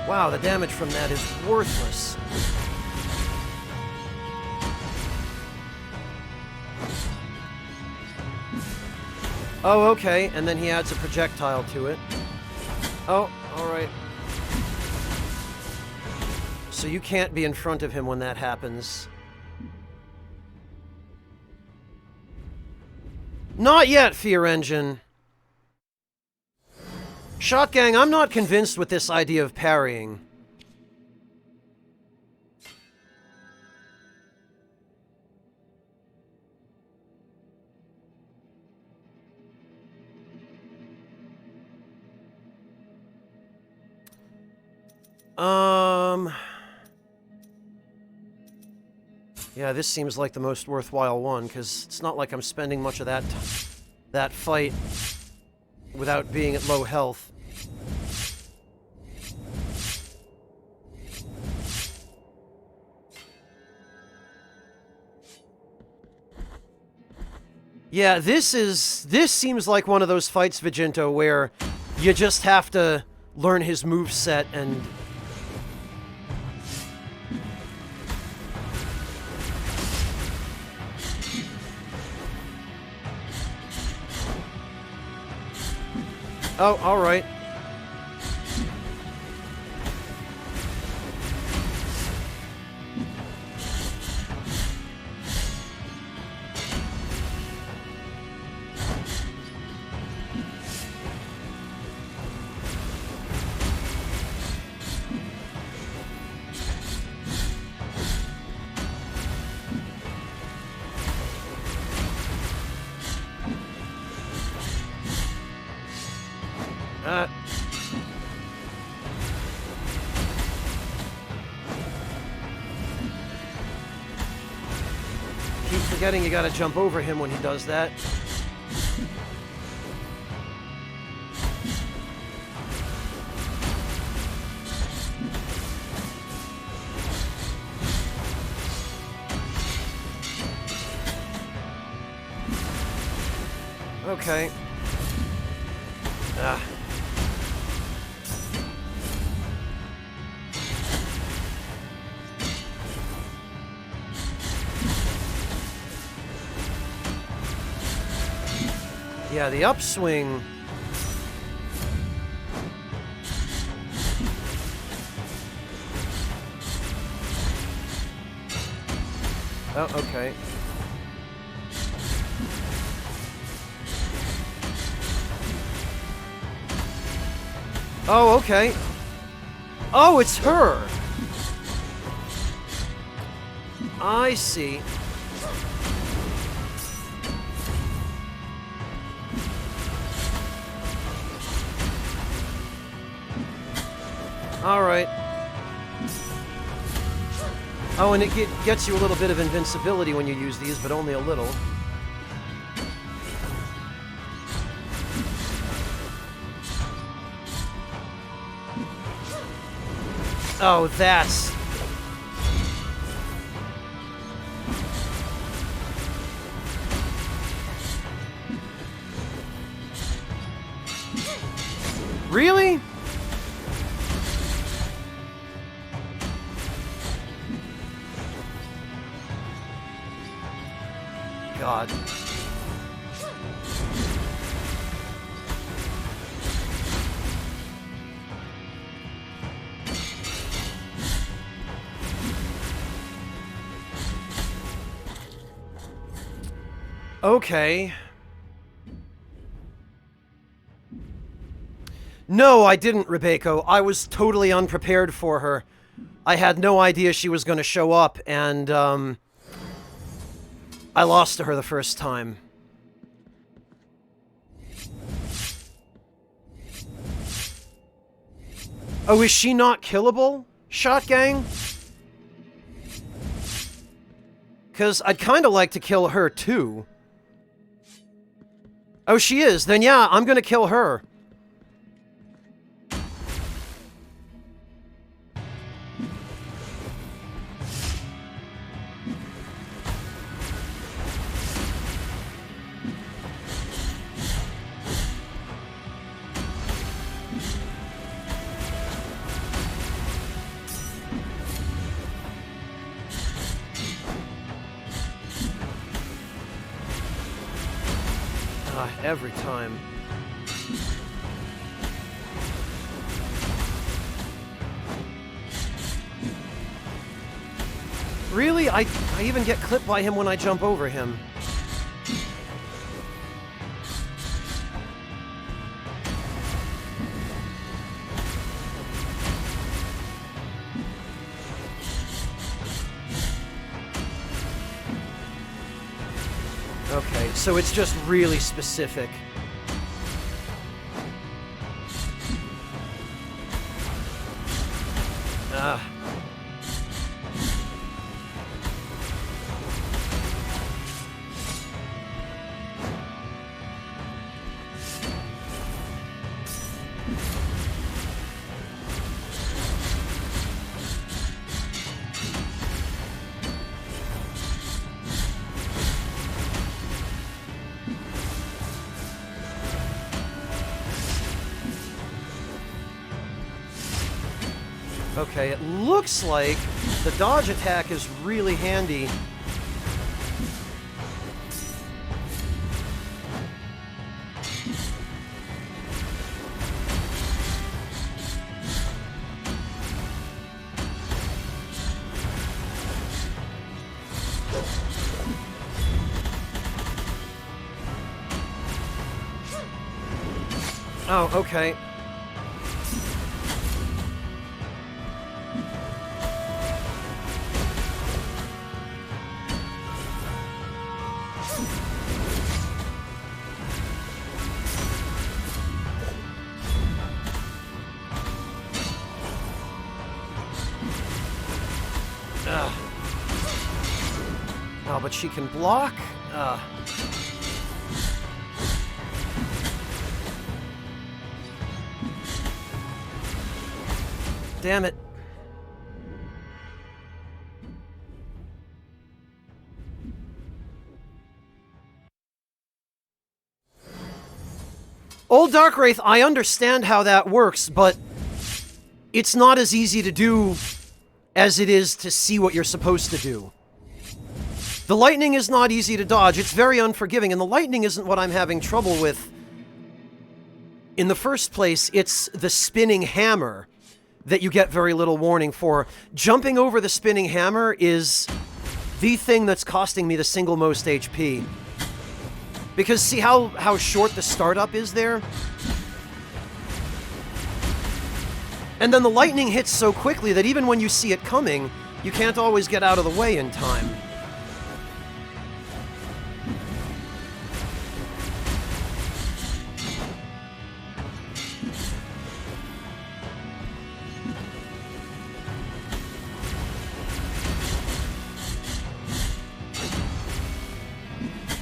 Wow, the damage from that is worthless. Oh, okay, and then he adds a projectile to it. Oh, alright. So you can't be in front of him when that happens. Not yet, Fear Engine! Shot Gang, I'm not convinced with this idea of parrying. Yeah, this seems like the most worthwhile one, because it's not like I'm spending much of that fight without being at low health. Yeah, this seems like one of those fights, Viginto, where you just have to learn his moveset and... Oh, alright. forgetting you gotta jump over him when he does that. Okay. Ah. Yeah, the upswing. Oh, okay. Oh, okay. Oh, it's her. I see. All right. Oh, and it gets you a little bit of invincibility when you use these, but only a little. Oh, that's... Really? God. Okay. No, I didn't, Rebeko. I was totally unprepared for her. I had no idea she was going to show up, and, I lost to her the first time. Oh, is she not killable, Shot Gang? Because I'd kind of like to kill her, too. Oh, she is. Then yeah, I'm going to kill her. Every time. Really? I even get clipped by him when I jump over him. Okay, so it's just really specific. Okay, it looks like the dodge attack is really handy. Oh, okay. Oh, but she can block? Damn it. Old Darkwraith, I understand how that works, but it's not as easy to do as it is to see what you're supposed to do. The lightning is not easy to dodge, it's very unforgiving, and the lightning isn't what I'm having trouble with in the first place. It's the spinning hammer that you get very little warning for. Jumping over the spinning hammer is the thing that's costing me the single most HP. Because see how short the startup is there? And then the lightning hits so quickly that even when you see it coming, you can't always get out of the way in time.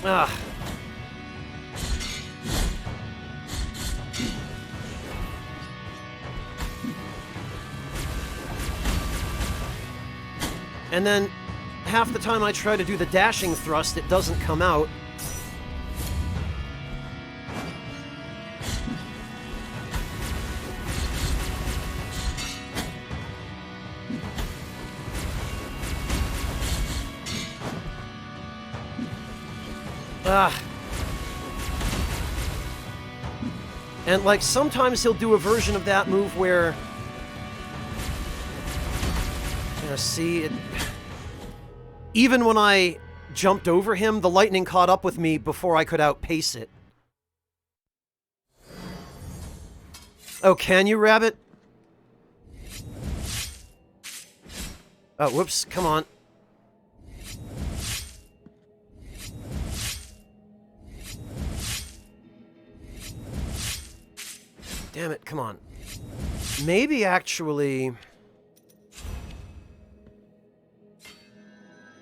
Ah. And then, half the time I try to do the dashing thrust, it doesn't come out. Ah. And, like, sometimes he'll do a version of that move where... see, even when I jumped over him, the lightning caught up with me before I could outpace it. Oh, can you, Rabbit? Oh, whoops, come on. Damn it, come on. Maybe, actually...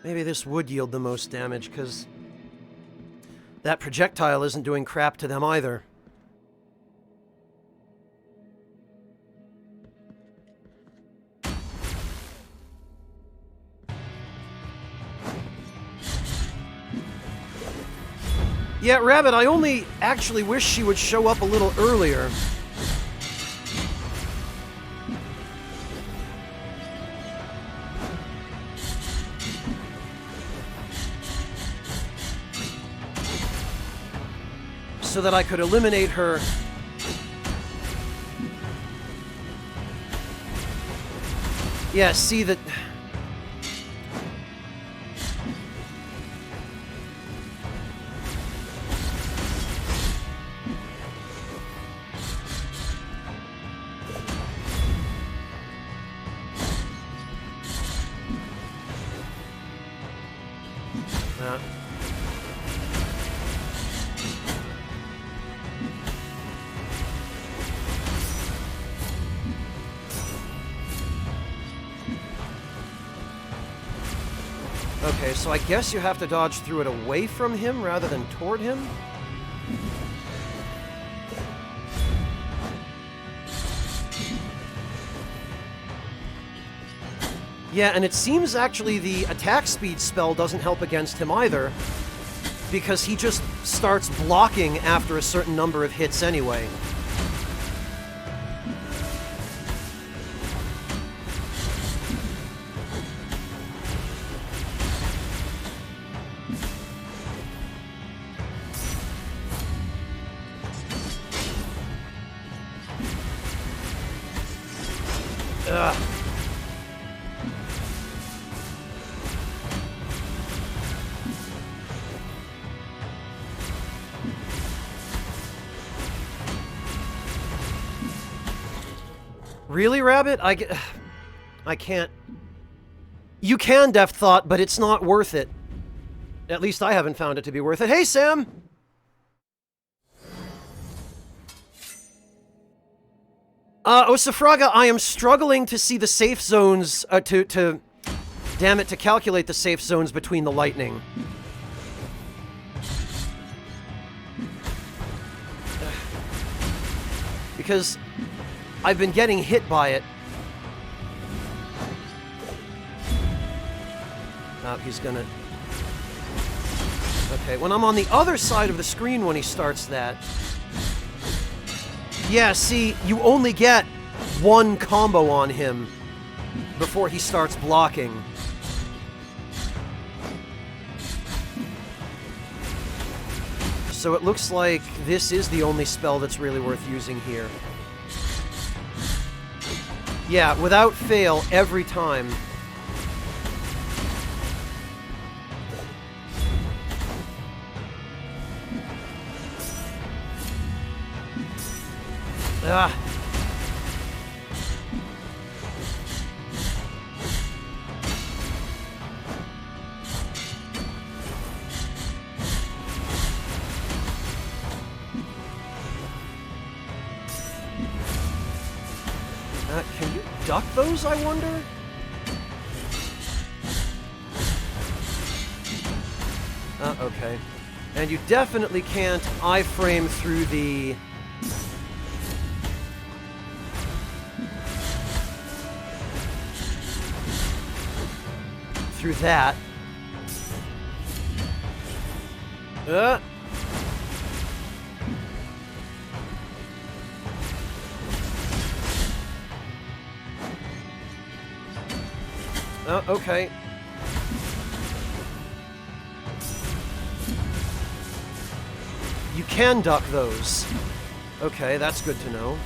maybe this would yield the most damage, because that projectile isn't doing crap to them either. Yeah, Rabbit, I only actually wish she would show up a little earlier. So that I could eliminate her. Yeah, see that... Okay, so I guess you have to dodge through it away from him rather than toward him? Yeah, and it seems actually the attack speed spell doesn't help against him either, because he just starts blocking after a certain number of hits anyway. Ugh. Really, Rabbit? I can't... You can, Deft Thought, but it's not worth it. At least I haven't found it to be worth it. Hey, Sam! Osafraga, I am struggling to see the safe zones, to Damn it, to calculate the safe zones between the lightning. Because I've been getting hit by it. Oh, he's gonna... Okay, when I'm on the other side of the screen when he starts that... Yeah, see, you only get one combo on him before he starts blocking. So it looks like this is the only spell that's really worth using here. Yeah, without fail, every time. Ah. Can you duck those, I wonder? Okay. And you definitely can't iframe through the... through that. Okay. You can duck those. Okay, that's good to know.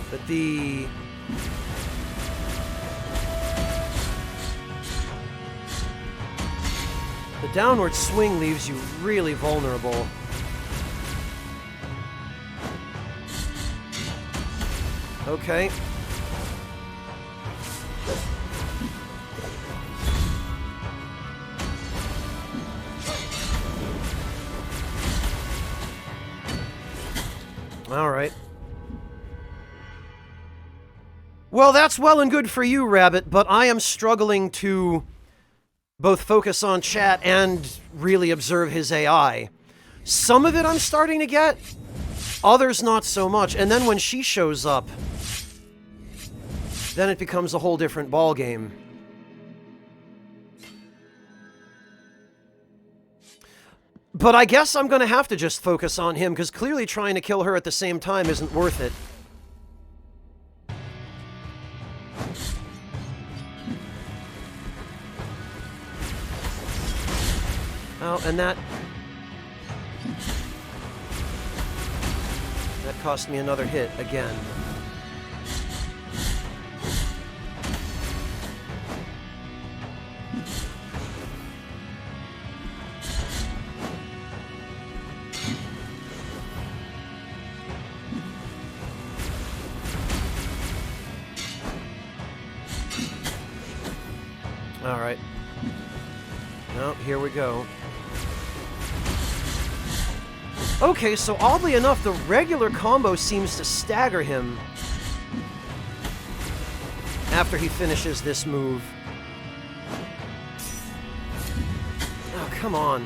But the downward swing leaves you really vulnerable. Okay. All right. Well, that's well and good for you, Rabbit, but I am struggling to both focus on chat and really observe his AI. Some of it I'm starting to get, others not so much. And then when she shows up, then it becomes a whole different ballgame. But I guess I'm going to have to just focus on him, because clearly trying to kill her at the same time isn't worth it. Oh, and that cost me another hit again. All right. Well, here we go. Okay, so oddly enough, the regular combo seems to stagger him after he finishes this move. Oh, come on.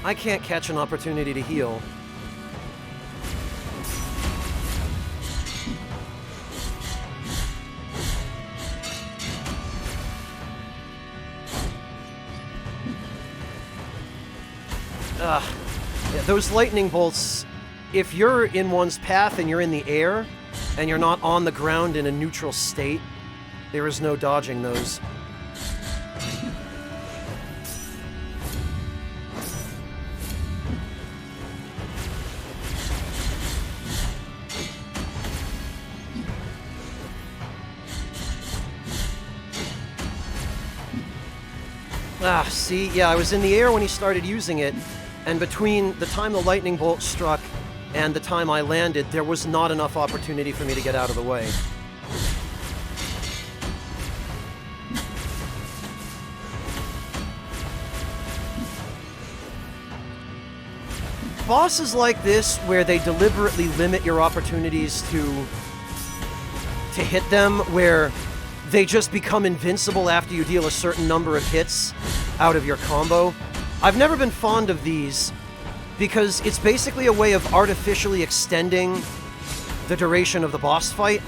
I can't catch an opportunity to heal. Yeah, those lightning bolts, if you're in one's path and you're in the air, and you're not on the ground in a neutral state, there is no dodging those. See, yeah, I was in the air when he started using it, and between the time the lightning bolt struck and the time I landed, there was not enough opportunity for me to get out of the way. bosses like this, where they deliberately limit your opportunities to hit them, where they just become invincible after you deal a certain number of hits out of your combo, I've never been fond of these, because it's basically a way of artificially extending the duration of the boss fight.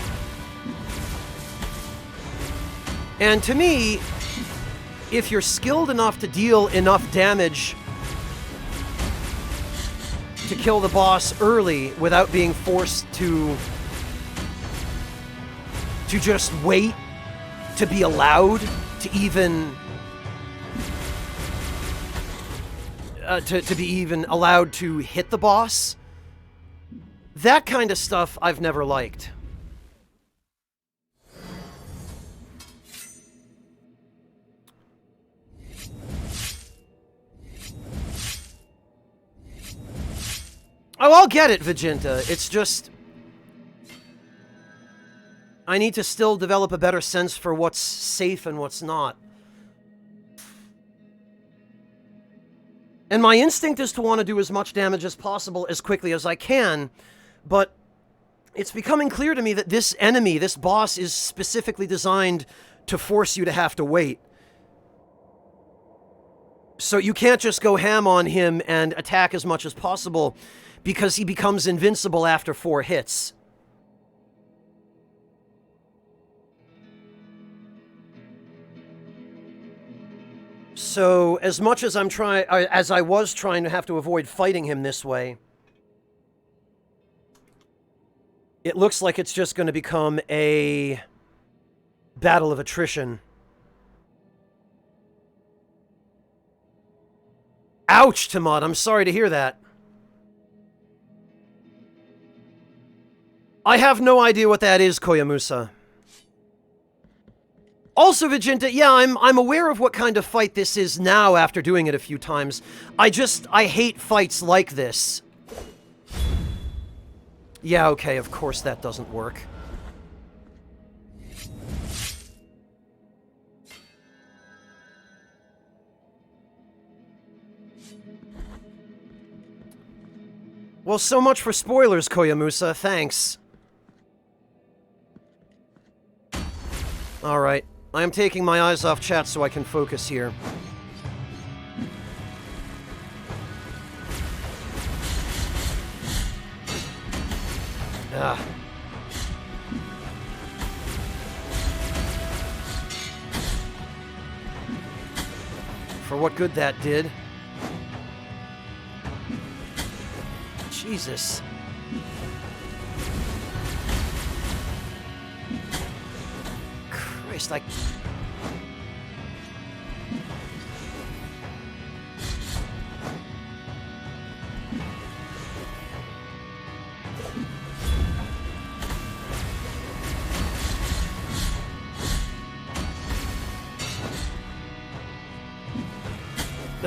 And to me, if you're skilled enough to deal enough damage to kill the boss early without being forced to just wait to be allowed to even to be even allowed to hit the boss, that kind of stuff I've never liked. Oh, I'll get it, Vegeta. It's just I need to still develop a better sense for what's safe and what's not. And my instinct is to want to do as much damage as possible as quickly as I can, but it's becoming clear to me that this enemy, this boss, is specifically designed to force you to have to wait. So you can't just go ham on him and attack as much as possible, because he becomes invincible after 4 hits. So, as much as I was trying to have to avoid fighting him this way, it looks like it's just going to become a battle of attrition. Ouch, Timad, I'm sorry to hear that. I have no idea what that is, Koyamusa. Also, Vegeta, yeah, I'm aware of what kind of fight this is now after doing it a few times. I hate fights like this. Yeah, okay, of course that doesn't work. Well, so much for spoilers, Koyamusa, thanks. Alright. I am taking my eyes off chat so I can focus here. Ah. For what good that did. Jesus. Christ,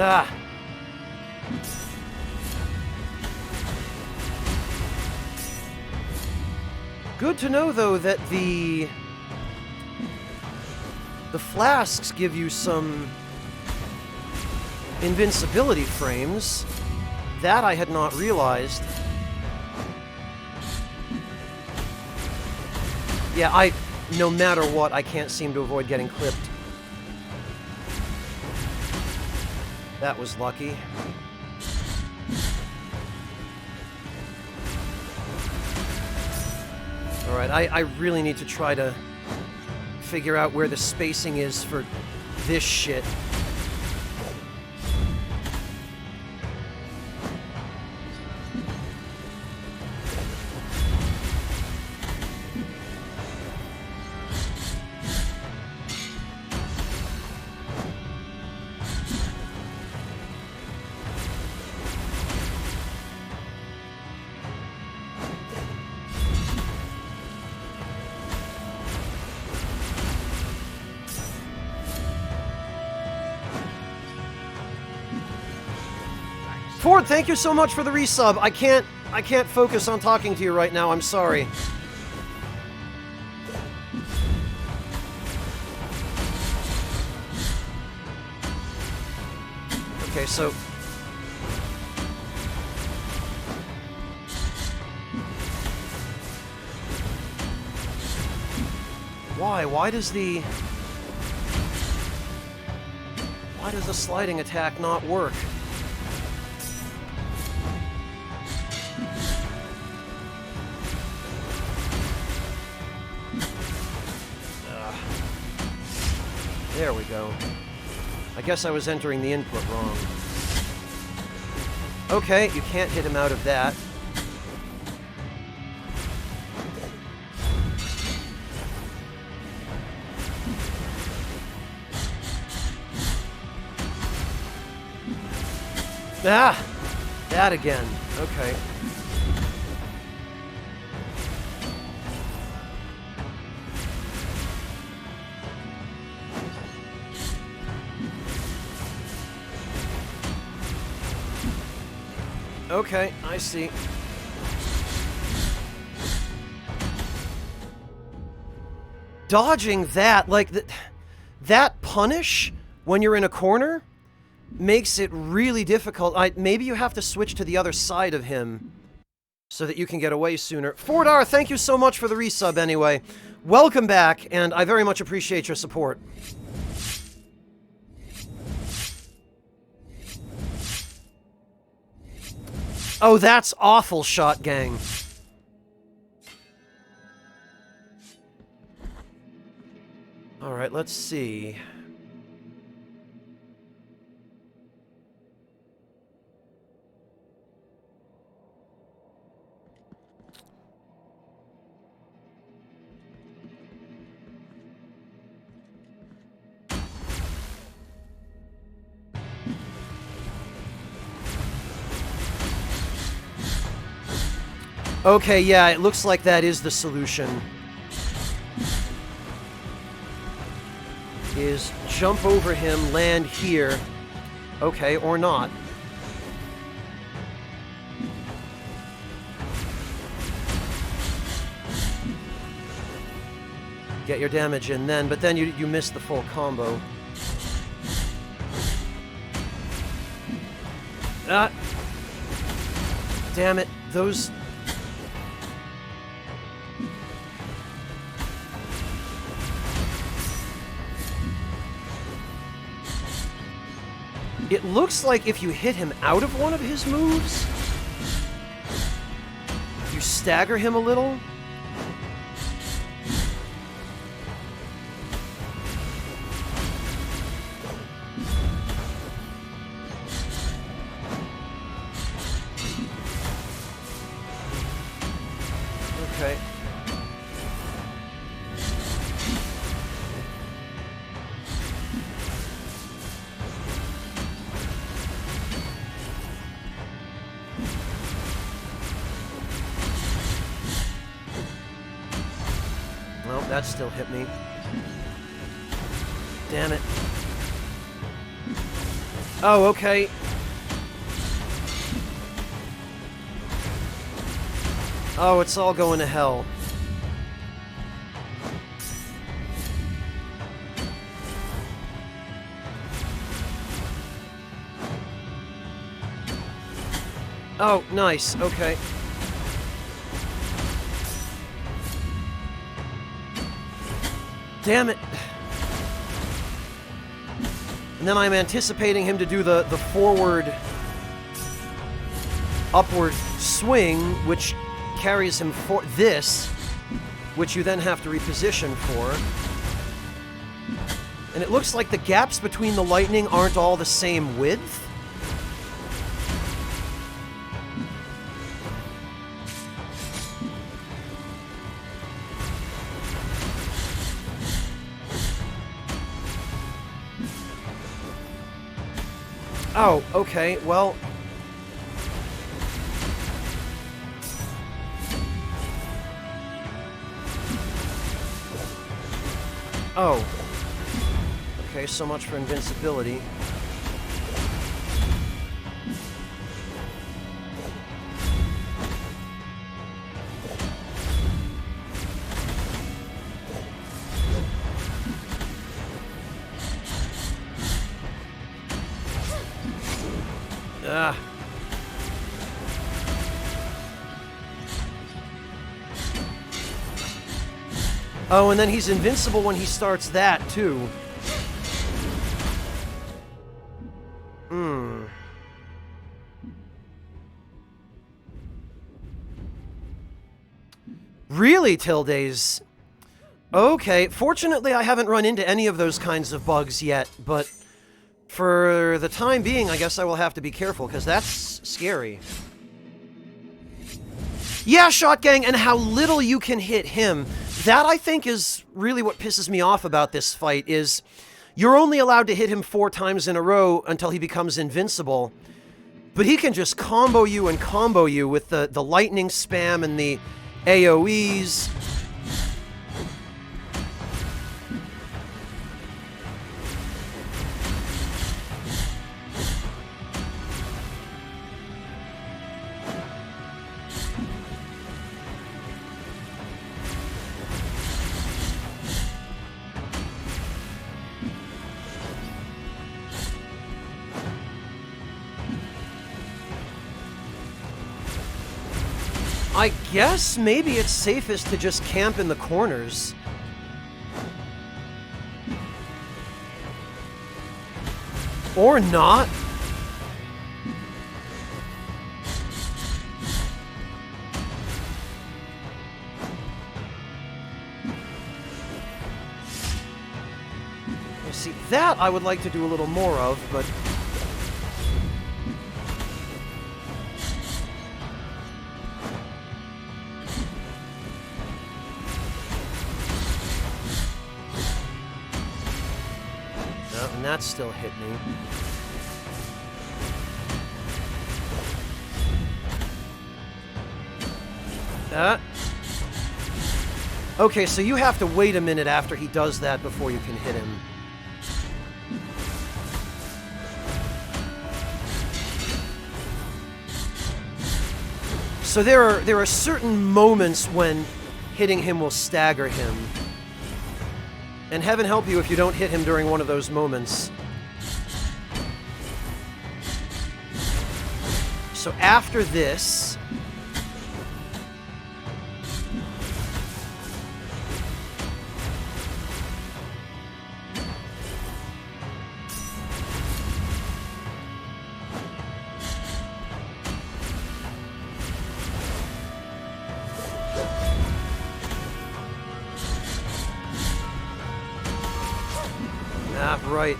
Ah. Good to know, though, that the flasks give you some invincibility frames. That I had not realized. Yeah, no matter what, I can't seem to avoid getting clipped. That was lucky. Alright, I really need to try to figure out where the spacing is for this shit. Ford, thank you so much for the resub. I can't focus on talking to you right now. I'm sorry. Okay, so Why? Why does the sliding attack not work? There we go. I guess I was entering the input wrong. Okay, you can't hit him out of that. Ah! That again. Okay. Okay, I see. Dodging that, like, that punish when you're in a corner makes it really difficult. Maybe you have to switch to the other side of him so that you can get away sooner. Fordar, thank you so much for the resub anyway. Welcome back, and I very much appreciate your support. Oh, that's awful, Shot Gang. Alright, let's see. Okay, yeah, it looks like that is the solution. Is jump over him, land here. Okay, or not. Get your damage in then, but then you miss the full combo. Ah! Damn it, those... It looks like if you hit him out of one of his moves, you stagger him a little. Okay. Well, that still hit me. Damn it. Oh, okay. Oh, it's all going to hell. Oh, nice. Okay. Damn it. And then I'm anticipating him to do the forward, upward swing, which carries him for this, which you then have to reposition for. And it looks like the gaps between the lightning aren't all the same width. Oh, okay, well... Oh. Okay, so much for invincibility. Ah. Oh, and then he's invincible when he starts that, too. Hmm. Really, Tilda's? Okay, fortunately I haven't run into any of those kinds of bugs yet, but for the time being, I guess I will have to be careful, because that's scary. Yeah, Shot Gang, and how little you can hit him. That, I think, is really what pisses me off about this fight, is you're only allowed to hit him 4 times in a row until he becomes invincible. But he can just combo you and combo you with the lightning spam and the AoEs. I guess maybe it's safest to just camp in the corners. Or not. Well, see, that I would like to do a little more of, but... and that still hit me. Okay, so you have to wait a minute after he does that before you can hit him. So there are certain moments when hitting him will stagger him. And heaven help you if you don't hit him during one of those moments. So after this... right.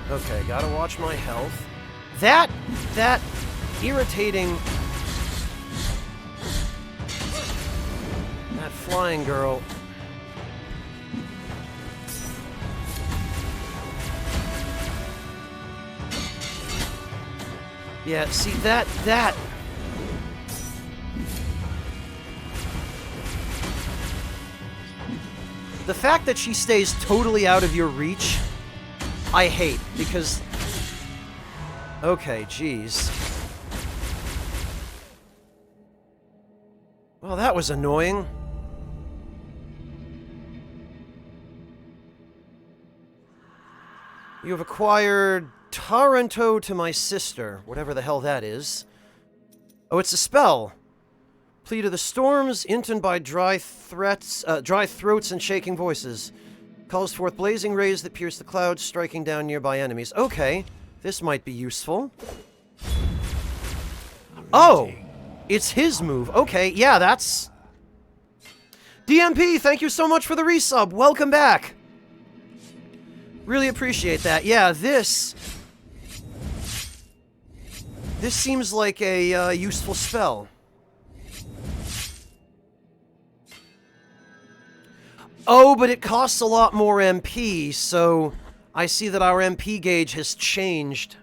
Okay, gotta watch my health. That irritating... That flying girl... Yeah, see, that... The fact that she stays totally out of your reach, I hate, because... Okay, jeez. Well, that was annoying. You have acquired... Taranto to my sister, whatever the hell that is. Oh, it's a spell. Plea to the storms, intoned by dry throats and shaking voices. Calls forth blazing rays that pierce the clouds, striking down nearby enemies. Okay, this might be useful. Oh, it's his move. Okay, yeah, that's... DMP, thank you so much for the resub. Welcome back. Really appreciate that. Yeah, this seems like a useful spell. Oh, but it costs a lot more MP, so I see that our MP gauge has changed.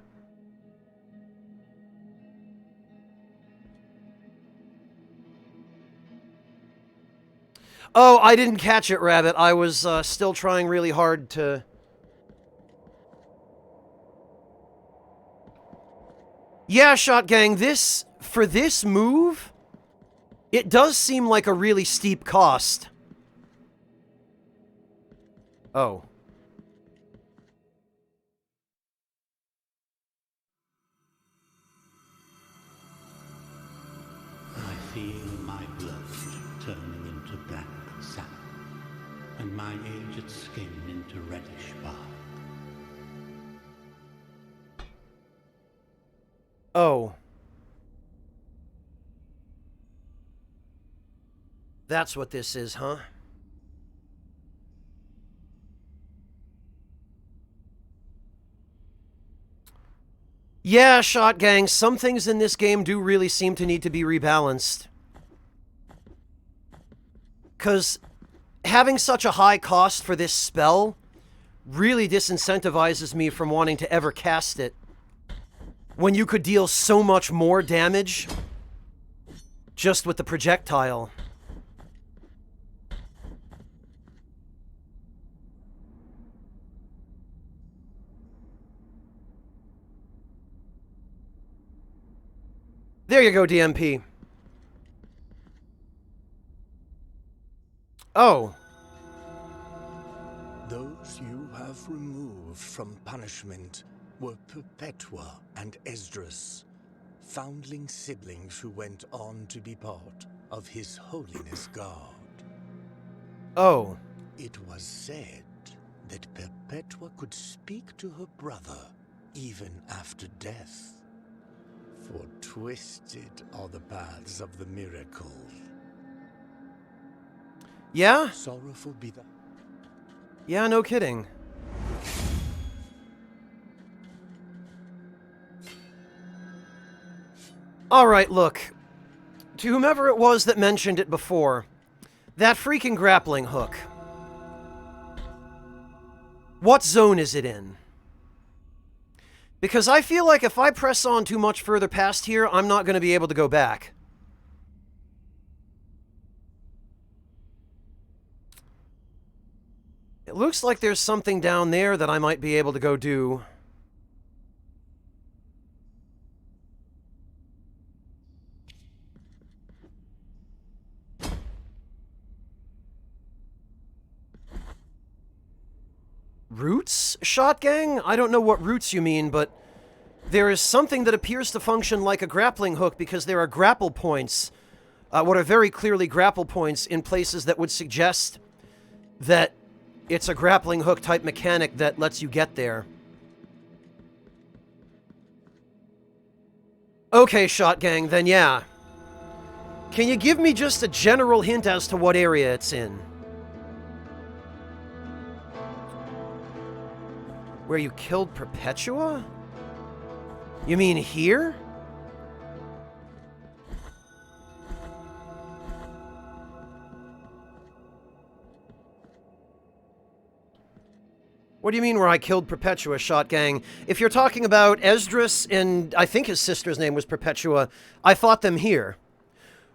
Oh, I didn't catch it, Rabbit. I was still trying really hard to... Yeah, Shot Gang, for this move, it does seem like a really steep cost. Oh. I feel my blood turning into black sap, and my aged skin into reddish bark. Oh. That's what this is, huh? Yeah, Shot Gang, some things in this game do really seem to need to be rebalanced. Because having such a high cost for this spell really disincentivizes me from wanting to ever cast it. When you could deal so much more damage just with the projectile. There you go, DMP. Oh. Those you have removed from punishment were Perpetua and Esdras, foundling siblings who went on to be part of His Holiness God. Oh. It was said that Perpetua could speak to her brother even after death. For twisted are the paths of the miracle. Yeah? Sorrowful be the... Yeah, no kidding. Alright, look. To whomever it was that mentioned it before, that freaking grappling hook. What zone is it in? Because I feel like if I press on too much further past here, I'm not going to be able to go back. It looks like there's something down there that I might be able to go do. Roots, Shot Gang? I don't know what roots you mean, but there is something that appears to function like a grappling hook because there are grapple points, what are very clearly grapple points in places that would suggest that it's a grappling hook type mechanic that lets you get there. Okay, Shot Gang, then yeah. Can you give me just a general hint as to what area it's in? Where you killed Perpetua? You mean here? What do you mean where I killed Perpetua, Shot Gang? If you're talking about Esdras and I think his sister's name was Perpetua, I fought them here.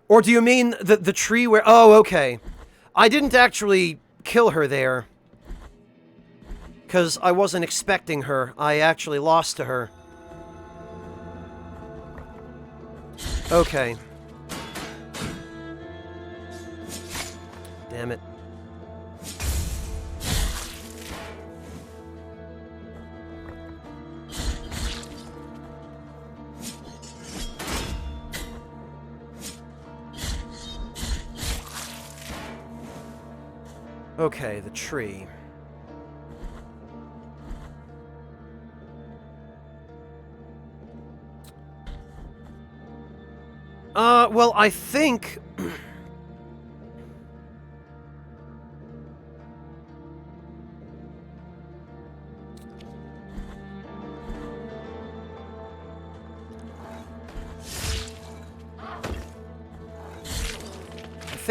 Or do you mean the tree where... Oh, okay. I didn't actually kill her there. Because I wasn't expecting her. I actually lost to her. Okay. Damn it. Okay, the tree. Well, I think... I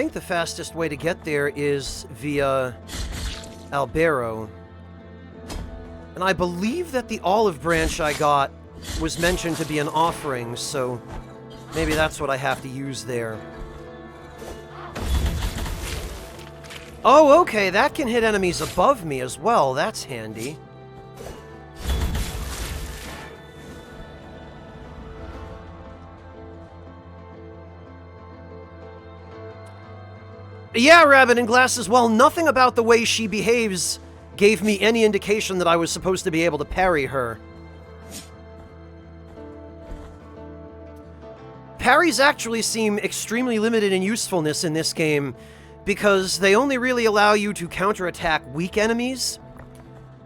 think the fastest way to get there is via Albero. And I believe that the olive branch I got was mentioned to be an offering, so maybe that's what I have to use there. Oh, okay, that can hit enemies above me as well. That's handy. Yeah, Rabbit in Glasses, well, nothing about the way she behaves gave me any indication that I was supposed to be able to parry her. Parries actually seem extremely limited in usefulness in this game, because they only really allow you to counterattack weak enemies,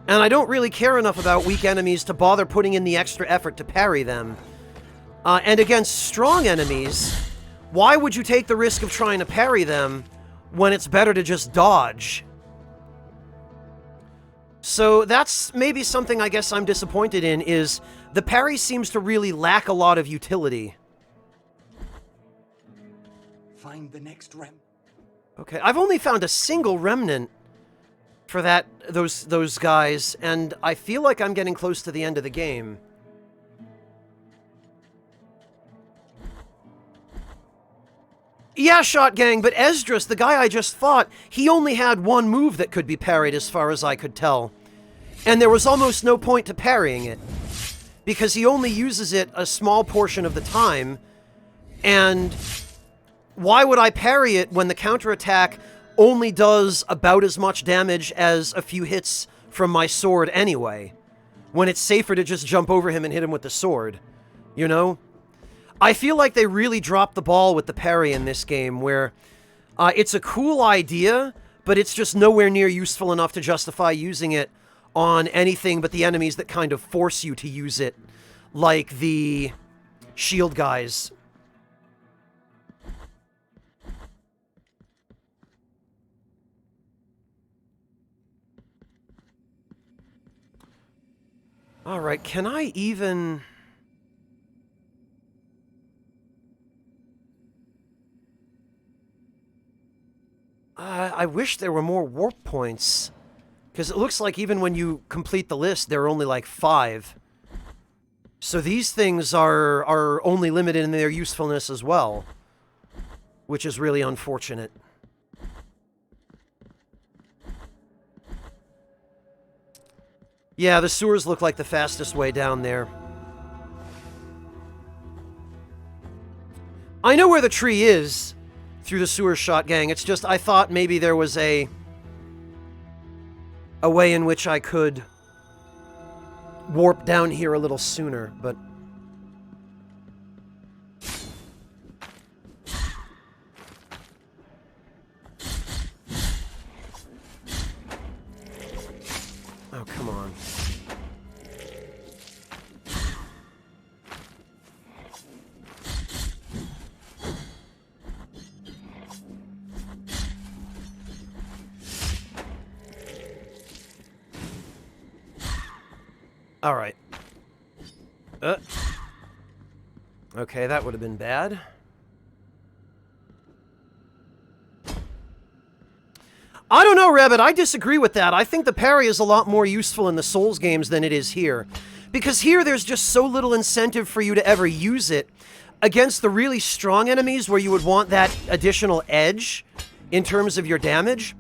and I don't really care enough about weak enemies to bother putting in the extra effort to parry them. And against strong enemies, why would you take the risk of trying to parry them when it's better to just dodge? So that's maybe something I guess I'm disappointed in, is the parry seems to really lack a lot of utility. Find the next rem. Okay, I've only found a single remnant for those guys, and I feel like I'm getting close to the end of the game. Yeah, Shot Gang, but Esdras, the guy I just fought, he only had one move that could be parried as far as I could tell. And there was almost no point to parrying it, because he only uses it a small portion of the time, and why would I parry it when the counterattack only does about as much damage as a few hits from my sword anyway? When it's safer to just jump over him and hit him with the sword, you know? I feel like they really dropped the ball with the parry in this game, where it's a cool idea, but it's just nowhere near useful enough to justify using it on anything but the enemies that kind of force you to use it, like the shield guys. Alright, can I even... I wish there were more warp points, because it looks like even when you complete the list, there are only like 5. So these things are only limited in their usefulness as well, which is really unfortunate. Yeah, the sewers look like the fastest way down there. I know where the tree is through the sewer, Shot Gang. It's just I thought maybe there was a way in which I could warp down here a little sooner, but... Oh, come on. All right. Okay, that would have been bad. I don't know, Rabbit. I disagree with that. I think the parry is a lot more useful in the Souls games than it is here. Because here, there's just so little incentive for you to ever use it against the really strong enemies where you would want that additional edge in terms of your damage.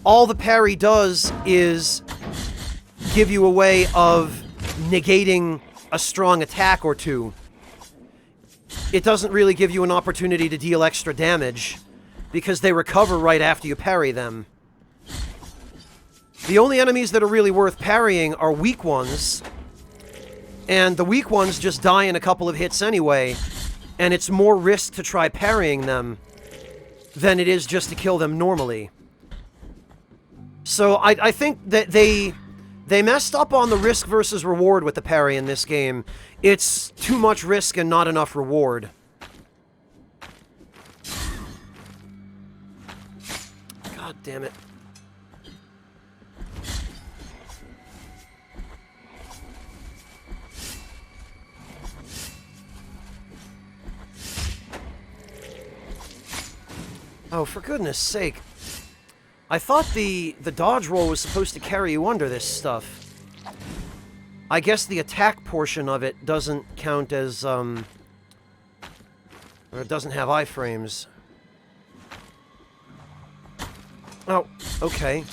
All the parry does is give you a way of negating a strong attack or two. It doesn't really give you an opportunity to deal extra damage, because they recover right after you parry them. The only enemies that are really worth parrying are weak ones, and the weak ones just die in a couple of hits anyway, and it's more risk to try parrying them than it is just to kill them normally. So I think that they messed up on the risk versus reward with the parry in this game. It's too much risk and not enough reward. God damn it. Oh, for goodness sake. I thought the dodge roll was supposed to carry you under this stuff. I guess the attack portion of it doesn't count as, or it doesn't have iframes. Oh, okay.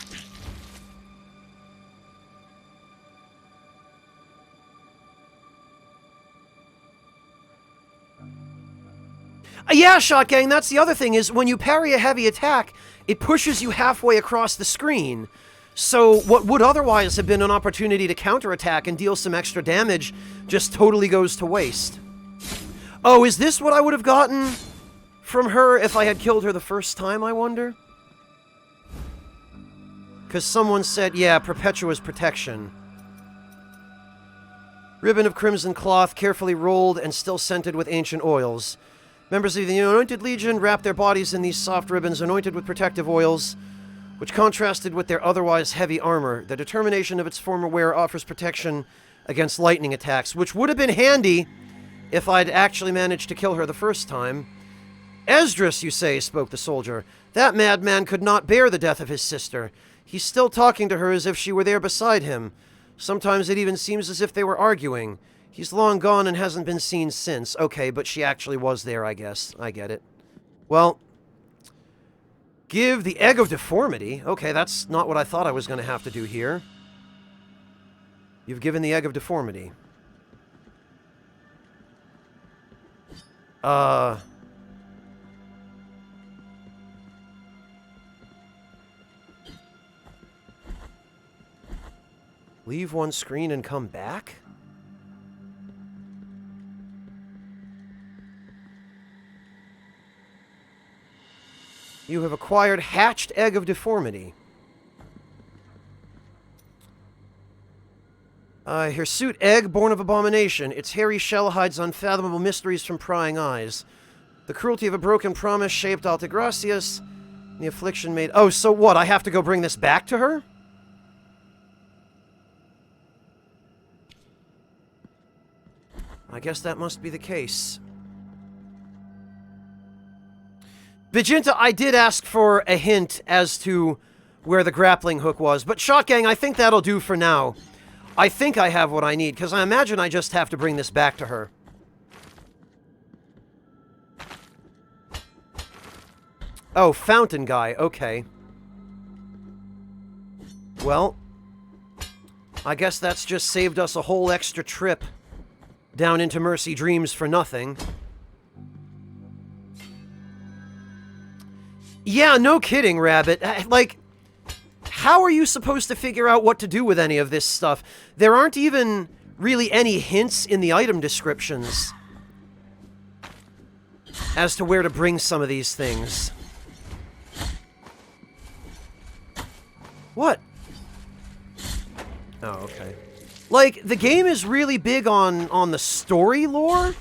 Yeah, Shot Gang, that's the other thing, is when you parry a heavy attack, it pushes you halfway across the screen. So what would otherwise have been an opportunity to counterattack and deal some extra damage just totally goes to waste. Oh, is this what I would have gotten from her if I had killed her the first time, I wonder? Because someone said, yeah, Perpetua's protection. Ribbon of crimson cloth, carefully rolled and still scented with ancient oils. Members of the Anointed Legion wrapped their bodies in these soft ribbons anointed with protective oils, which contrasted with their otherwise heavy armor. The determination of its former wearer offers protection against lightning attacks, which would have been handy if I'd actually managed to kill her the first time. Esdras, you say, spoke the soldier. That madman could not bear the death of his sister. He's still talking to her as if she were there beside him. Sometimes it even seems as if they were arguing. He's long gone and hasn't been seen since. Okay, but she actually was there, I guess. I get it. Well, give the Egg of Deformity. Okay, that's not what I thought I was going to have to do here. You've given the Egg of Deformity. Leave one screen and come back? You have acquired Hatched Egg of Deformity. Hirsute Egg, born of abomination. Its hairy shell hides unfathomable mysteries from prying eyes. The cruelty of a broken promise shaped Altagracias. The affliction made... Oh, so what? I have to go bring this back to her? I guess that must be the case. Vijinta, I did ask for a hint as to where the grappling hook was, but Shotgang, I think that'll do for now. I think I have what I need, because I imagine I just have to bring this back to her. Oh, fountain guy, okay. Well, I guess that's just saved us a whole extra trip down into Mercy Dreams for nothing. Yeah, no kidding, Rabbit. Like, how are you supposed to figure out what to do with any of this stuff? There aren't even really any hints in the item descriptions as to where to bring some of these things. What? Oh, okay. Like, the game is really big on the story lore,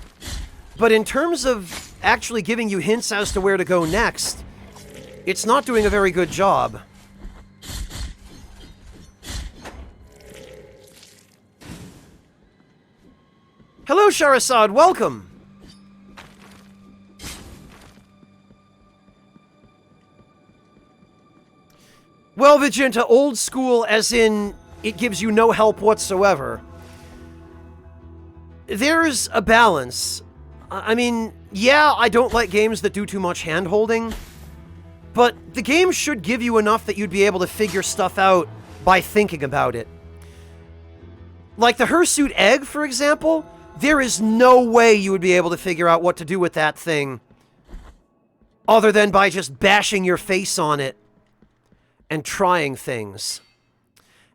but in terms of actually giving you hints as to where to go next, it's not doing a very good job. Hello, Shahrasad, welcome! Well, Vijinta, old school as in it gives you no help whatsoever. There's a balance. I mean, yeah, I don't like games that do too much hand-holding, but the game should give you enough that you'd be able to figure stuff out by thinking about it. Like the Hirsute Egg, for example, there is no way you would be able to figure out what to do with that thing other than by just bashing your face on it and trying things.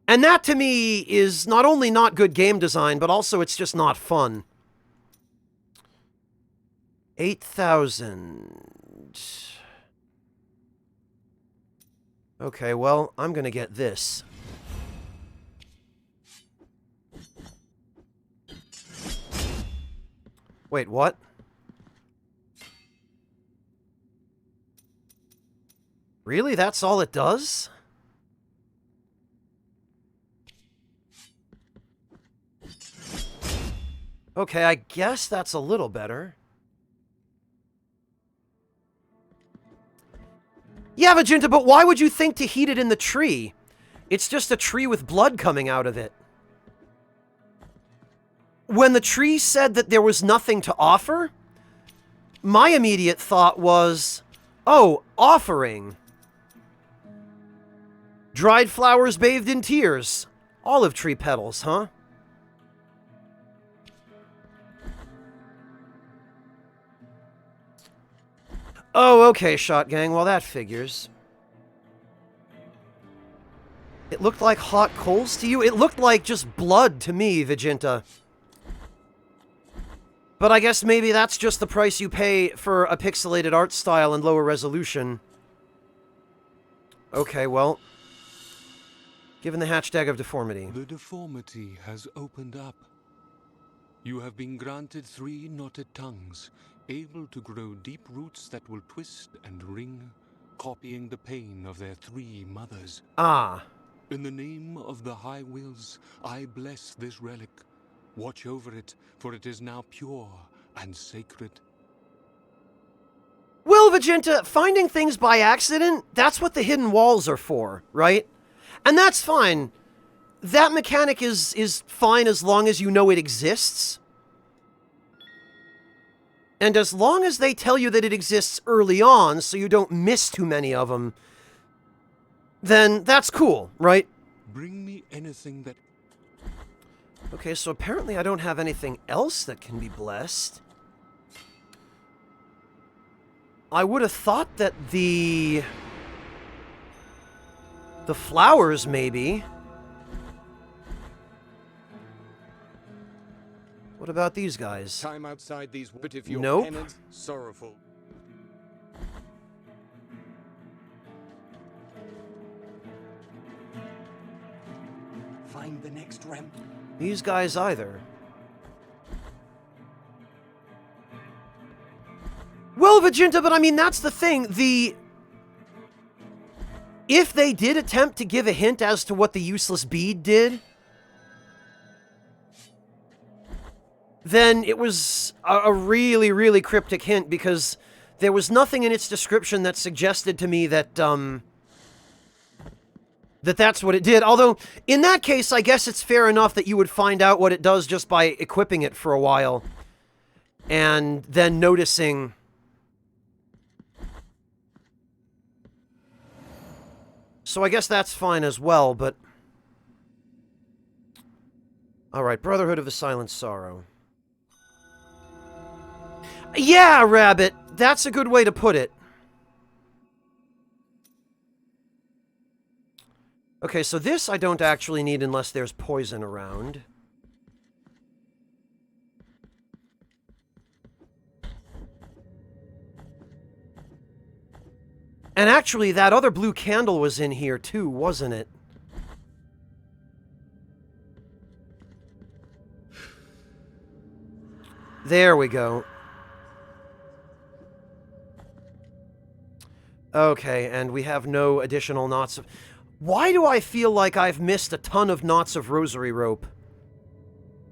And that, to me, is not only not good game design, but also it's just not fun. 8,000. Okay, well, I'm gonna get this. Wait, what? Really? That's all it does? Okay, I guess that's a little better. Yeah, Vijinta, but why would you think to heat it in the tree? It's just a tree with blood coming out of it. When the tree said that there was nothing to offer, my immediate thought was, oh, offering. Dried flowers bathed in tears. Olive tree petals, huh? Oh, okay, Shot Gang. Well, that figures. It looked like hot coals to you? It looked like just blood to me, Viginta. But I guess maybe that's just the price you pay for a pixelated art style and lower resolution. Okay, well... Given the hashtag of deformity. The deformity has opened up. You have been granted 3 knotted tongues, able to grow deep roots that will twist and wring, copying the pain of their 3 mothers. Ah. In the name of the High Wills, I bless this relic. Watch over it, for it is now pure and sacred. Well, Viginta, finding things by accident, that's what the hidden walls are for, right? And that's fine. That mechanic is fine as long as you know it exists. And as long as they tell you that it exists early on, so you don't miss too many of them, then that's cool, right? Bring me anything that... Okay, so apparently I don't have anything else that can be blessed. I would have thought that the flowers, maybe. What about these guys? Time outside these, but if your Nope. penance sorrowful. Find the next ramp. These guys either. Well, Viginta, but I mean, that's the thing. If they did attempt to give a hint as to what the useless bead did, then it was a really, really cryptic hint, because there was nothing in its description that suggested to me that, that's what it did. Although, in that case, I guess it's fair enough that you would find out what it does just by equipping it for a while. And then noticing... So I guess that's fine as well, but... Alright, Brotherhood of the Silent Sorrow. Yeah, Rabbit! That's a good way to put it. Okay, so this I don't actually need unless there's poison around. And actually, that other blue candle was in here too, wasn't it? There we go. Okay, and we have no additional knots of... Why do I feel like I've missed a ton of knots of rosary rope?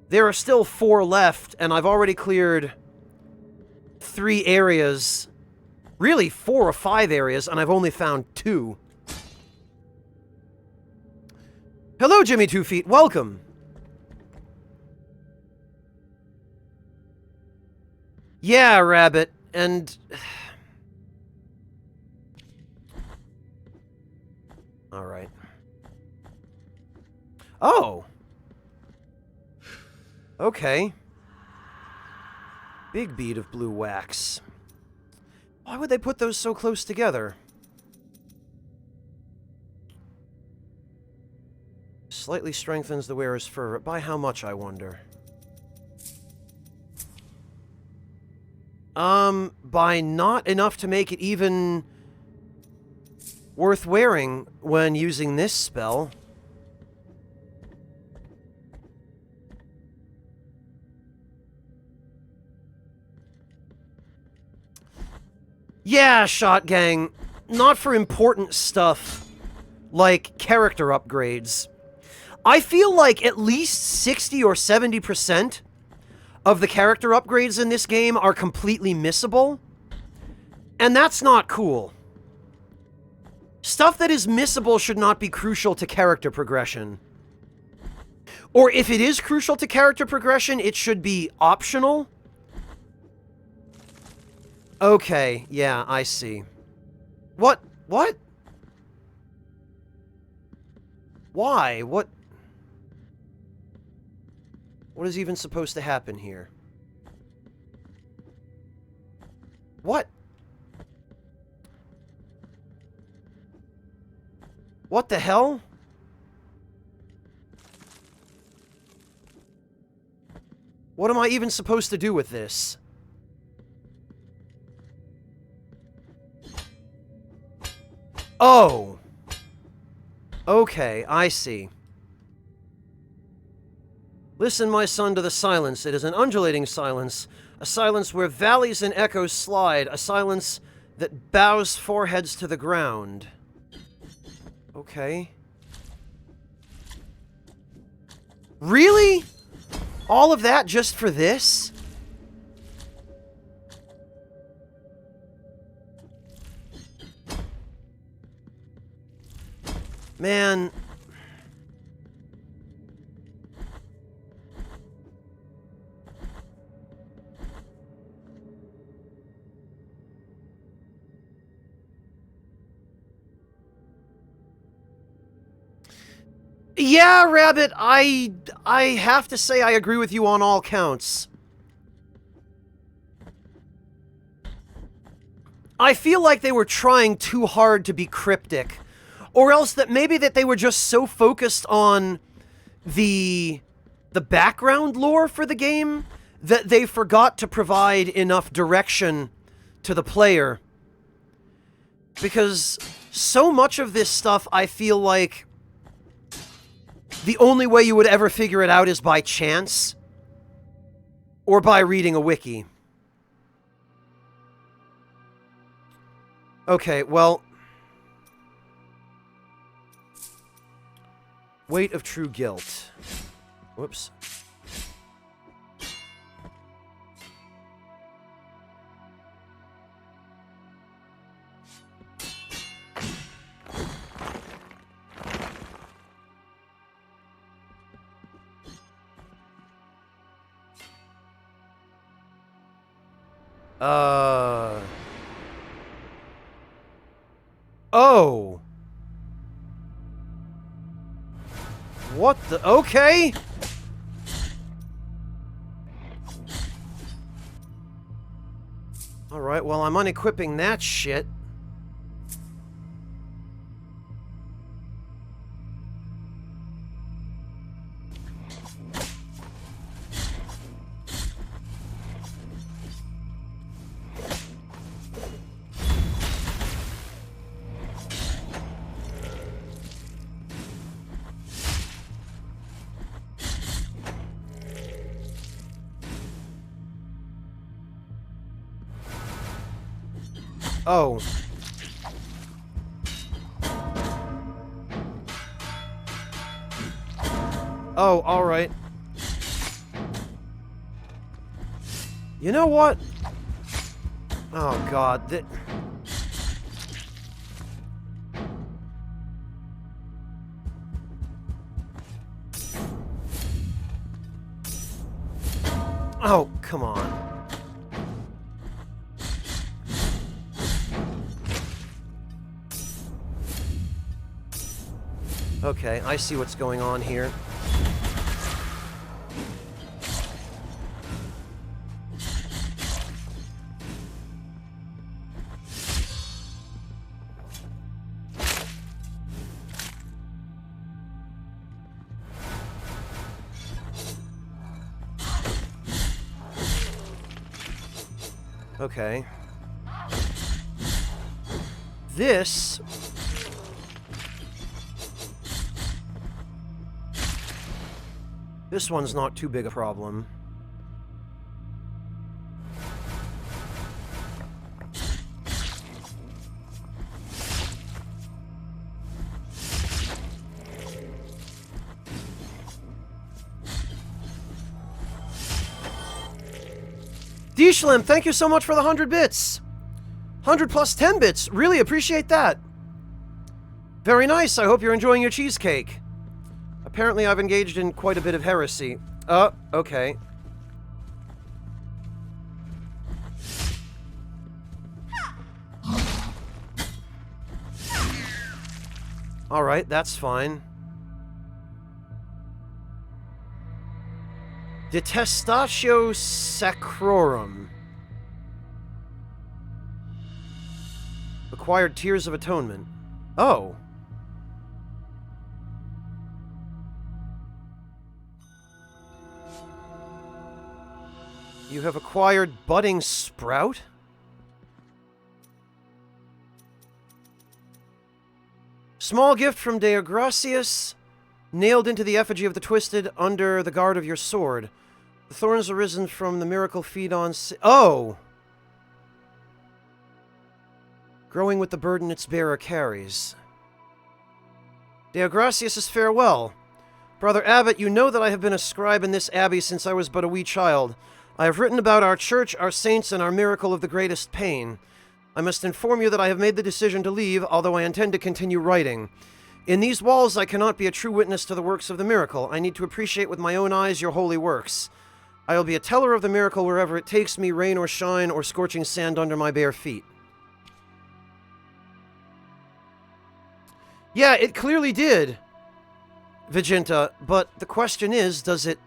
There are still 4 left, and I've already cleared 3 areas. Really, 4 or 5 areas, and I've only found 2. Hello, Jimmy 2 Feet. Welcome. Yeah, Rabbit, and... Alright. Oh! Okay. Big bead of blue wax. Why would they put those so close together? Slightly strengthens the wearer's fur. By how much, I wonder? By not enough to make it even worth wearing when using this spell. Yeah, Shot Gang. Not for important stuff, like character upgrades. I feel like at least 60 or 70% of the character upgrades in this game are completely missable, and that's not cool. Stuff that is missable should not be crucial to character progression. Or if it is crucial to character progression, it should be optional. Okay, yeah, I see. What? What? Why? What is even supposed to happen here? What? What the hell? am I even supposed to do with this? Oh. Okay, I see. Listen, my son, to the silence. It is an undulating silence. A silence where valleys and echoes slide. A silence that bows foreheads to the ground. Okay. Really? All of that just for this? Man. Yeah, Rabbit, I have to say I agree with you on all counts. I feel like they were trying too hard to be cryptic. Or else that maybe that they were just so focused on the background lore for the game that they forgot to provide enough direction to the player. Because so much of this stuff, I feel like the only way you would ever figure it out is by chance or by reading a wiki. Okay, well, weight of true guilt. Whoops. Oh. What the? Okay. Alright, well, I'm unequipping that shit. Oh. Oh, alright. You know what? Oh, God. Oh, come on. Okay, I see what's going on here. Okay. This... This one's not too big a problem. D-Schlim, thank you so much for the 100 bits! 100 plus 10 bits! Really appreciate that! Very nice, I hope you're enjoying your cheesecake. Apparently I've engaged in quite a bit of heresy. Okay. Alright, that's fine. Detestatio Sacrorum. Acquired Tears of Atonement. Oh. You have acquired Budding Sprout? Small gift from Deogracius, nailed into the effigy of the Twisted under the guard of your sword. The thorns arisen from the miracle feed on... Oh! Growing with the burden its bearer carries. Deogracius' farewell. Brother Abbot, you know that I have been a scribe in this abbey since I was but a wee child. I have written about our church, our saints, and our miracle of the greatest pain. I must inform you that I have made the decision to leave, although I intend to continue writing. In these walls, I cannot be a true witness to the works of the miracle. I need to appreciate with my own eyes your holy works. I will be a teller of the miracle wherever it takes me, rain or shine, or scorching sand under my bare feet. Yeah, it clearly did, Viginta, but the question is, does it...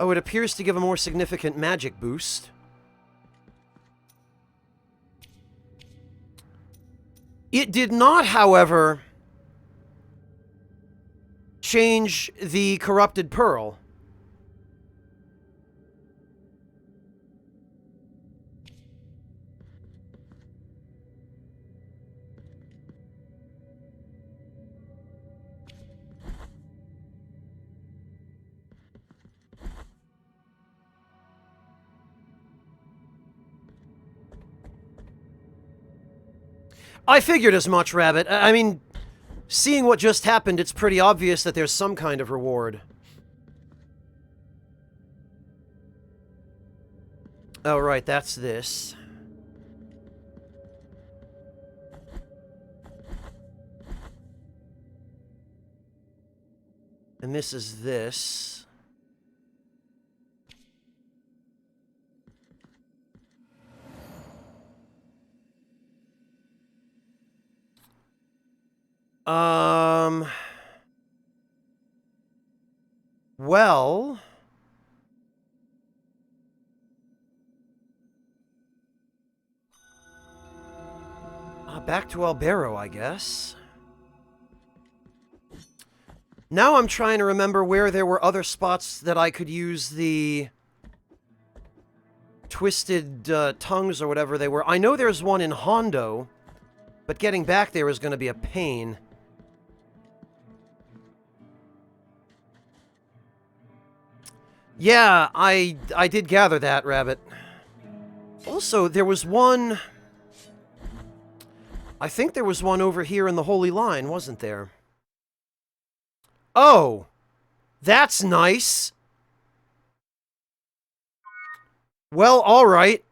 Oh, it appears to give a more significant magic boost. It did not, however, change the corrupted pearl. I figured as much, Rabbit. I mean, seeing what just happened, it's pretty obvious that there's some kind of reward. Oh, right, that's this. And this is this. Well... back to Albero, I guess. Now I'm trying to remember where there were other spots that I could use the... twisted tongues or whatever they were. I know there's one in Hondo, but getting back there is going to be a pain. Yeah, I did gather that, Rabbit. Also, there was one... I think there was one over here in the Holy Line, wasn't there? Oh! That's nice! Well, alright.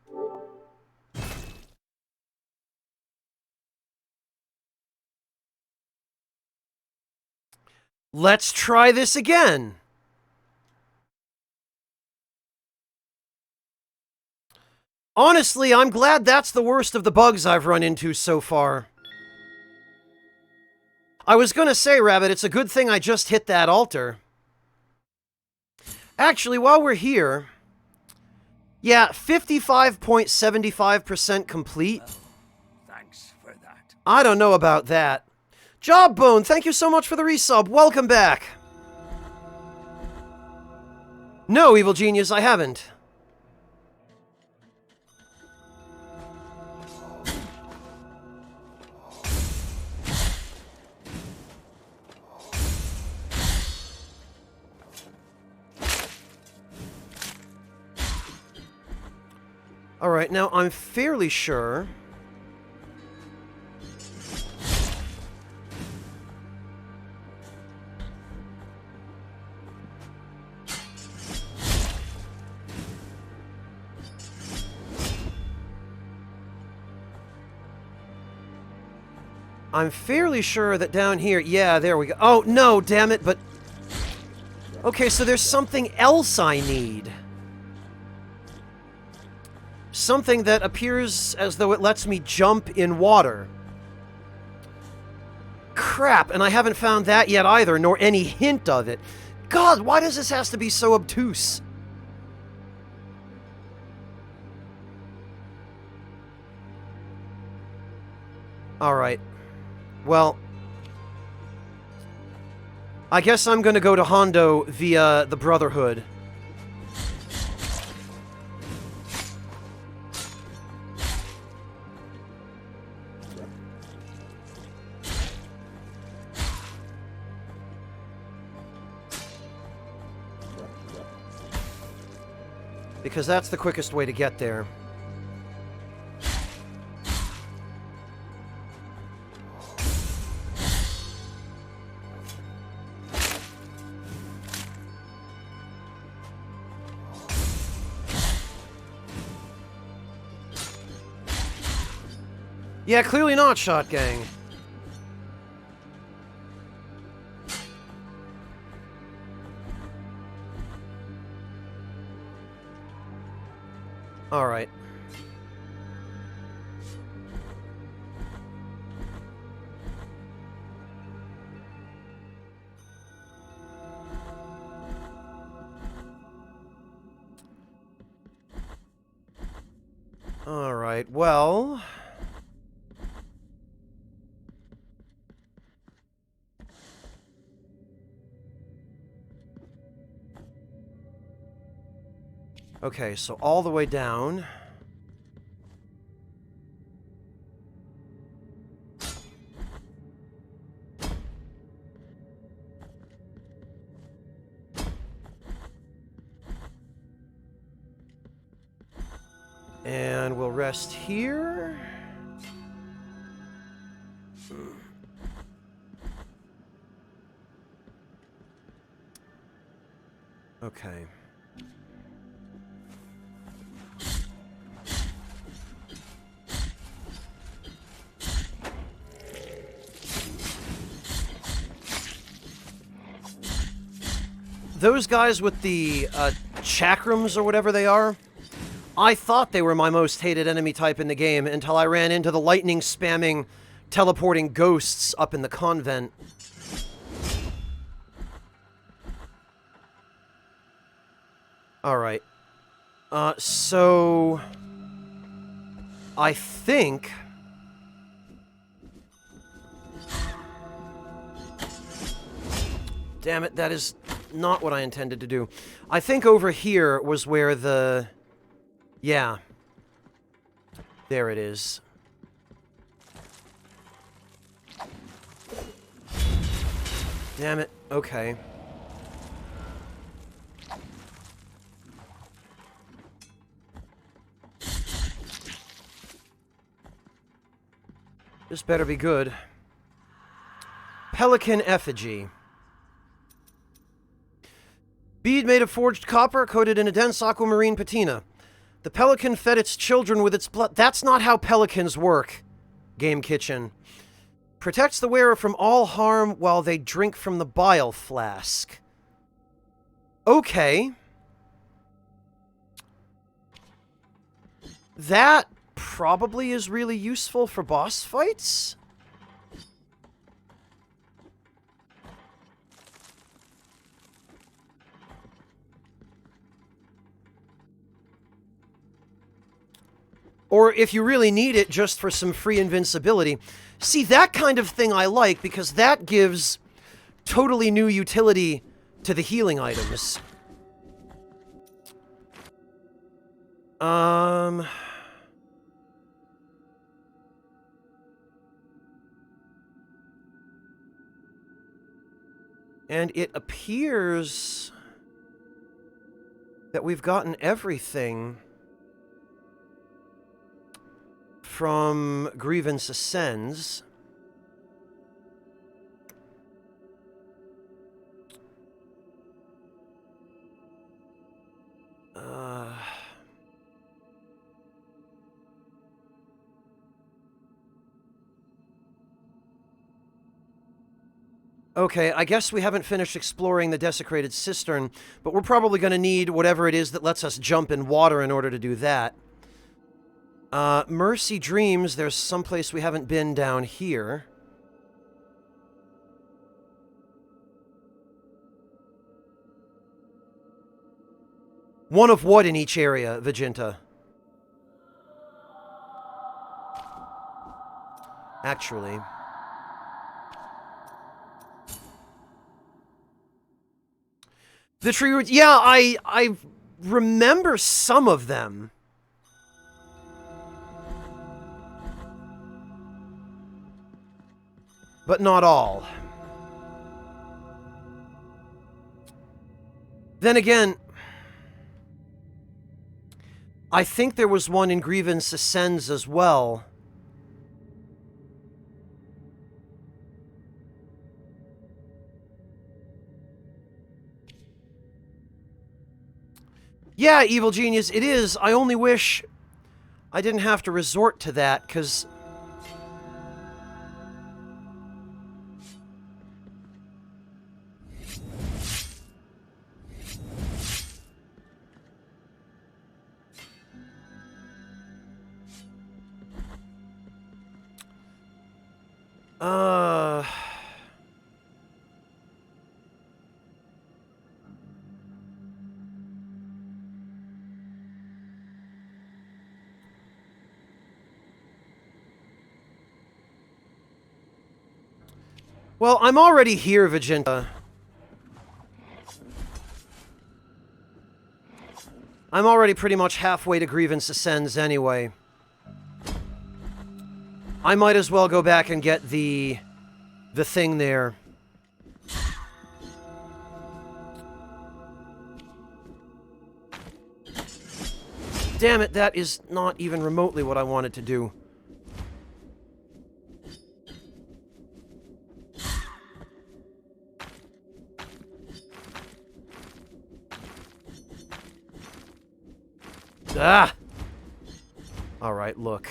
Let's try this again! Honestly, I'm glad that's the worst of the bugs I've run into so far. I was gonna say, Rabbit, it's a good thing I just hit that altar. Actually, while we're here... Yeah, 55.75% complete. Thanks for that. I don't know about that. Jobbone, thank you so much for the resub. Welcome back. No, Evil Genius, I haven't. Alright, now I'm fairly sure... I'm fairly sure that down here... Yeah, there we go. Oh, no, damn it, but... Okay, so there's something else I need. Something that appears as though it lets me jump in water. Crap, and I haven't found that yet either, nor any hint of it. God, why does this have to be so obtuse? Alright. Well... I guess I'm gonna go to Hondo via the Brotherhood. Because that's the quickest way to get there. Yeah, clearly not, Shot Gang. All right. All right, well... Okay, so all the way down. And we'll rest here. Okay. Those guys with the chakrams or whatever they are, I thought they were my most hated enemy type in the game until I ran into the lightning spamming, teleporting ghosts up in the convent. Alright. So... I think... Damn it, that is not what I intended to do. I think over here was where the... Yeah. There it is. Damn it. Okay. This better be good. Pelican effigy. Bead made of forged copper, coated in a dense aquamarine patina. The pelican fed its children with its blood. That's not how pelicans work, Game Kitchen. Protects the wearer from all harm while they drink from the bile flask. Okay. That probably is really useful for boss fights. Or if you really need it just for some free invincibility. See, that kind of thing I like, because that gives totally new utility to the healing items. And it appears that we've gotten everything from Grievance Ascends. Okay, I guess we haven't finished exploring the Desecrated Cistern, but we're probably going to need whatever it is that lets us jump in water in order to do that. Mercy Dreams, there's someplace we haven't been down here. One of what in each area, Vegeta? Actually... The tree roots... Yeah, I remember some of them. But not all. Then again... I think there was one in Grievance Ascends as well. Yeah, Evil Genius, it is. I only wish I didn't have to resort to that, because... Well, I'm already here, Vegeta. I'm already pretty much halfway to Grievance Ascends anyway. I might as well go back and get the thing there. Damn it, that is not even remotely what I wanted to do. Ah! Alright, look.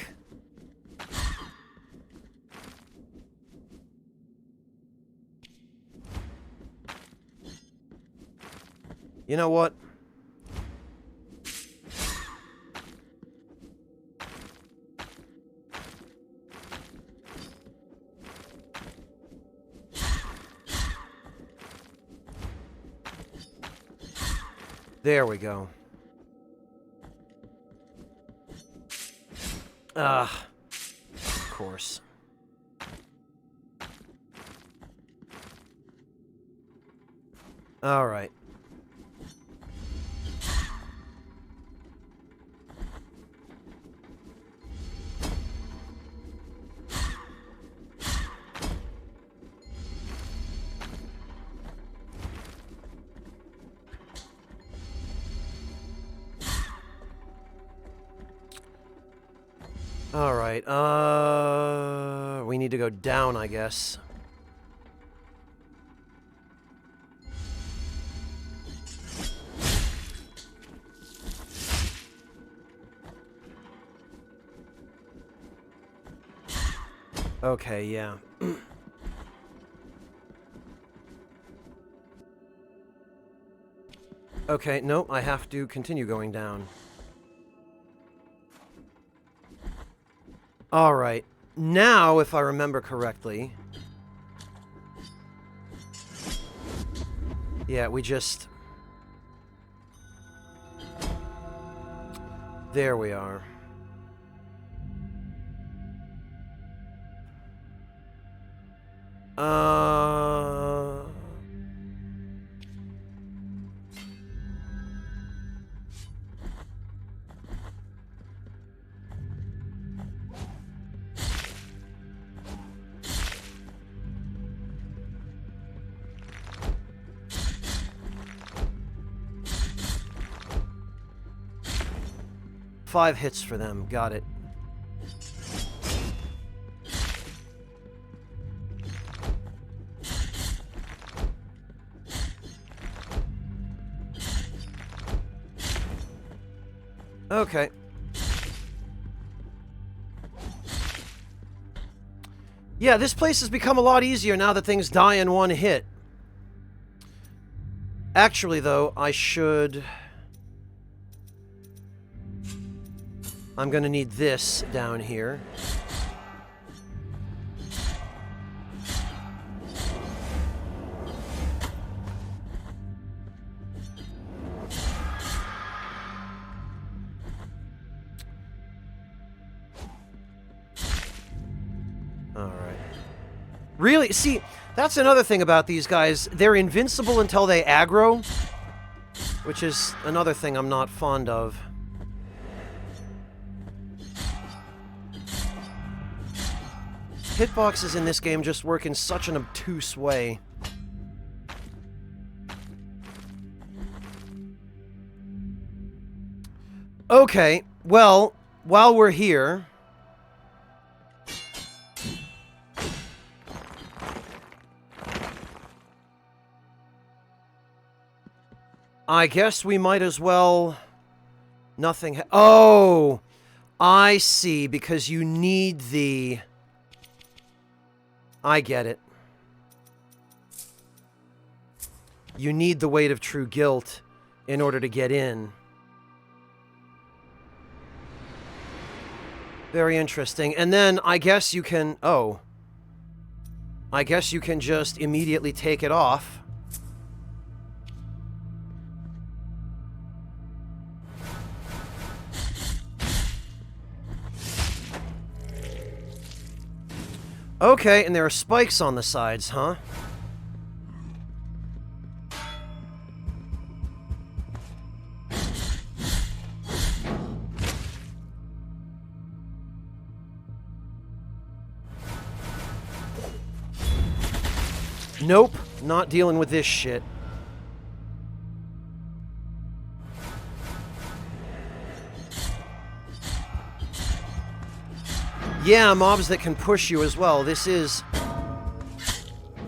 You know what? There we go. Of course. All right. Alright, we need to go down, I guess. Okay, yeah. Okay, no, I have to continue going down. Alright, now, if I remember correctly... Yeah, we just... There we are. Five hits for them. Got it. Okay. Yeah, this place has become a lot easier now that things die in one hit. Actually, though, I should... I'm gonna need this down here. Alright. Really? See, that's another thing about these guys. They're invincible until they aggro, which is another thing I'm not fond of. Hitboxes in this game just work in such an obtuse way. Okay, well, while we're here... I guess we might as well... Nothing... Oh! I see, because you need the... I get it. You need the weight of true guilt in order to get in. Very interesting. And then I guess you can... Oh. I guess you can just immediately take it off. Okay, and there are spikes on the sides, huh? Nope, not dealing with this shit. Yeah, mobs that can push you as well. This is...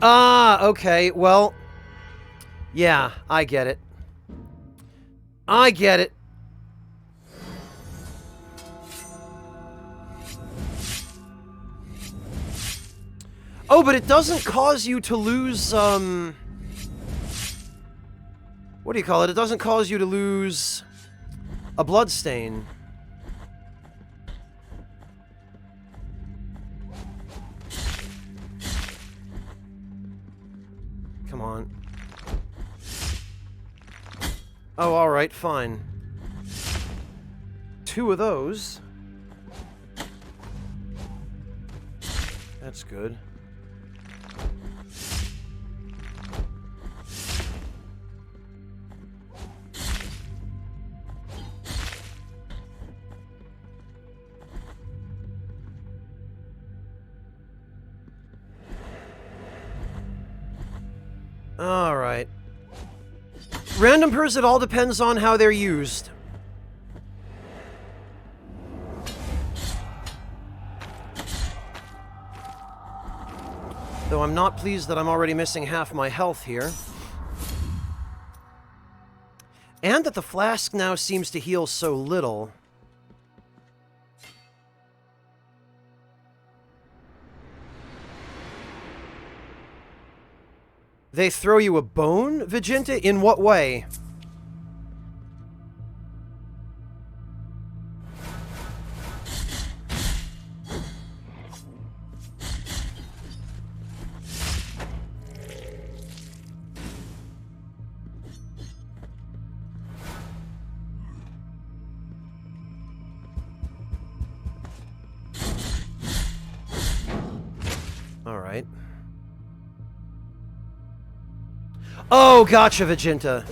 Ah, okay, well... Yeah, I get it. I get it. Oh, but it doesn't cause you to lose, what do you call it? It doesn't cause you to lose a bloodstain. Come on. Oh, alright, fine. 2 of those. That's good. Alright. Random pers, it all depends on how they're used. Though I'm not pleased that I'm already missing half my health here. And that the flask now seems to heal so little. They throw you a bone, Vegeta? In what way? Alright. Oh, gotcha, Vegeta.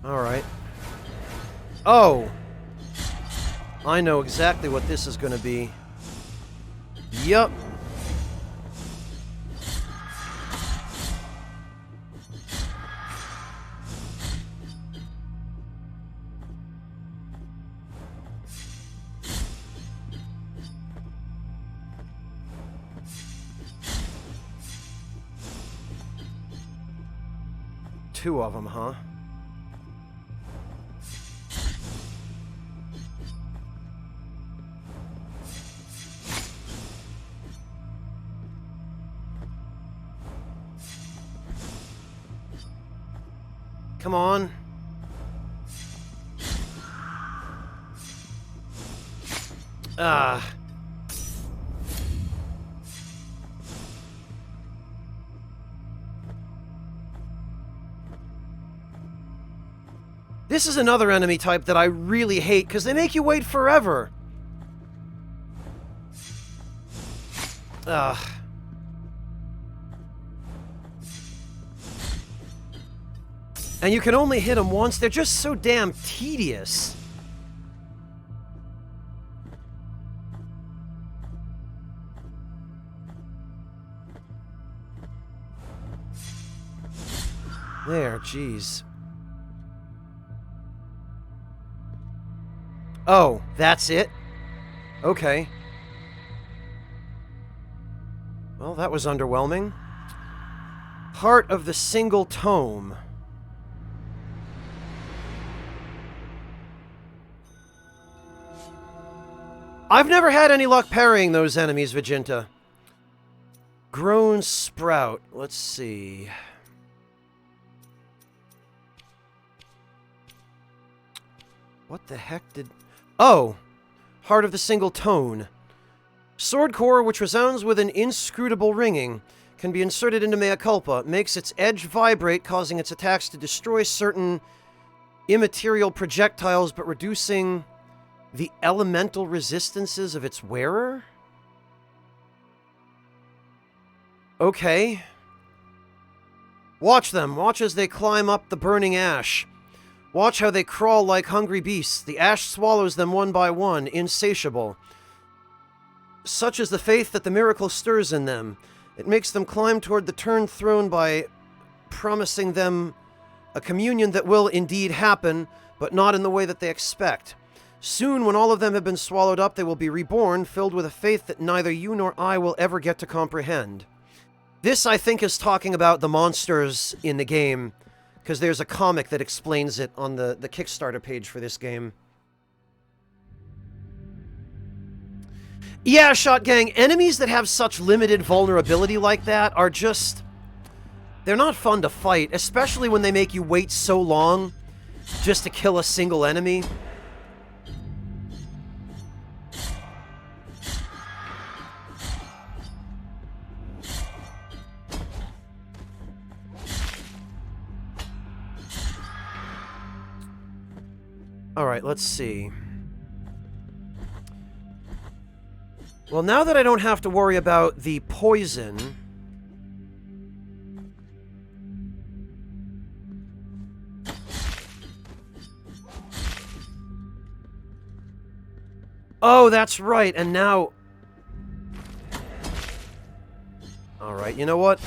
Alright. Oh! I know exactly what this is gonna be. Yup. Two of them, huh? Come on. Ah. This is another enemy type that I really hate, because they make you wait forever. Ugh. And you can only hit them once. They're just so damn tedious. There, jeez. Oh, that's it? Okay. Well, that was underwhelming. Heart of the Single Tome. I've never had any luck parrying those enemies, Vegeta. Grown Sprout. Let's see. What the heck did... Oh! Heart of the Single Tone. Sword core, which resounds with an inscrutable ringing, can be inserted into Mea Culpa. Makes its edge vibrate, causing its attacks to destroy certain immaterial projectiles, but reducing the elemental resistances of its wearer? Okay. Watch them. Watch as they climb up the burning ash. Watch how they crawl like hungry beasts. The ash swallows them one by one, insatiable. Such is the faith that the miracle stirs in them. It makes them climb toward the turned throne by promising them a communion that will indeed happen, but not in the way that they expect. Soon, when all of them have been swallowed up, they will be reborn, filled with a faith that neither you nor I will ever get to comprehend. This, I think, is talking about the monsters in the game, because there's a comic that explains it on the Kickstarter page for this game. Yeah, Shot Gang, enemies that have such limited vulnerability like that are just... they're not fun to fight, especially when they make you wait so long just to kill a single enemy. Alright, let's see. Well, now that I don't have to worry about the poison... Oh, that's right, and now... Alright, you know what?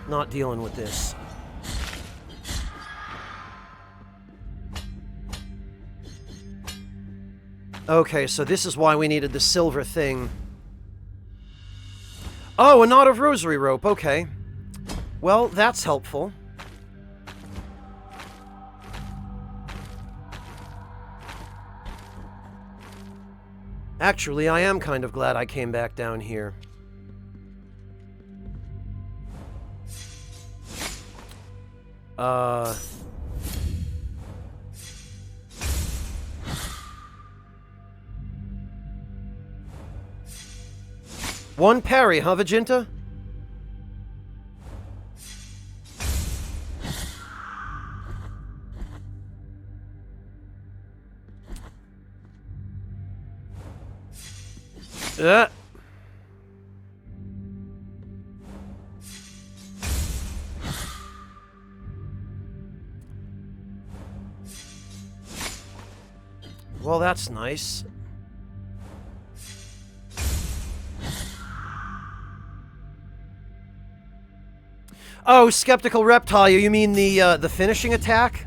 Not dealing with this. Okay, so this is why we needed the silver thing. Oh, a knot of rosary rope, okay. Well, that's helpful. Actually, I am kind of glad I came back down here. One parry, huh, Vegeta? Well, that's nice. Oh, Skeptical Reptile, you mean the finishing attack?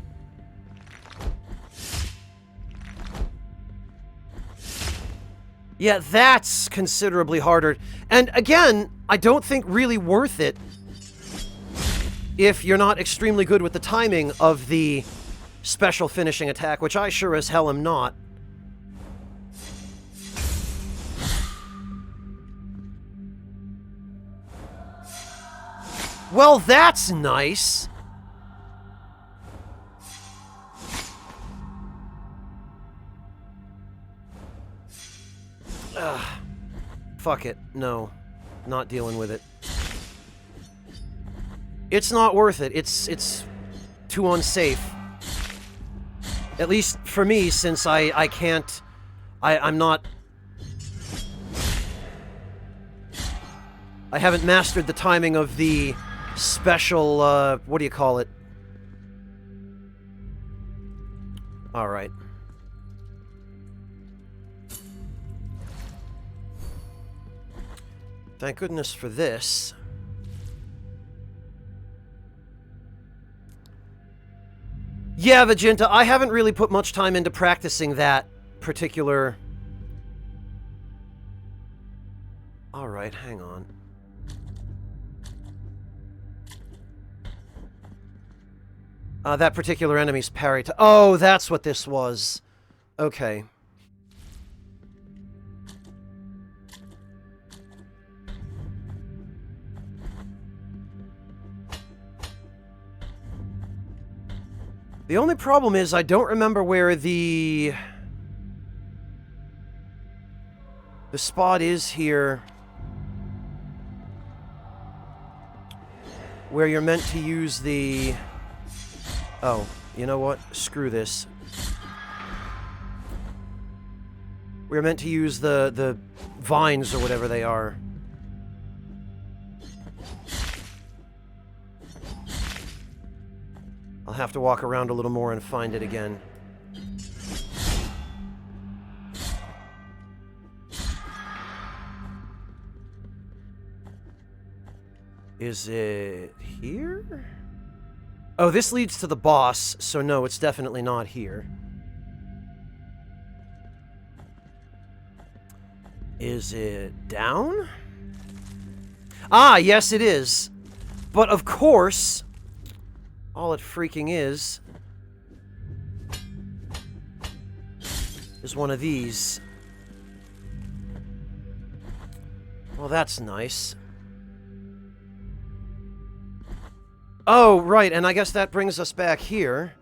Yeah, that's considerably harder. And again, I don't think really worth it if you're not extremely good with the timing of the special finishing attack, which I sure as hell am not. Well, that's nice. Ugh. Fuck it. No. Not dealing with it. It's not worth it. It's too unsafe. At least for me, since I can't... I'm not... I haven't mastered the timing of the special, what do you call it? Alright. Thank goodness for this. Yeah, Vegeta, I haven't really put much time into practicing that particular... Alright, hang on. That particular enemy's parry to... Oh, that's what this was. Okay. The only problem is I don't remember where the spot is here where you're meant to use the... Oh, you know what? Screw this. We're meant to use the vines or whatever they are. I'll have to walk around a little more and find it again. Is it here? Oh, this leads to the boss, so no, it's definitely not here. Is it down? Ah, yes it is. But of course, all it freaking is one of these. Well, that's nice. Oh, right, and I guess that brings us back here.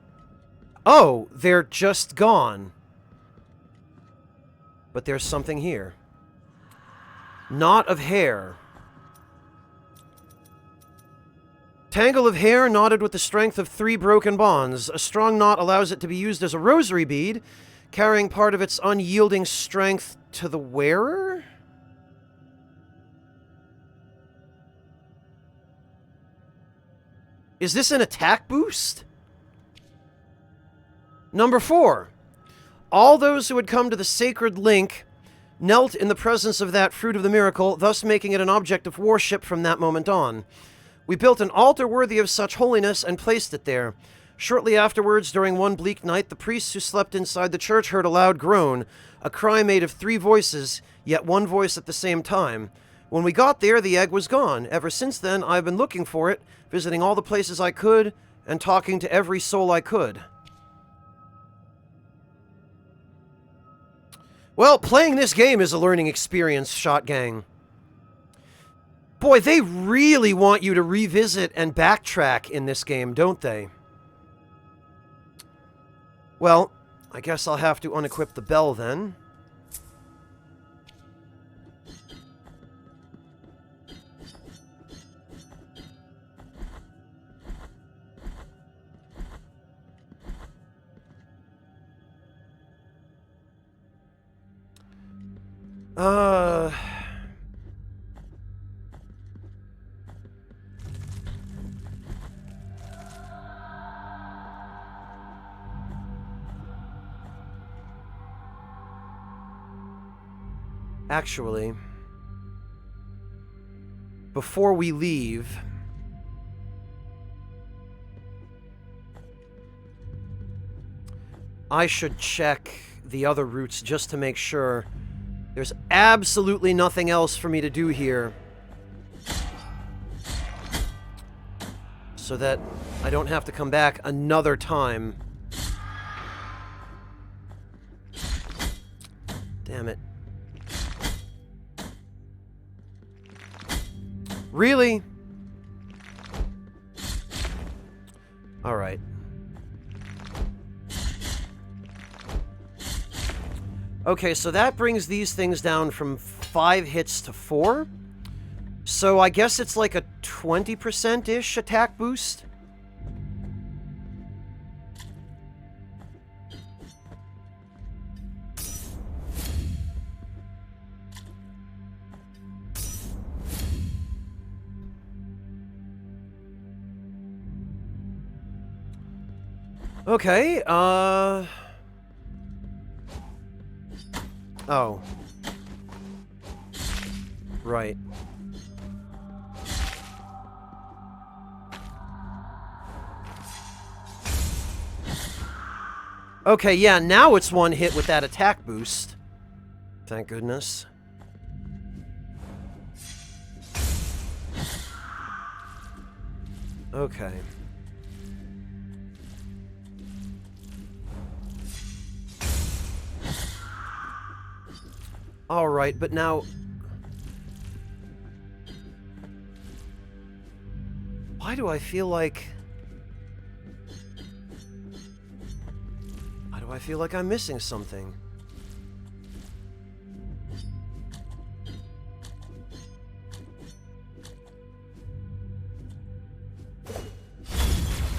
Oh, they're just gone. But there's something here. Knot of hair. Tangle of hair knotted with the strength of 3 broken bonds. A strong knot allows it to be used as a rosary bead, carrying part of its unyielding strength to the wearer? Is this an attack boost? Number 4. All those who had come to the sacred link knelt in the presence of that fruit of the miracle, thus making it an object of worship from that moment on. We built an altar worthy of such holiness and placed it there. Shortly afterwards, during one bleak night, the priests who slept inside the church heard a loud groan, a cry made of 3 voices, yet one voice at the same time. When we got there, the egg was gone. Ever since then, I've been looking for it, visiting all the places I could, and talking to every soul I could. Well, playing this game is a learning experience, Shot Gang. Boy, they really want you to revisit and backtrack in this game, don't they? Well, I guess I'll have to unequip the bell then. Actually, before we leave, I should check the other routes just to make sure there's absolutely nothing else for me to do here, so that I don't have to come back another time. Damn it. Really? Alright. Okay, so that brings these things down from 5 hits to 4. So I guess it's like a 20%-ish attack boost? Okay, oh. Right. Okay, yeah, now it's one hit with that attack boost. Thank goodness. Okay. Alright, but now... Why do I feel like... Why do I feel like I'm missing something?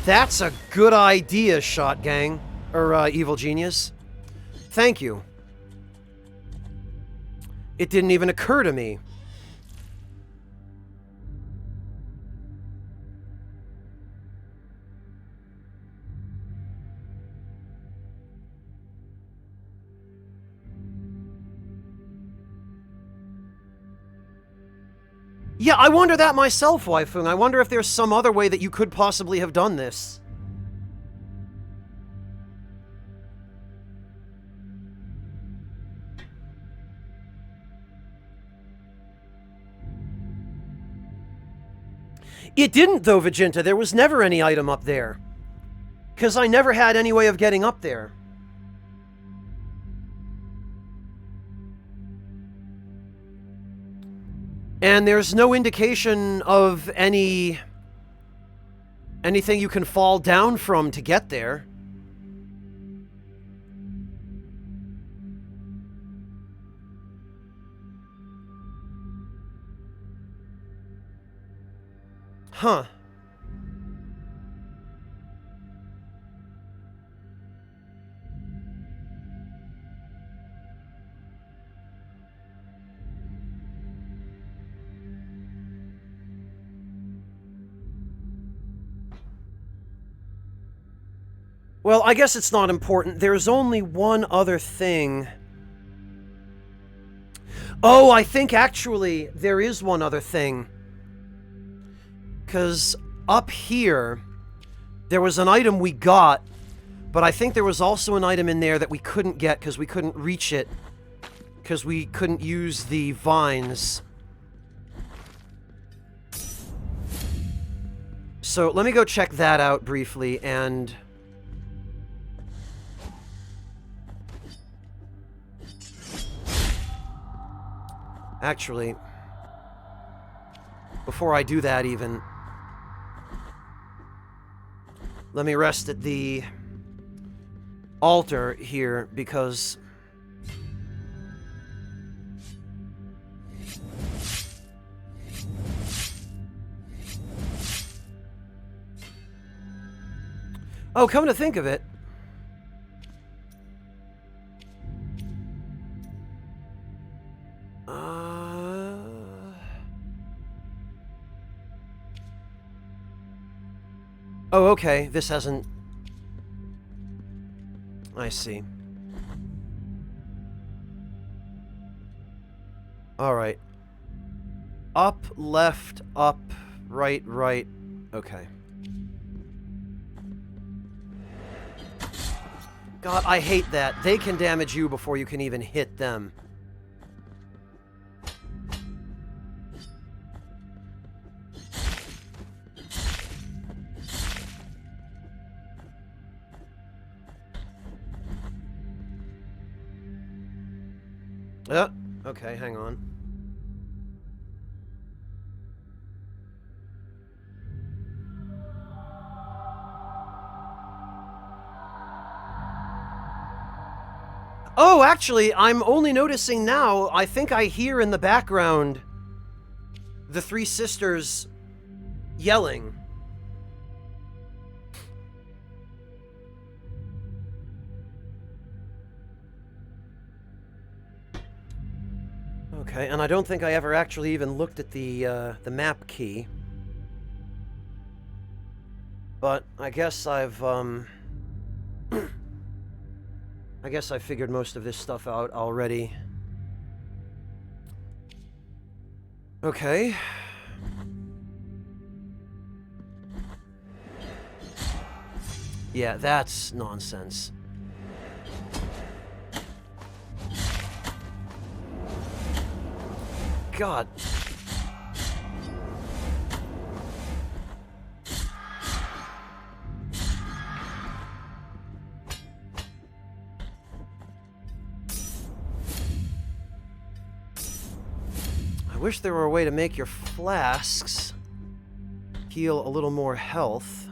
That's a good idea, Shot Gang. Or, Evil Genius. Thank you. It didn't even occur to me. Yeah, I wonder that myself, Waifung. I wonder if there's some other way that you could possibly have done this. It didn't, though, Vegeta. There was never any item up there. Because I never had any way of getting up there. And there's no indication of anything you can fall down from to get there. Huh. Well, I guess it's not important. There's only one other thing. Oh, I think actually there is one other thing. Because up here, there was an item we got, but I think there was also an item in there that we couldn't get because we couldn't reach it. Because we couldn't use the vines. So let me go check that out briefly, and... Actually, before I do that even, let me rest at the altar here, because... Oh, come to think of it, oh, okay, this hasn't... I see. Alright. Up, left, up, right, right. Okay. God, I hate that. They can damage you before you can even hit them. Okay, hang on. Oh, actually, I'm only noticing now, I think I hear in the background the three sisters yelling. Okay, and I don't think I ever actually even looked at the map key. But I guess I've, I guess I figured most of this stuff out already. Okay. Yeah, that's nonsense. God. I wish there were a way to make your flasks heal a little more health.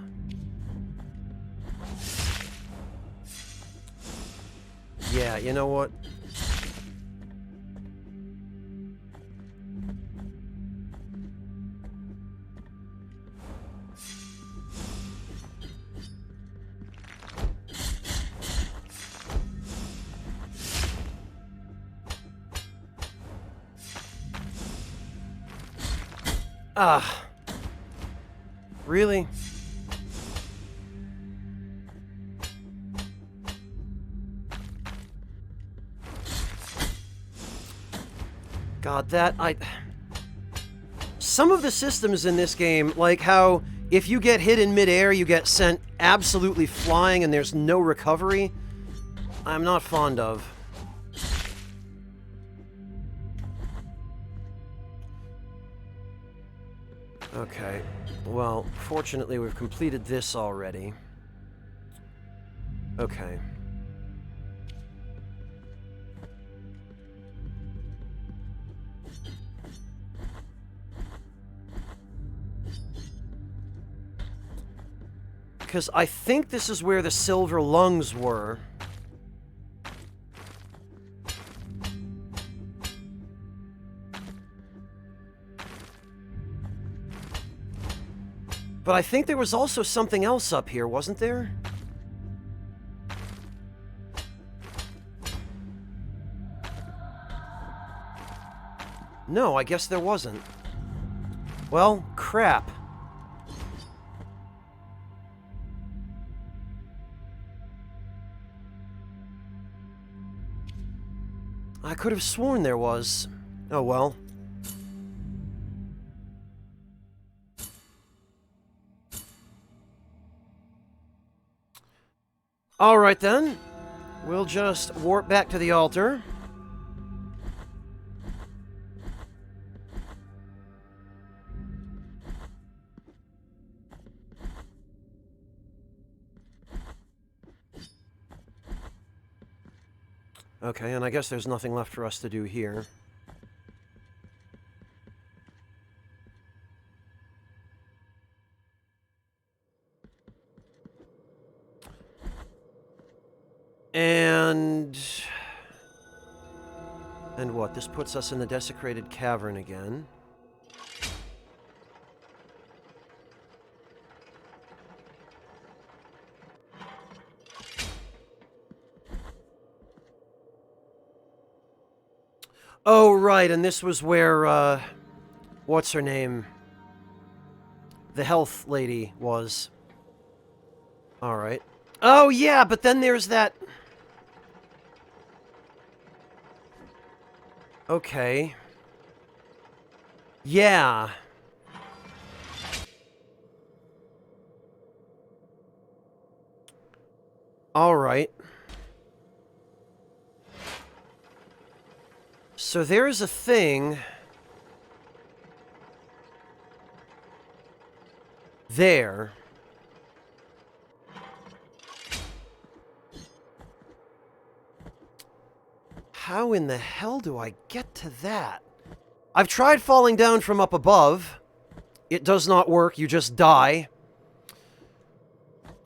Yeah, you know what? Ah. Really? God, some of the systems in this game, like how if you get hit in midair, you get sent absolutely flying and there's no recovery, I'm not fond of. Okay, well, fortunately we've completed this already. Okay. Because I think this is where the silver lungs were. But I think there was also something else up here, wasn't there? No, I guess there wasn't. Well, crap. I could have sworn there was. Oh well. Alright then. We'll just warp back to the altar. Okay, and I guess there's nothing left for us to do here. And what? This puts us in the desecrated cavern again. Oh, right, and this was where, what's her name? The health lady was. Alright. Oh, yeah, but then there's that... Okay. Yeah. Alright. So there's a thing... there. How in the hell do I get to that? I've tried falling down from up above. It does not work, you just die.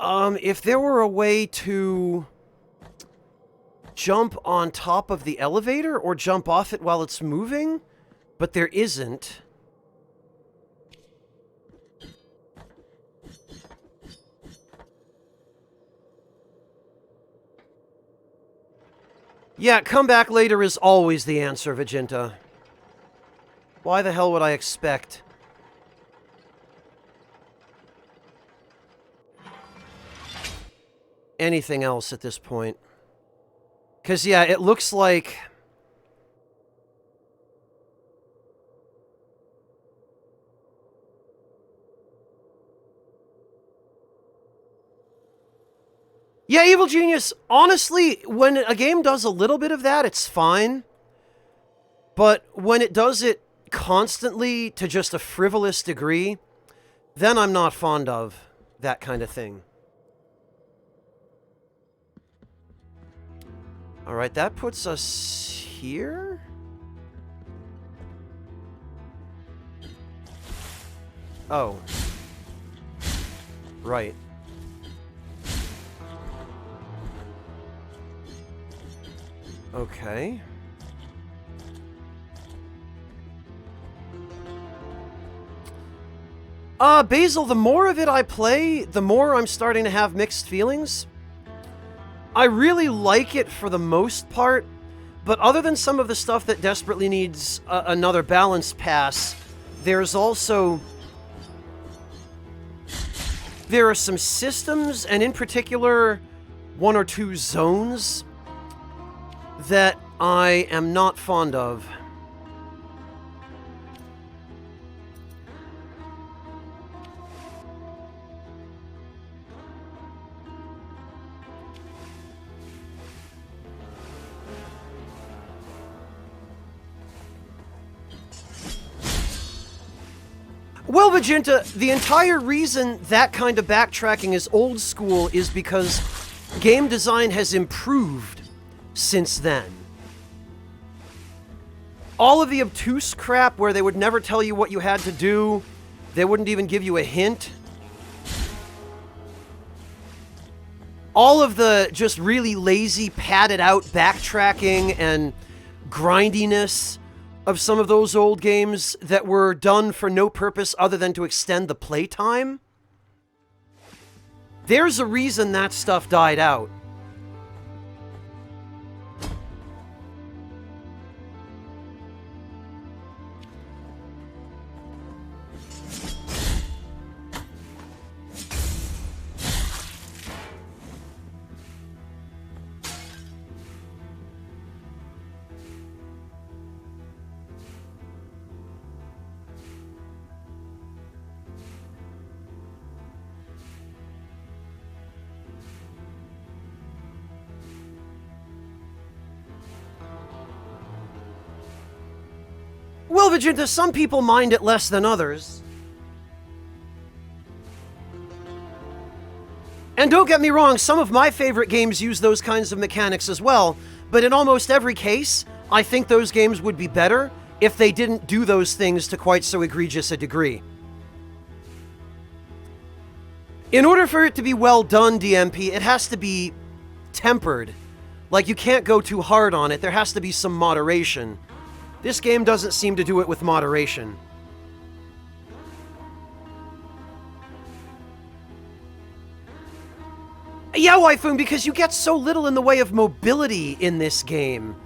If there were a way to jump on top of the elevator or jump off it while it's moving, but there isn't. Yeah, come back later is always the answer, Vegeta. Why the hell would I expect? anything else at this point. Because, yeah, it looks like... Yeah, Evil Genius, honestly, when a game does a little bit of that, it's fine. But when it does it constantly to just a frivolous degree, then I'm not fond of that kind of thing. Alright, that puts us here? Oh. Right. Okay. Basil, the more of it I play, the more I'm starting to have mixed feelings. I really like it for the most part, but other than some of the stuff that desperately needs another balance pass, there's also... There are some systems, and in particular, one or two zones that I am not fond of. Well, Magenta, the entire reason that kind of backtracking is old school is because game design has improved since then. All of the obtuse crap where they would never tell you what you had to do, they wouldn't even give you a hint. All of the just really lazy, padded out backtracking and grindiness of some of those old games that were done for no purpose other than to extend the playtime. There's a reason that stuff died out. Well, Vegeta, some people mind it less than others. And don't get me wrong, some of my favorite games use those kinds of mechanics as well, but in almost every case, I think those games would be better if they didn't do those things to quite so egregious a degree. In order for it to be well done, DMP, it has to be tempered. Like, you can't go too hard on it, there has to be some moderation. This game doesn't seem to do it with moderation. Yeah, Waifun, because you get so little in the way of mobility in this game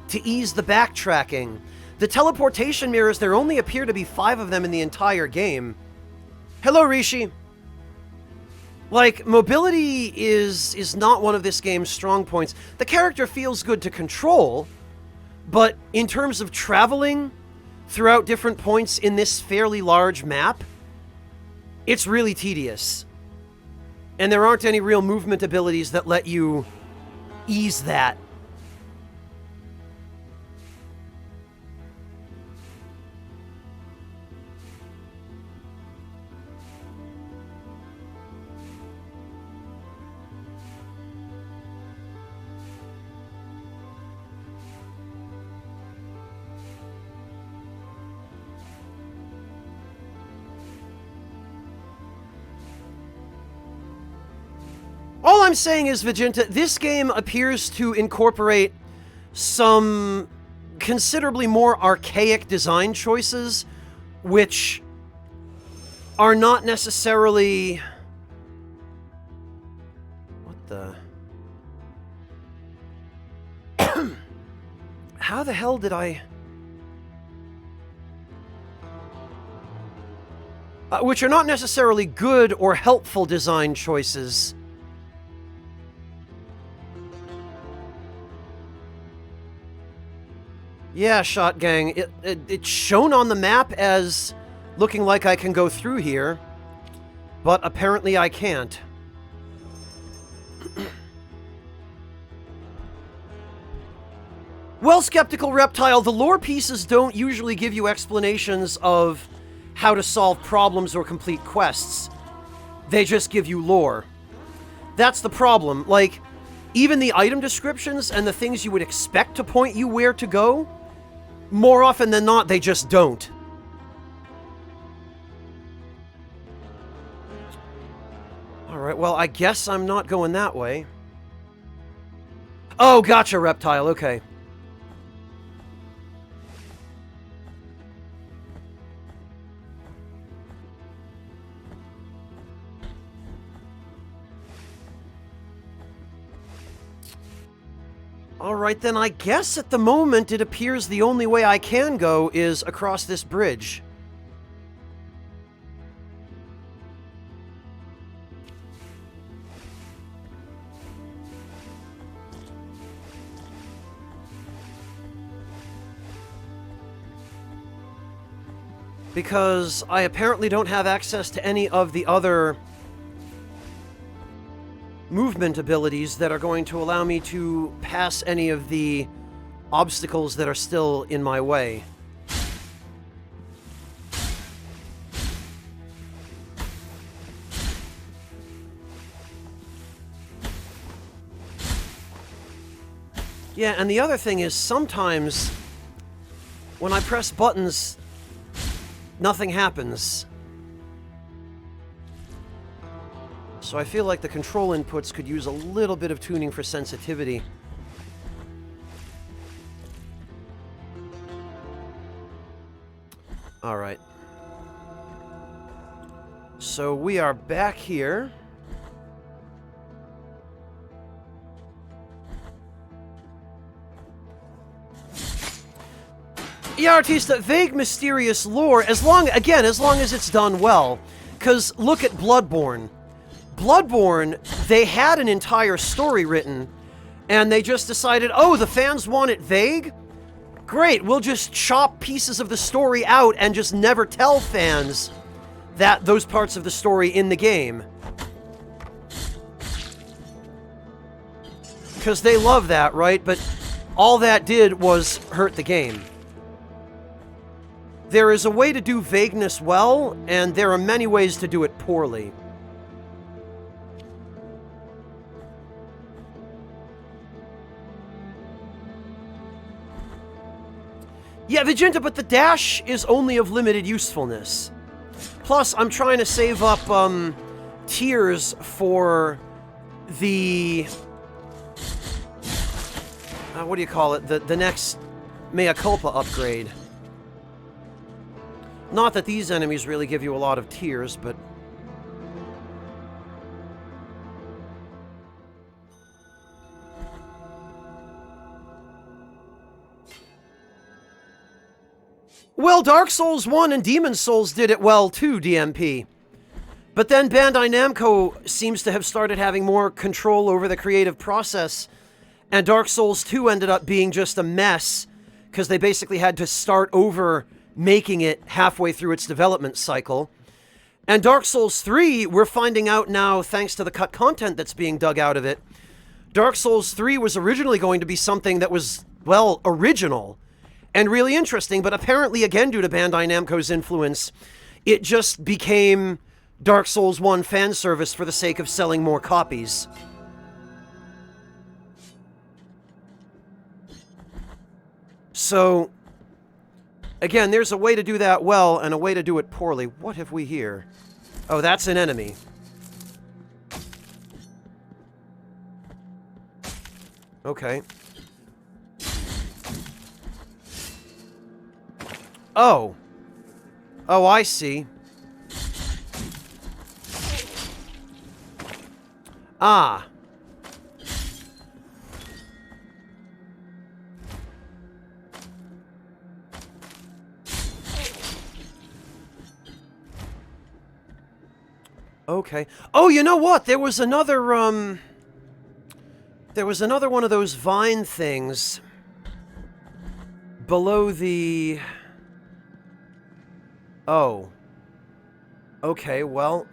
to ease the backtracking. The teleportation mirrors, there only appear to be 5 of them in the entire game. Hello, Rishi. Like, mobility is not one of this game's strong points. The character feels good to control, but in terms of traveling throughout different points in this fairly large map, it's really tedious. And there aren't any real movement abilities that let you ease that. All I'm saying is, Vegeta, this game appears to incorporate some considerably more archaic design choices, which are not necessarily... What the... How the hell did I... which are not necessarily good or helpful design choices. Yeah, Shot Gang. It's shown on the map as looking like I can go through here, but apparently I can't. Well, Skeptical Reptile, the lore pieces don't usually give you explanations of how to solve problems or complete quests. They just give you lore. That's the problem. Like, even the item descriptions and the things you would expect to point you where to go, more often than not, they just don't. Alright, well, I guess I'm not going that way. Oh, gotcha, Reptile, okay. Alright then, I guess at the moment it appears the only way I can go is across this bridge. Because I apparently don't have access to any of the other movement abilities that are going to allow me to pass any of the obstacles that are still in my way. Yeah, and the other thing is sometimes when I press buttons, nothing happens. So I feel like the control inputs could use a little bit of tuning for sensitivity. Alright. So we are back here. Yeah, Artista, vague, mysterious lore, as long as it's done well. Because look at Bloodborne. Bloodborne, they had an entire story written, and they just decided, oh, the fans want it vague? Great, we'll just chop pieces of the story out and just never tell fans that those parts of the story in the game. Because they love that, right? But all that did was hurt the game. There is a way to do vagueness well, and there are many ways to do it poorly. Yeah, Vegeta, but the dash is only of limited usefulness. Plus, I'm trying to save up, tiers for the... what do you call it? The next Mea Culpa upgrade. Not that these enemies really give you a lot of tiers, but... Well, Dark Souls 1 and Demon's Souls did it well too, DMP. But then Bandai Namco seems to have started having more control over the creative process, and Dark Souls 2 ended up being just a mess, because they basically had to start over making it halfway through its development cycle. And Dark Souls 3, we're finding out now, thanks to the cut content that's being dug out of it, Dark Souls 3 was originally going to be something that was, well, original and really interesting, but apparently, again, due to Bandai Namco's influence, it just became Dark Souls 1 fan service for the sake of selling more copies. So, again, there's a way to do that well and a way to do it poorly. What have we here? Oh, that's an enemy. Okay. Oh. Oh, I see. Ah. Okay. Oh, you know what? There was another one of those vine things below the... Oh. Okay, well...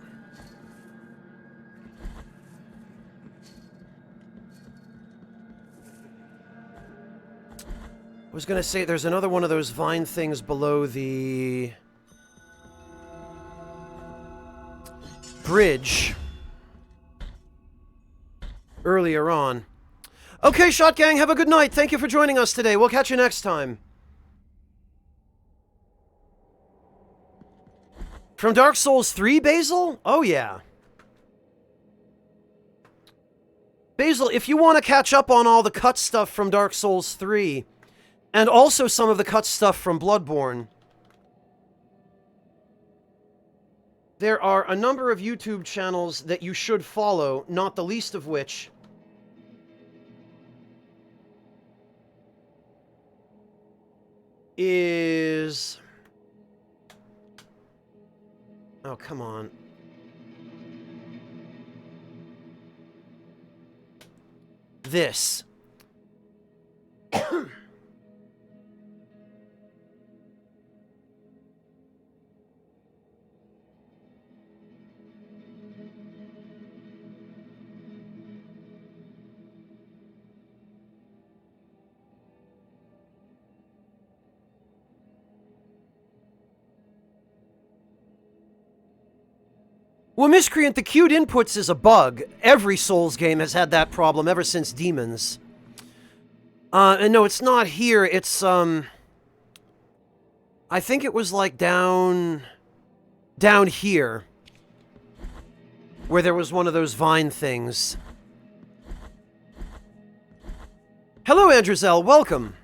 I was gonna say, there's another one of those vine things below the... bridge. Earlier on. Okay, Shot Gang, have a good night. Thank you for joining us today. We'll catch you next time. From Dark Souls 3, Basil? Oh, yeah. Basil, if you want to catch up on all the cut stuff from Dark Souls 3, and also some of the cut stuff from Bloodborne, there are a number of YouTube channels that you should follow, not the least of which is... Oh, come on. This. Well, Miscreant, the queued inputs is a bug. Every Souls game has had that problem ever since Demons. And no, it's not here. It's, I think it was, like, down here. Where there was one of those vine things. Hello, Andrezel. Welcome.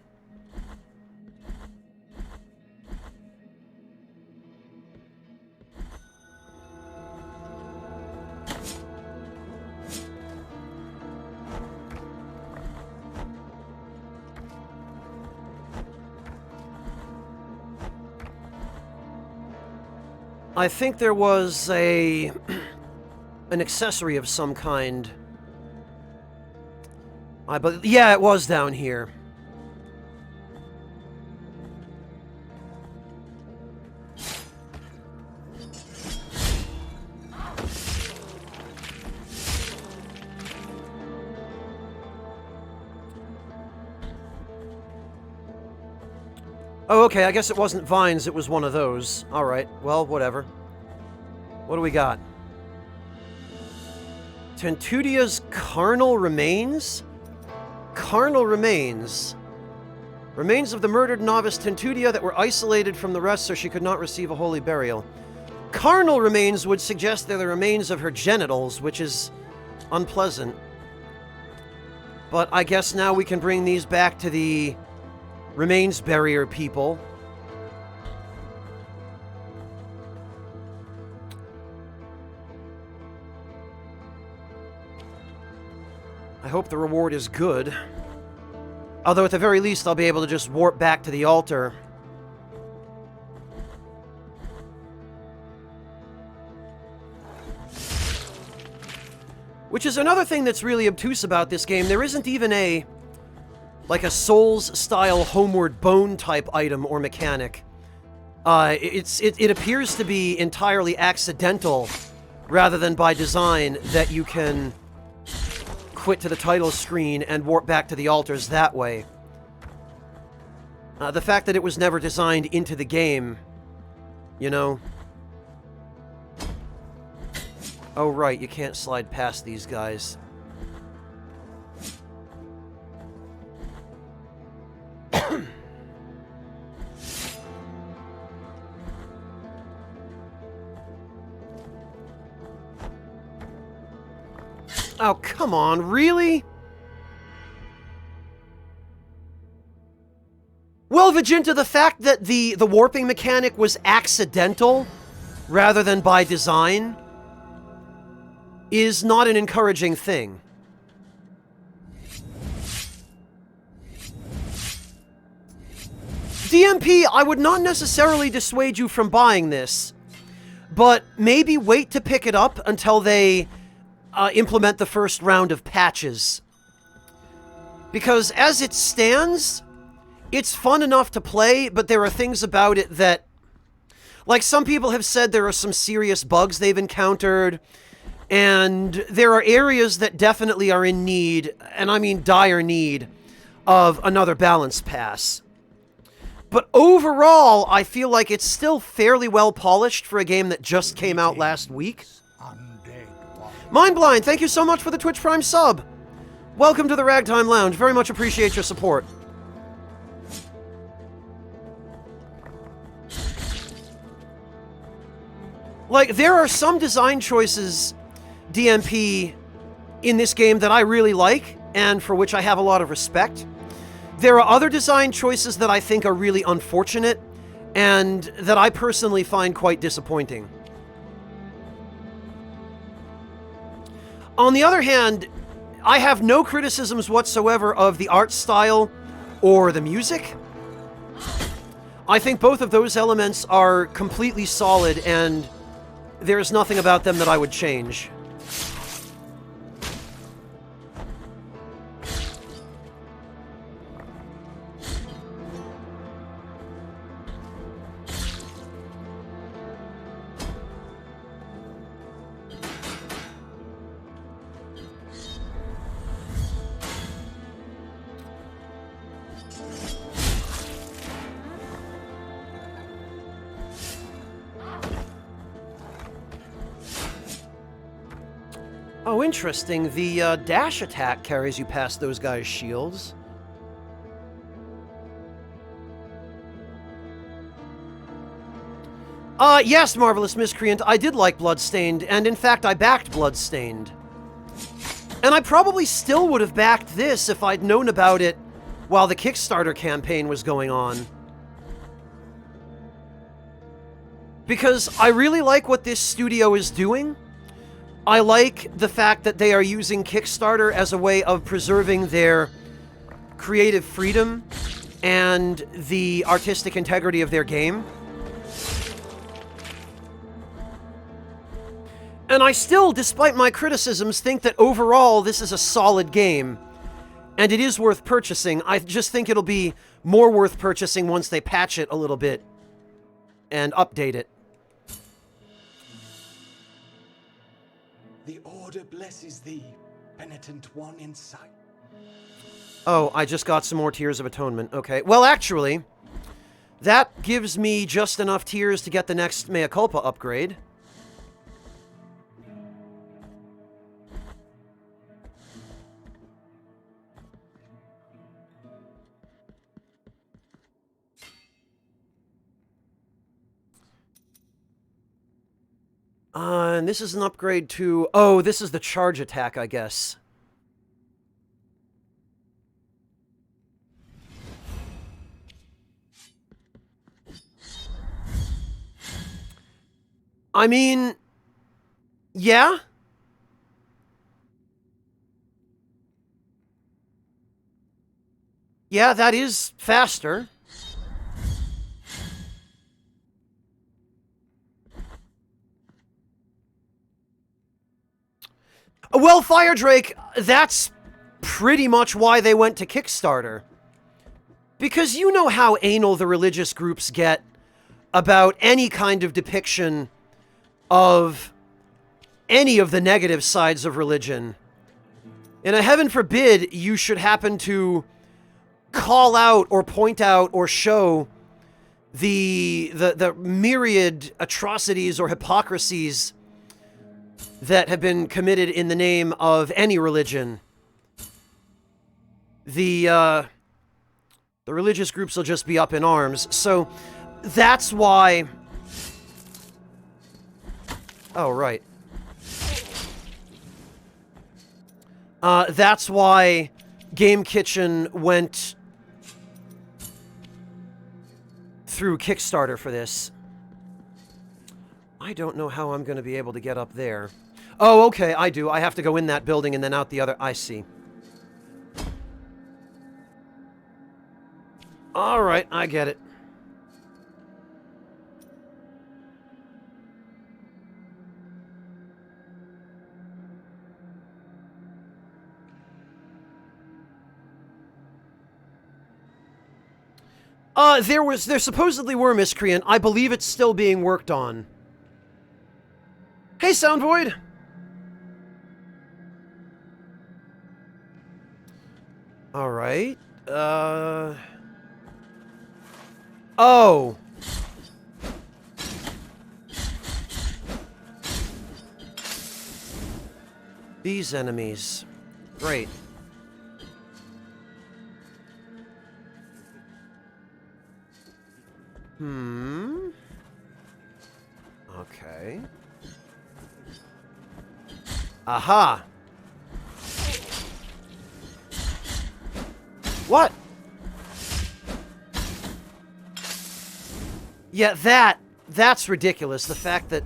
I think there was an accessory of some kind. Yeah, it was down here. Oh, okay, I guess it wasn't vines, it was one of those. Alright, well, whatever. What do we got? Tentutia's carnal remains? Carnal remains. Remains of the murdered novice Tentutia that were isolated from the rest so she could not receive a holy burial. Carnal remains would suggest they're the remains of her genitals, which is unpleasant. But I guess now we can bring these back to the remains barrier people. I hope the reward is good. Although at the very least I'll be able to just warp back to the altar. Which is another thing that's really obtuse about this game. There isn't even a Souls-style homeward bone type item or mechanic. It appears to be entirely accidental, rather than by design, that you can quit to the title screen and warp back to the altars that way. The fact that it was never designed into the game, you know. Oh right, you can't slide past these guys. Oh, come on, really? Well, Vegeta, the fact that the warping mechanic was accidental rather than by design is not an encouraging thing. DMP, I would not necessarily dissuade you from buying this, but maybe wait to pick it up until they implement the first round of patches. Because as it stands, it's fun enough to play, but there are things about it that, like, some people have said there are some serious bugs they've encountered, and there are areas that definitely are in need, and I mean dire need, of another balance pass. But overall, I feel like it's still fairly well polished for a game that just came out last week. Mindblind, thank you so much for the Twitch Prime sub. Welcome to the Ragtime Lounge. Very much appreciate your support. Like, there are some design choices, DMP, in this game that I really like, and for which I have a lot of respect. There are other design choices that I think are really unfortunate, and that I personally find quite disappointing. On the other hand, I have no criticisms whatsoever of the art style or the music. I think both of those elements are completely solid, and there's nothing about them that I would change. Oh, interesting. The dash attack carries you past those guys' shields. Yes, Marvelous Miscreant, I did like Bloodstained, and in fact I backed Bloodstained. And I probably still would have backed this if I'd known about it while the Kickstarter campaign was going on. Because I really like what this studio is doing. I like the fact that they are using Kickstarter as a way of preserving their creative freedom and the artistic integrity of their game. And I still, despite my criticisms, think that overall this is a solid game. And it is worth purchasing. I just think it'll be more worth purchasing once they patch it a little bit and update it. The Order blesses thee, penitent one in sight. Oh, I just got some more Tears of Atonement. Okay. Well, actually, that gives me just enough tears to get the next Mea Culpa upgrade. And this is an upgrade to... Oh, this is the charge attack, I guess. I mean... Yeah? Yeah, that is faster. Well, Fire Drake, that's pretty much why they went to Kickstarter. Because you know how anal the religious groups get about any kind of depiction of any of the negative sides of religion. And heaven forbid you should happen to call out or point out or show the myriad atrocities or hypocrisies that have been committed in the name of any religion. The religious groups will just be up in arms. So that's why... Oh, right. That's why Game Kitchen went through Kickstarter for this. I don't know how I'm going to be able to get up there. Oh, okay, I do. I have to go in that building and then out the other. I see. All right, I get it. There supposedly were, Miscreant. I believe it's still being worked on. Hey, Soundvoid! Alright. Oh! These enemies. Great. Okay. Aha! What? Yeah, that's ridiculous. The fact that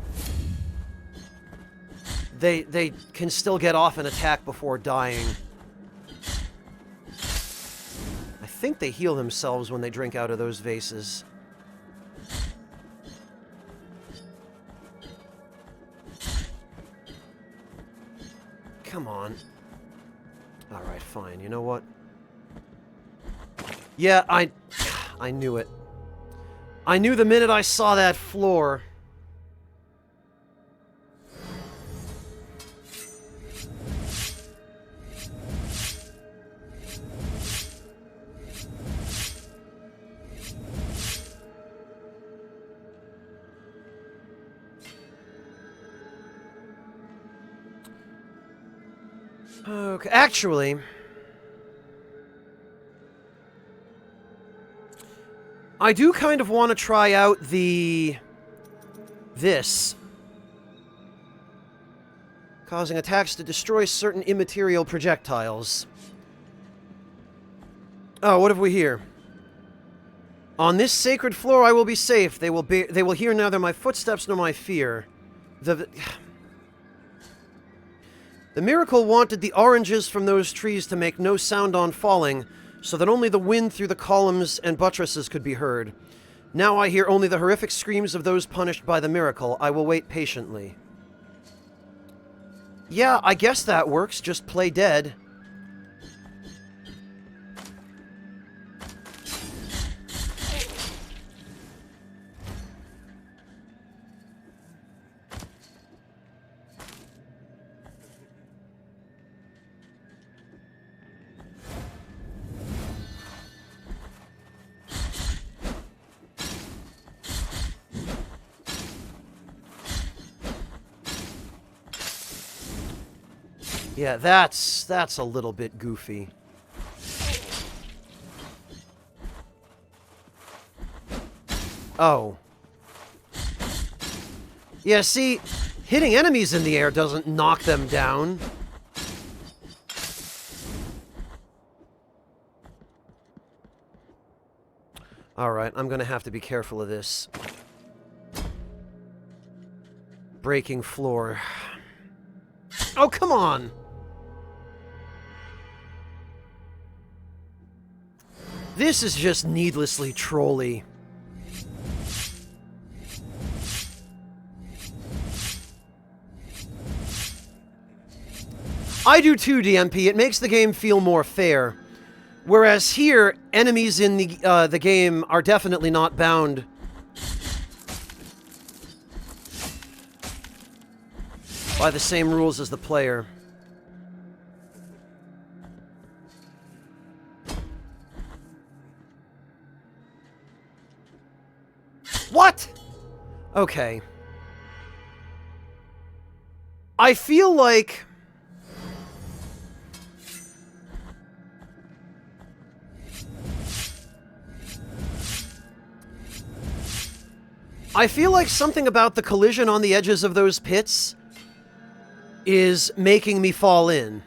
they can still get off an attack before dying. I think they heal themselves when they drink out of those vases. Come on. Alright, fine. You know what? Yeah, I knew it. I knew the minute I saw that floor. Okay, actually, I do kind of want to try out this. Causing attacks to destroy certain immaterial projectiles. Oh, what have we here? On this sacred floor I will be safe. They will hear neither my footsteps nor my fear. The miracle wanted the oranges from those trees to make no sound on falling, so that only the wind through the columns and buttresses could be heard. Now I hear only the horrific screams of those punished by the miracle. I will wait patiently. Yeah, I guess that works. Just play dead. Yeah, that's a little bit goofy. Oh. Yeah, see, hitting enemies in the air doesn't knock them down. Alright, I'm gonna have to be careful of this. Breaking floor. Oh, come on! This is just needlessly trolly. I do too, DMP. It makes the game feel more fair. Whereas here, enemies in the game are definitely not bound by the same rules as the player. What? Okay. I feel like... something about the collision on the edges of those pits is making me fall in.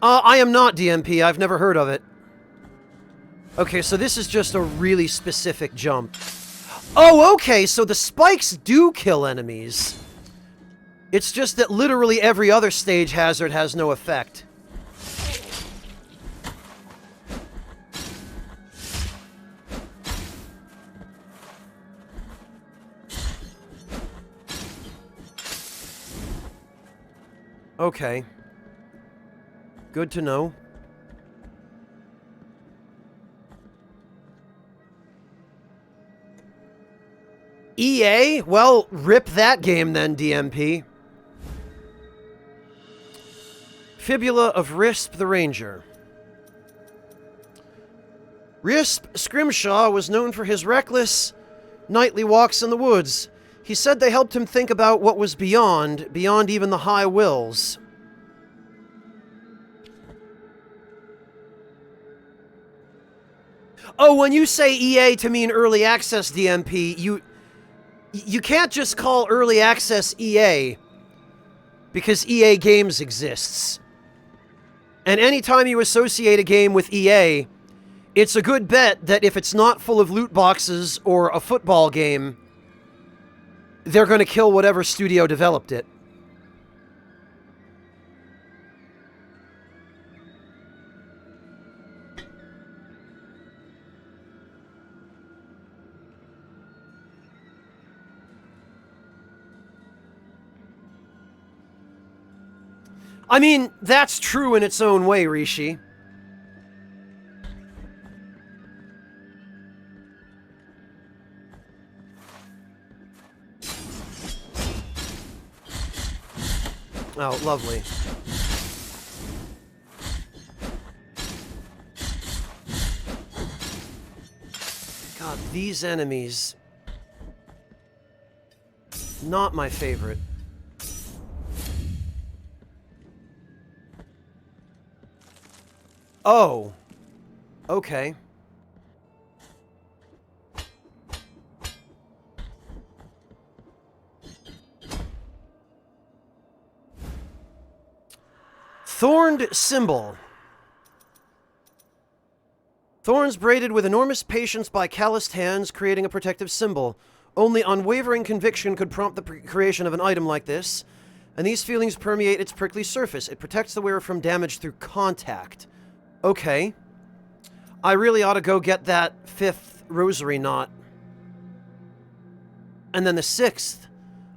I am not DMP. I've never heard of it. Okay, so this is just a really specific jump. Oh, okay, so the spikes do kill enemies. It's just that literally every other stage hazard has no effect. Okay. Good to know. EA? Well, rip that game then, DMP. Fibula of Risp the Ranger. Risp Scrimshaw was known for his reckless, nightly walks in the woods. He said they helped him think about what was beyond even the high wills. Oh, when you say EA to mean early access, DMP, you can't just call early access EA, because EA Games exists. And anytime you associate a game with EA, it's a good bet that if it's not full of loot boxes or a football game, they're going to kill whatever studio developed it. I mean, that's true in its own way, Rishi. Oh, lovely. God, these enemies. Not my favorite. Oh. Okay. Thorned Symbol. Thorns braided with enormous patience by calloused hands, creating a protective symbol. Only unwavering conviction could prompt the creation of an item like this, and these feelings permeate its prickly surface. It protects the wearer from damage through contact. Okay. I really ought to go get that 5th rosary knot. And then the 6th,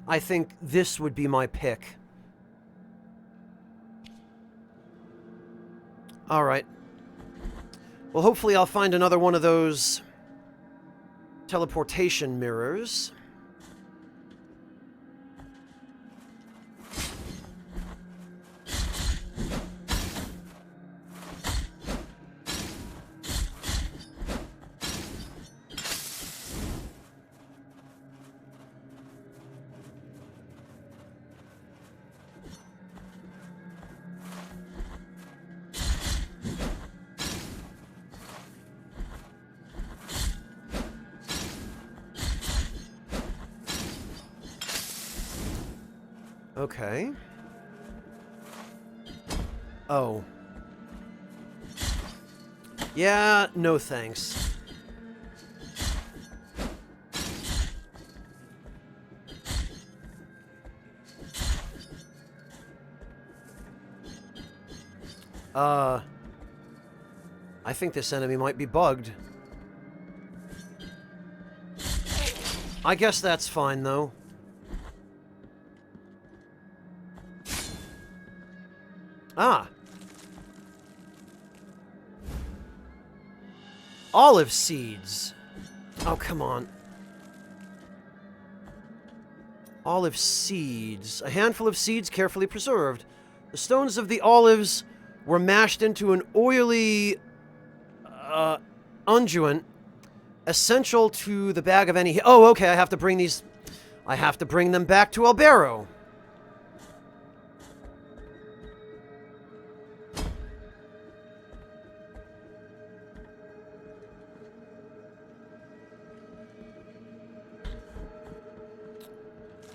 I think this would be my pick. Alright. Well, hopefully I'll find another one of those teleportation mirrors. Okay. Oh. Yeah, no thanks. I think this enemy might be bugged. I guess that's fine, though. Ah. Olive seeds. Oh, come on. Olive seeds. A handful of seeds carefully preserved. The stones of the olives were mashed into an oily unguent essential to the bag of any... Oh, okay, I have to bring these... I have to bring them back to Albero.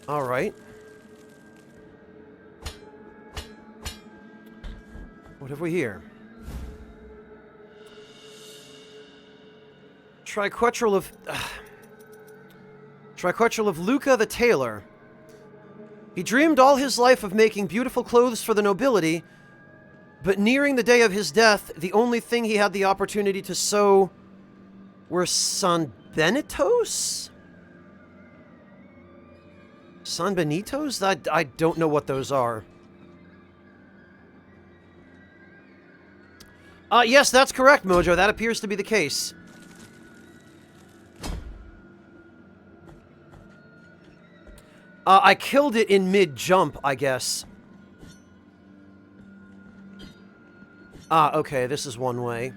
All right. What have we here? Triquetral of Luca the Tailor. He dreamed all his life of making beautiful clothes for the nobility, but nearing the day of his death, the only thing he had the opportunity to sew were sanbenitos? Sanbenitos? I don't know what those are. Yes, that's correct, Mojo. That appears to be the case. I killed it in mid-jump, I guess. Okay, this is one way.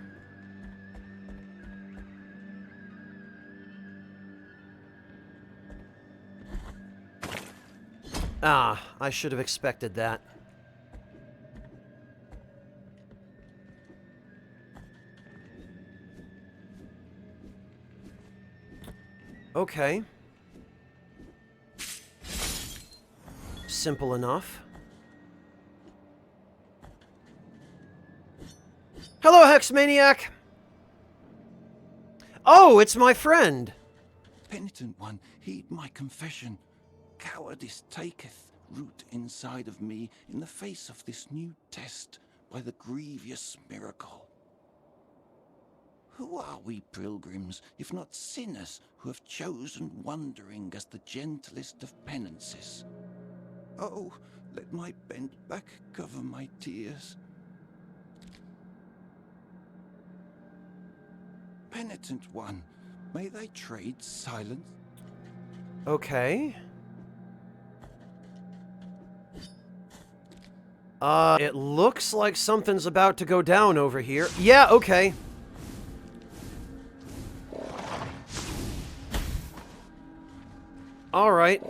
I should have expected that. Okay. Simple enough. Hello, Hexmaniac! Oh, it's my friend! Penitent one, heed my confession. Cowardice taketh root inside of me in the face of this new test by the grievous miracle. Who are we pilgrims, if not sinners, who have chosen wandering as the gentlest of penances? Oh, let my bent back cover my tears. Penitent one, may thy trade silence? Okay. It looks like something's about to go down over here. Yeah, okay. Alright.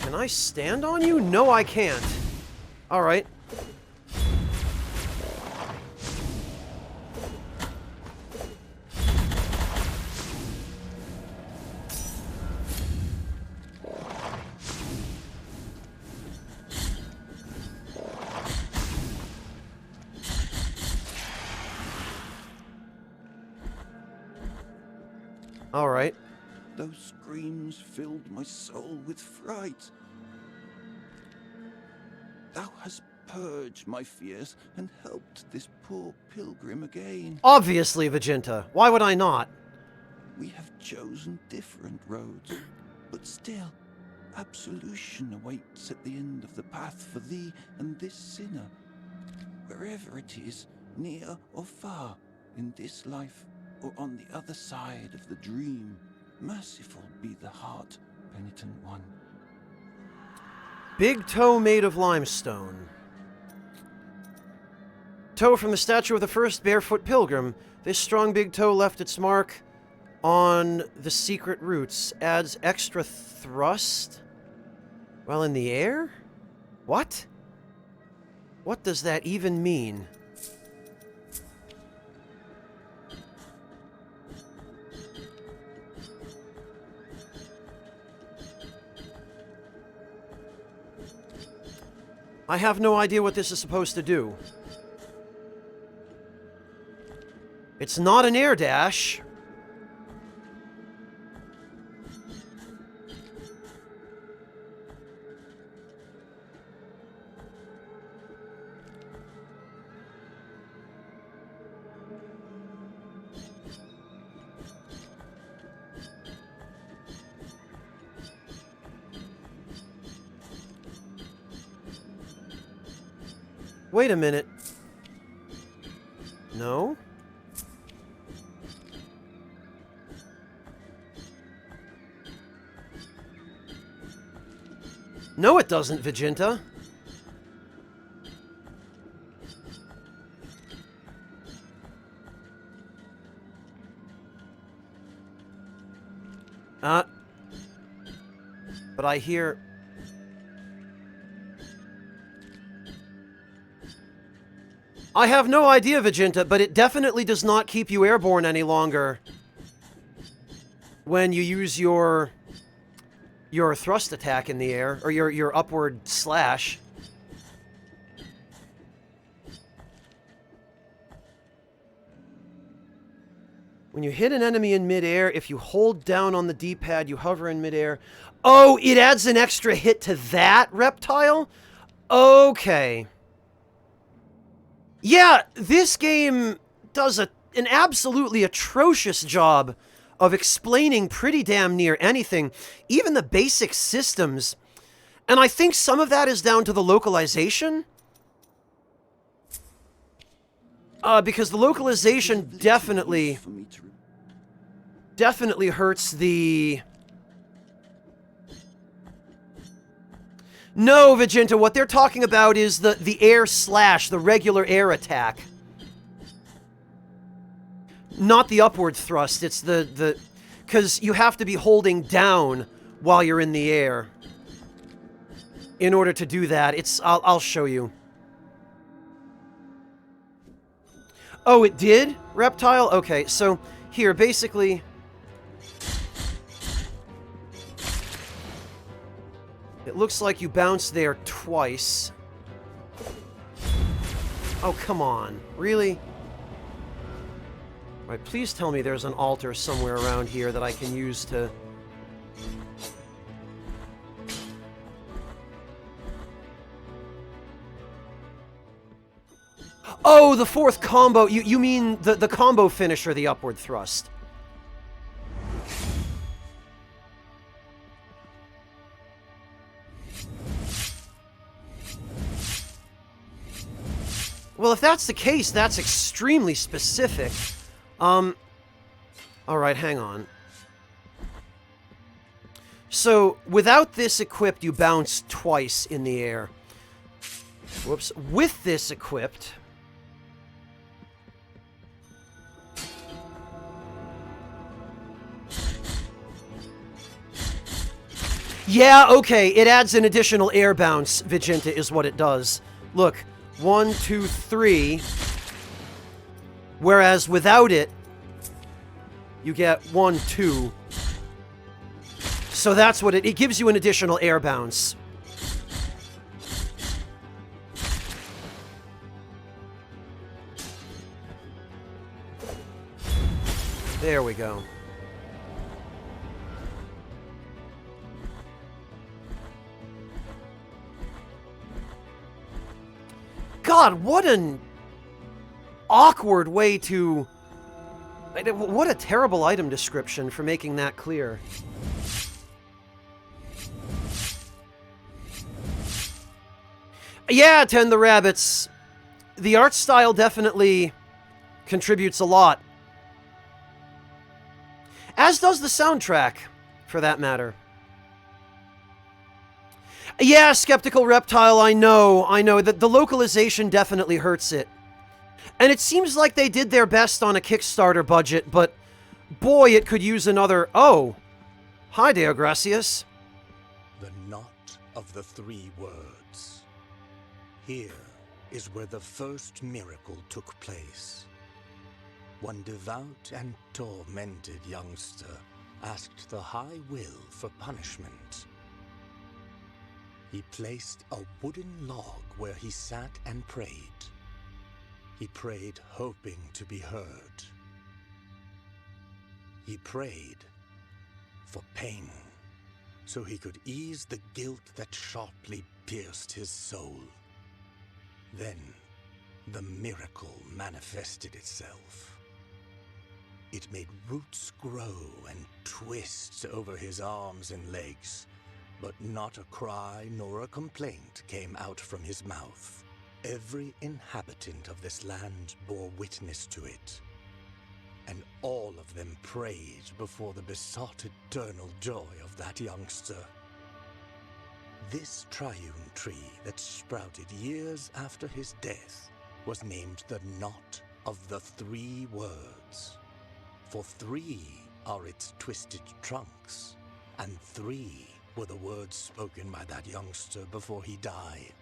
Can I stand on you? No, I can't. Alright. Alright. Those screams filled my soul with fright. Thou hast purged my fears and helped this poor pilgrim again. Obviously, Vegeta. Why would I not? We have chosen different roads, but still, absolution awaits at the end of the path for thee and this sinner. Wherever it is, near or far, in this life or on the other side of the dream, merciful be the heart, penitent one. Big toe made of limestone. Toe from the statue of the first barefoot pilgrim. This strong big toe left its mark on the secret roots. Adds extra thrust while in the air? What? What does that even mean? I have no idea what this is supposed to do. It's not an air dash. Wait a minute. No? No, it doesn't, Vegeta. But I hear... I have no idea, Vegeta, but it definitely does not keep you airborne any longer when you use your thrust attack in the air, or your upward slash. When you hit an enemy in midair, if you hold down on the D-pad, you hover in midair. Oh, it adds an extra hit to that reptile? Okay. Yeah, this game does an absolutely atrocious job of explaining pretty damn near anything, even the basic systems. And I think some of that is down to the localization. Because the localization definitely hurts the... No, Vegeta, what they're talking about is the air slash, the regular air attack. Not the upward thrust, it's the... Because you have to be holding down while you're in the air. In order to do that, it's... I'll show you. Oh, it did? Reptile? Okay, so here, basically... It looks like you bounced there twice. Oh, come on. Really? Alright, please tell me there's an altar somewhere around here that I can use to... Oh, the fourth combo. You mean the combo finisher, the upward thrust. Well, if that's the case, that's extremely specific. Alright, hang on. So, without this equipped, you bounce twice in the air. Whoops. With this equipped... Yeah, okay, it adds an additional air bounce, Vegeta, is what it does. Look, 1, 2, 3. Whereas without it, you get 1, 2. So that's what it gives you an additional air bounce. There we go. God, what an awkward way to... What a terrible item description for making that clear. Yeah, Tend the Rabbits. The art style definitely contributes a lot. As does the soundtrack, for that matter. Yeah, Skeptical Reptile, I know. The localization definitely hurts it. And it seems like they did their best on a Kickstarter budget, but boy, it could use another... Oh! Hi, Deo Gracias. The knot of the 3 words. Here is where the first miracle took place. One devout and tormented youngster asked the High Will for punishment. He placed a wooden log where he sat and prayed. He prayed hoping to be heard. He prayed for pain, so he could ease the guilt that sharply pierced his soul. Then, the miracle manifested itself. It made roots grow and twist over his arms and legs, but not a cry nor a complaint came out from his mouth. Every inhabitant of this land bore witness to it, and all of them prayed before the besought eternal joy of that youngster. This triune tree that sprouted years after his death was named the Knot of the 3 Words. For 3 are its twisted trunks, and 3 were the words spoken by that youngster before he died.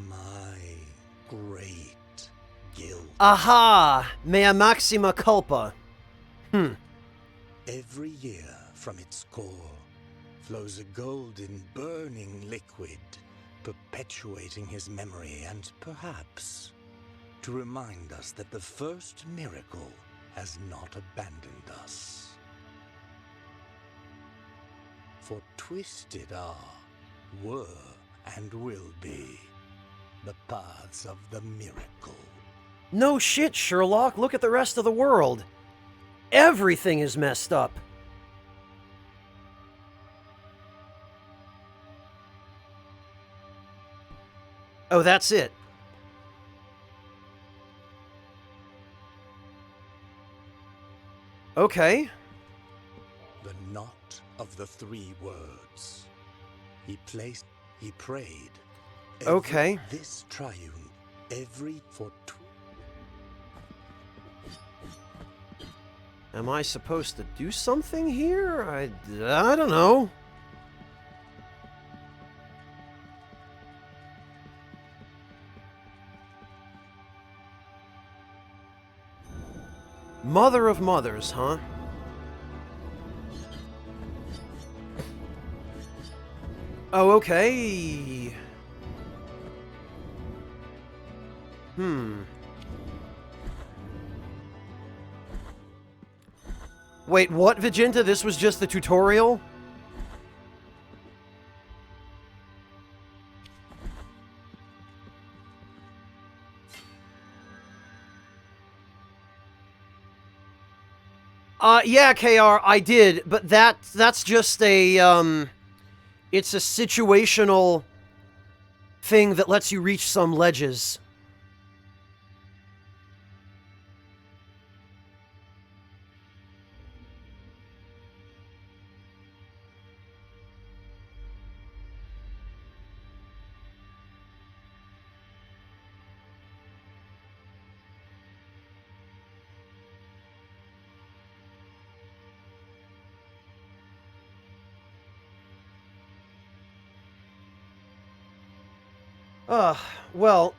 My great guilt. Aha! Mea maxima culpa. Every year from its core flows a golden, burning liquid, perpetuating his memory and perhaps to remind us that the first miracle has not abandoned us. For twisted are, were, and will be the paths of the miracle. No shit, Sherlock. Look at the rest of the world. Everything is messed up. Oh, that's it. Okay. The knot of the three words. He prayed. Okay. This triune, every for Am I supposed to do something here? I don't know. Mother of mothers, huh? Oh, okay. Wait, what, Vegeta? This was just the tutorial? Yeah, KR, I did, but that's just a, it's a situational thing that lets you reach some ledges. Well,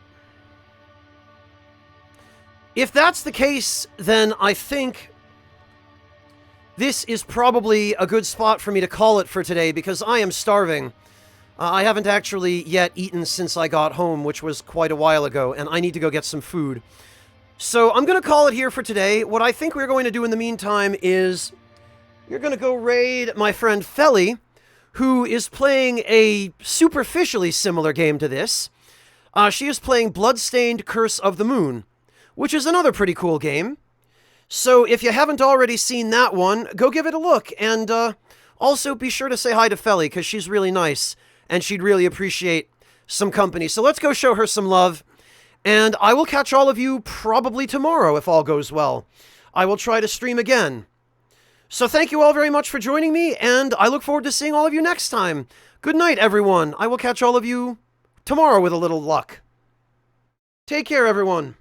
if that's the case, then I think this is probably a good spot for me to call it for today, because I am starving. I haven't actually yet eaten since I got home, which was quite a while ago, and I need to go get some food. So I'm going to call it here for today. What I think we're going to do in the meantime is you're going to go raid my friend Felly, who is playing a superficially similar game to this. She is playing Bloodstained Curse of the Moon, which is another pretty cool game. So if you haven't already seen that one, go give it a look, and also be sure to say hi to Felly, because she's really nice, and she'd really appreciate some company. So let's go show her some love, and I will catch all of you probably tomorrow if all goes well. I will try to stream again. So thank you all very much for joining me, and I look forward to seeing all of you next time. Good night, everyone. I will catch all of you tomorrow with a little luck. Take care, everyone.